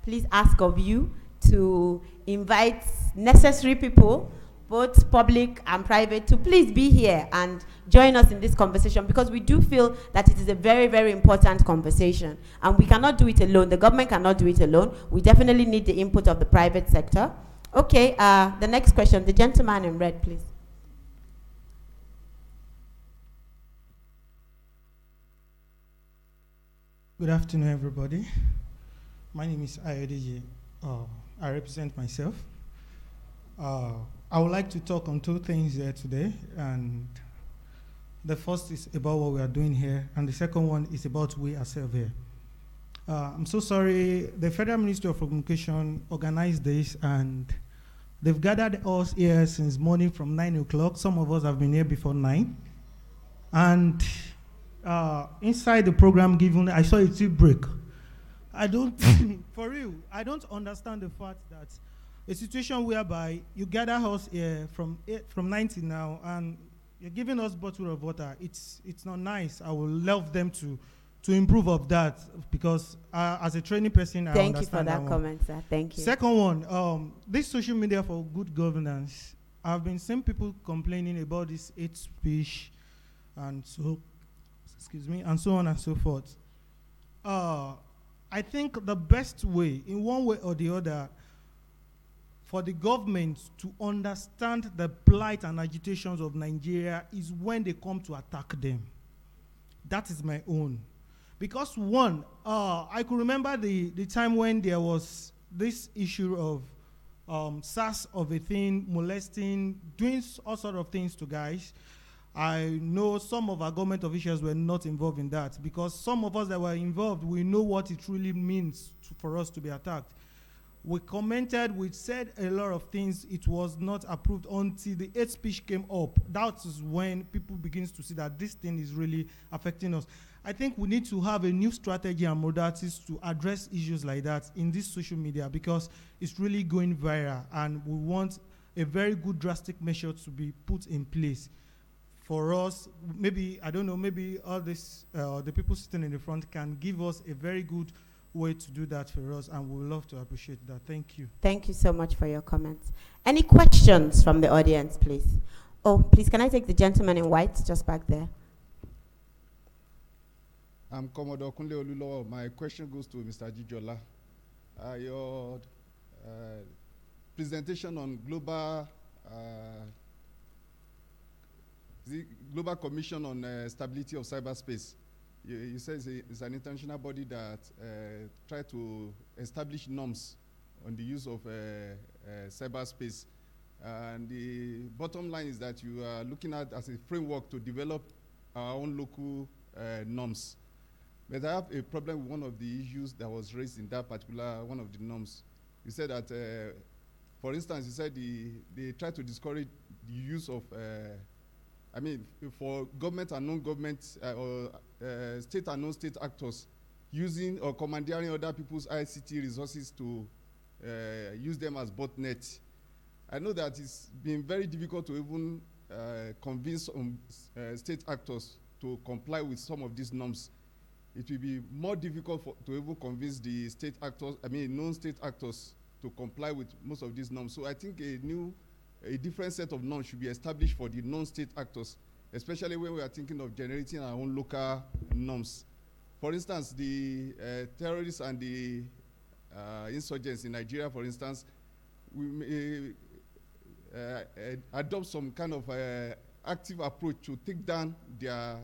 please ask of you to invite necessary people, both public and private, to please be here and join us in this conversation, because we do feel that it is a very, very important conversation, and we cannot do it alone. The government cannot do it alone. We definitely need the input of the private sector. Okay, the next question, the gentleman in red, please.
Good afternoon, everybody. My name is Ayodeji. I represent myself. I would like to talk on two things here today, and the first is about what we are doing here, and the second one is about we ourselves here. I'm so sorry, the Federal Ministry of Communication organized this, and they've gathered us here since morning from 9 o'clock. Some of us have been here before 9. And inside the program given, I saw a tea break. I don't, for real, I don't understand the fact that a situation whereby you gather us here from 9 till now, and you're giving us bottle of water. It's not nice. I would love them to improve of that, because as a training person, I understand.
Thank you for that comment, sir. Thank you.
Second one, this social media for good governance. I've been seeing people complaining about this hate speech, and so, excuse me, and so on and so forth. I think the best way, in one way or the other, for the government to understand the plight and agitations of Nigeria is when they come to attack them. That is my own. Because one, I could remember the time when there was this issue of SARS of a thing, molesting, doing all sorts of things to guys. I know some of our government officials were not involved in that, because some of us that were involved, we know what it really means for us to be attacked. We commented, we said a lot of things. It was not approved until the hate speech came up. That is when people begin to see that this thing is really affecting us. I think we need to have a new strategy and modalities to address issues like that in this social media, because it's really going viral, and we want a very good drastic measure to be put in place. For us, maybe, I don't know, maybe all this, the people sitting in the front can give us a very good way to do that for us, and we would love to appreciate that. Thank you.
Thank you so much for your comments. Any questions from the audience, please? Oh, please, can I take the gentleman in white just back there?
I'm Commodore Kunle Olulowo. My question goes to Mr. Jijola. Your presentation on the Global Commission on Stability of Cyberspace. You said it's an international body that try to establish norms on the use of cyberspace. And the bottom line is that you are looking at as a framework to develop our own local norms. But I have a problem with one of the issues that was raised in that particular one of the norms. You said that, for instance, you said they try to discourage the use of for government and non-government or state and non-state actors using or commandeering other people's ICT resources to use them as botnet. I know that it's been very difficult to even convince state actors to comply with some of these norms. It will be more difficult to even convince the state actors, non-state actors, to comply with most of these norms. So I think a different set of norms should be established for the non-state actors, especially when we are thinking of generating our own local norms. For instance, the terrorists and the insurgents in Nigeria, for instance, we may adopt some kind of active approach to take down their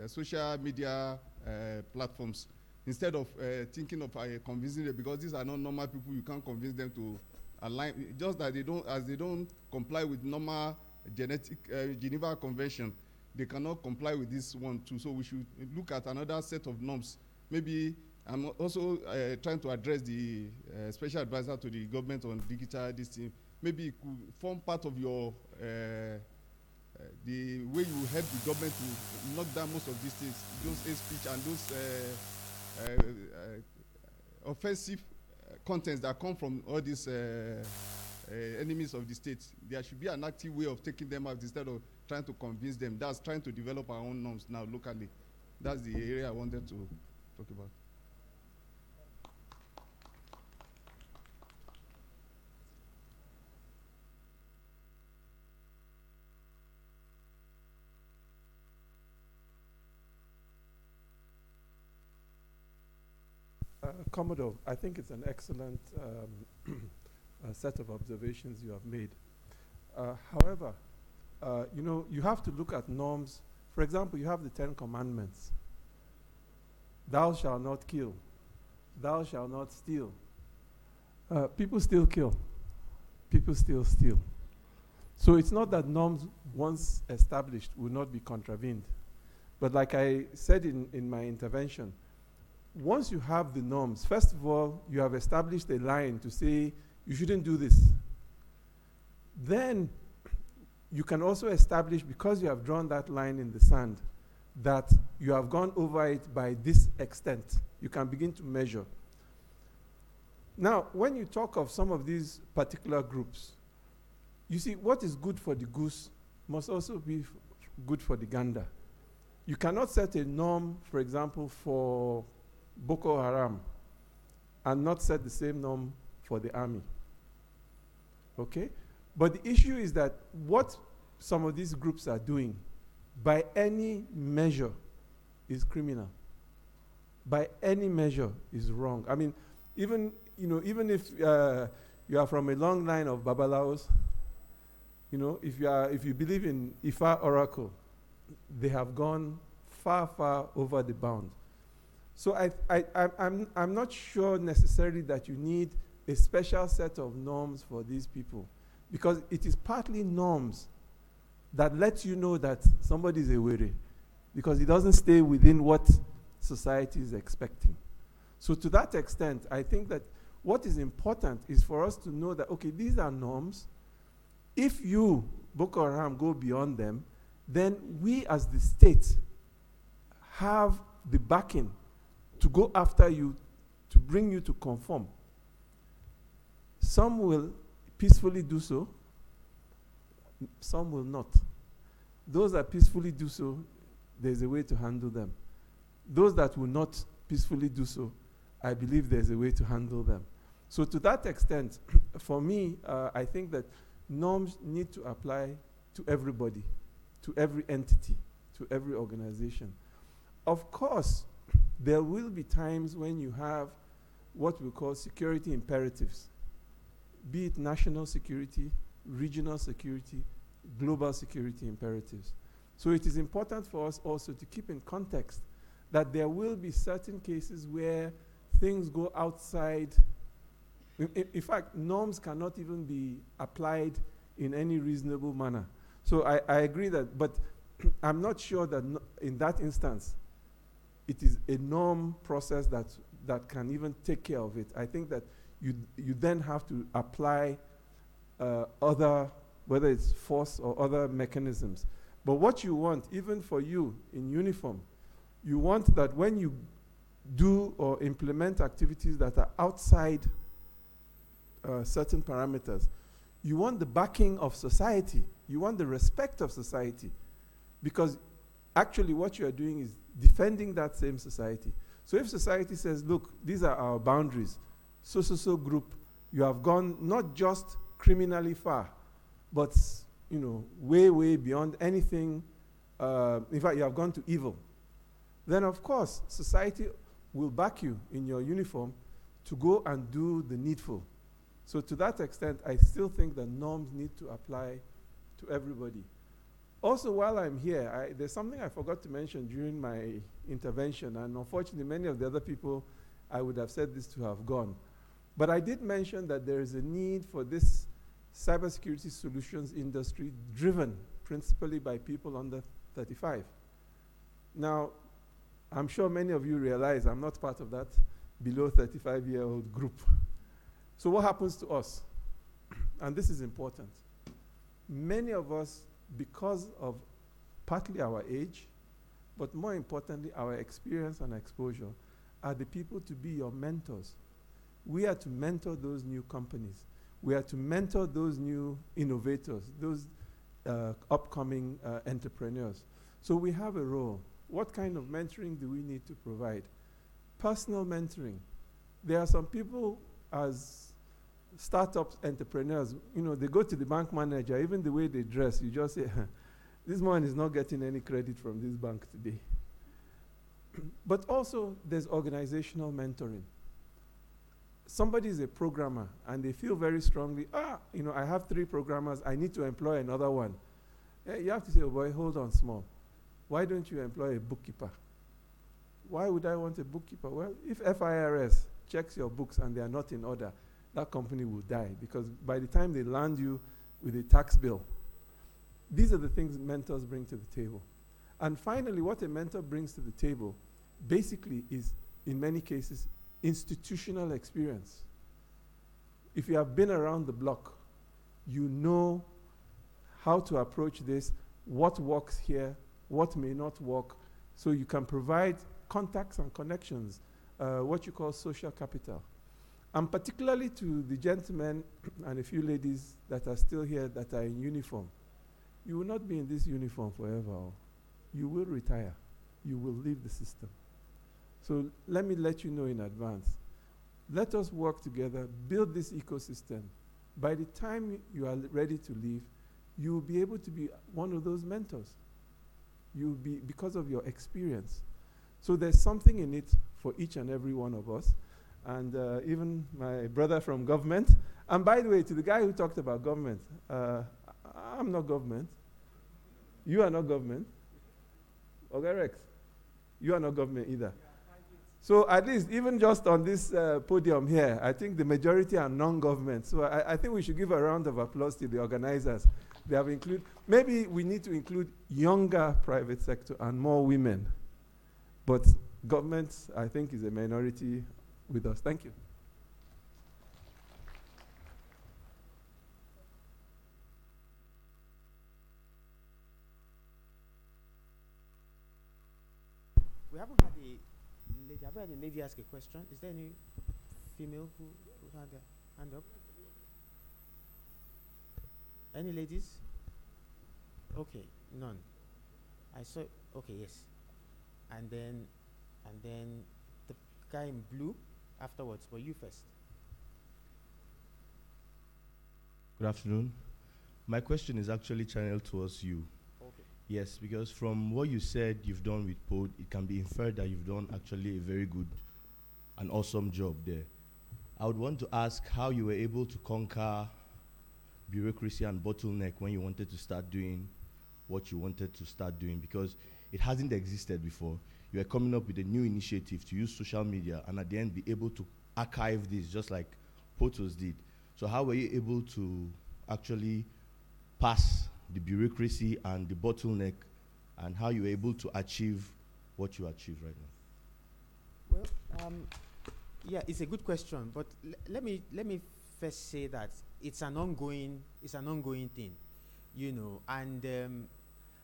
social media platforms, instead of thinking of convincing them, because these are not normal people. You can't convince them to align, just that they don't comply with normal Geneva Convention. They cannot comply with this one too. So we should look at another set of norms. Maybe I'm also trying to address the special advisor to the government on digital this thing. Maybe it could form part of your the way you help the government to knock down most of these things, those hate speech and those offensive contents that come from all these enemies of the state. There should be an active way of taking them out instead of trying to convince them. That's trying to develop our own norms now locally. That's the area I wanted to talk about.
Commodore, I think it's an excellent set of observations you have made. However, you know, you have to look at norms. For example, you have the 10 Commandments. Thou shalt not kill. Thou shalt not steal. People still kill. People still steal. So it's not that norms once established will not be contravened. But like I said in my intervention, once you have the norms, first of all, you have established a line to say you shouldn't do this. Then you can also establish, because you have drawn that line in the sand, that you have gone over it by this extent. You can begin to measure. Now, when you talk of some of these particular groups, you see, what is good for the goose must also be good for the gander. You cannot set a norm, for example, for Boko Haram and not set the same norm for the army. Okay? But the issue is that what some of these groups are doing, by any measure, is criminal. By any measure is wrong. I mean, even if you are from a long line of Babalaos, if you believe in Ifa Oracle, they have gone far, far over the bound. So I'm not sure necessarily that you need a special set of norms for these people, because it is partly norms that let you know that somebody is a were, because it doesn't stay within what society is expecting. So to that extent, I think that what is important is for us to know that, okay, these are norms. If you, Boko Haram, go beyond them, then we as the state have the backing to go after you, to bring you to conform. Some will peacefully do so, some will not. Those that peacefully do so, there's a way to handle them. Those that will not peacefully do so, I believe there's a way to handle them. So to that extent, for me, I think that norms need to apply to everybody, to every entity, to every organization. Of course, there will be times when you have what we call security imperatives, be it national security, regional security, global security imperatives. So it is important for us also to keep in context that there will be certain cases where things go outside. In fact, norms cannot even be applied in any reasonable manner. So I agree that, but I'm not sure that in that instance, it is a norm process that can even take care of it. I think that you then have to apply other, whether it's force or other mechanisms. But what you want, even for you in uniform, you want that when you do or implement activities that are outside certain parameters, you want the backing of society. You want the respect of society. Because actually what you are doing is defending that same society. So if society says, look, these are our boundaries, so group, you have gone not just criminally far, but way, way beyond anything. In fact, you have gone to evil. Then of course, society will back you in your uniform to go and do the needful. So to that extent, I still think that norms need to apply to everybody. Also, while I'm here, there's something I forgot to mention during my intervention, and unfortunately, many of the other people, I would have said this to have gone. But I did mention that there is a need for this cybersecurity solutions industry driven principally by people under 35. Now, I'm sure many of you realize I'm not part of that below 35-year-old group. So what happens to us? And this is important. Many of us because of partly our age, but more importantly, our experience and exposure, are the people to be your mentors. We are to mentor those new companies. We are to mentor those new innovators, those upcoming entrepreneurs. So we have a role. What kind of mentoring do we need to provide? Personal mentoring. There are some people as startup entrepreneurs, you know, they go to the bank manager, even the way they dress, you just say, this man is not getting any credit from this bank today. But also, there's organizational mentoring. Somebody is a programmer, and they feel very strongly, you know, I have 3 programmers, I need to employ another one. You have to say, oh boy, hold on small. Why don't you employ a bookkeeper? Why would I want a bookkeeper? Well, if FIRS checks your books and they are not in order, that company will die, because by the time they land you with a tax bill, these are the things mentors bring to the table. And finally, what a mentor brings to the table basically is, in many cases, institutional experience. If you have been around the block, you know how to approach this, what works here, what may not work, so you can provide contacts and connections, what you call social capital. And particularly to the gentlemen and a few ladies that are still here that are in uniform, you will not be in this uniform forever. You will retire. You will leave the system. So let me let you know in advance. Let us work together, build this ecosystem. By the time you are ready to leave, you will be able to be one of those mentors. You will be, because of your experience. So there's something in it for each and every one of us. And even my brother from government. And by the way, to the guy who talked about government, I'm not government. You are not government. Okay, Rex? You are not government either. So at least, even just on this podium here, I think the majority are non-government. So I think we should give a round of applause to the organizers. They have included, maybe we need to include younger private sector and more women. But government, I think, is a minority with us. Thank you.
We haven't had a lady. Have we had a lady ask a question? Is there any female who had their hand up? Any ladies? Okay, none. I saw. Okay, yes. And then the guy in blue afterwards. But you first.
Good afternoon. My question is actually channeled towards you.
Okay.
Yes, because from what you said you've done with POD, it can be inferred that you've done actually a very good and awesome job there. I would want to ask how you were able to conquer bureaucracy and bottleneck when you wanted to start doing what you wanted to start doing, because it hasn't existed before. You are coming up with a new initiative to use social media and at the end be able to archive this just like POTOS did. So how were you able to actually pass the bureaucracy and the bottleneck, and how you were able to achieve what you achieved right now?
Well, yeah, it's a good question, but let me first say that it's an ongoing thing, you know, and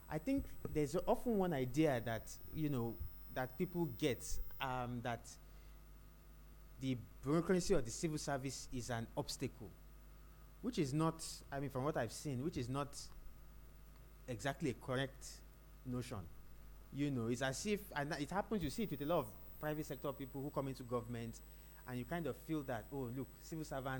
I think there's often one idea that, you know, that people get, that the bureaucracy or the civil service is an obstacle, which is not, I mean, from what I've seen, which is not exactly a correct notion. You know, it's as if, and it happens, you see it with a lot of private sector people who come into government, and you kind of feel that, oh, look, civil servants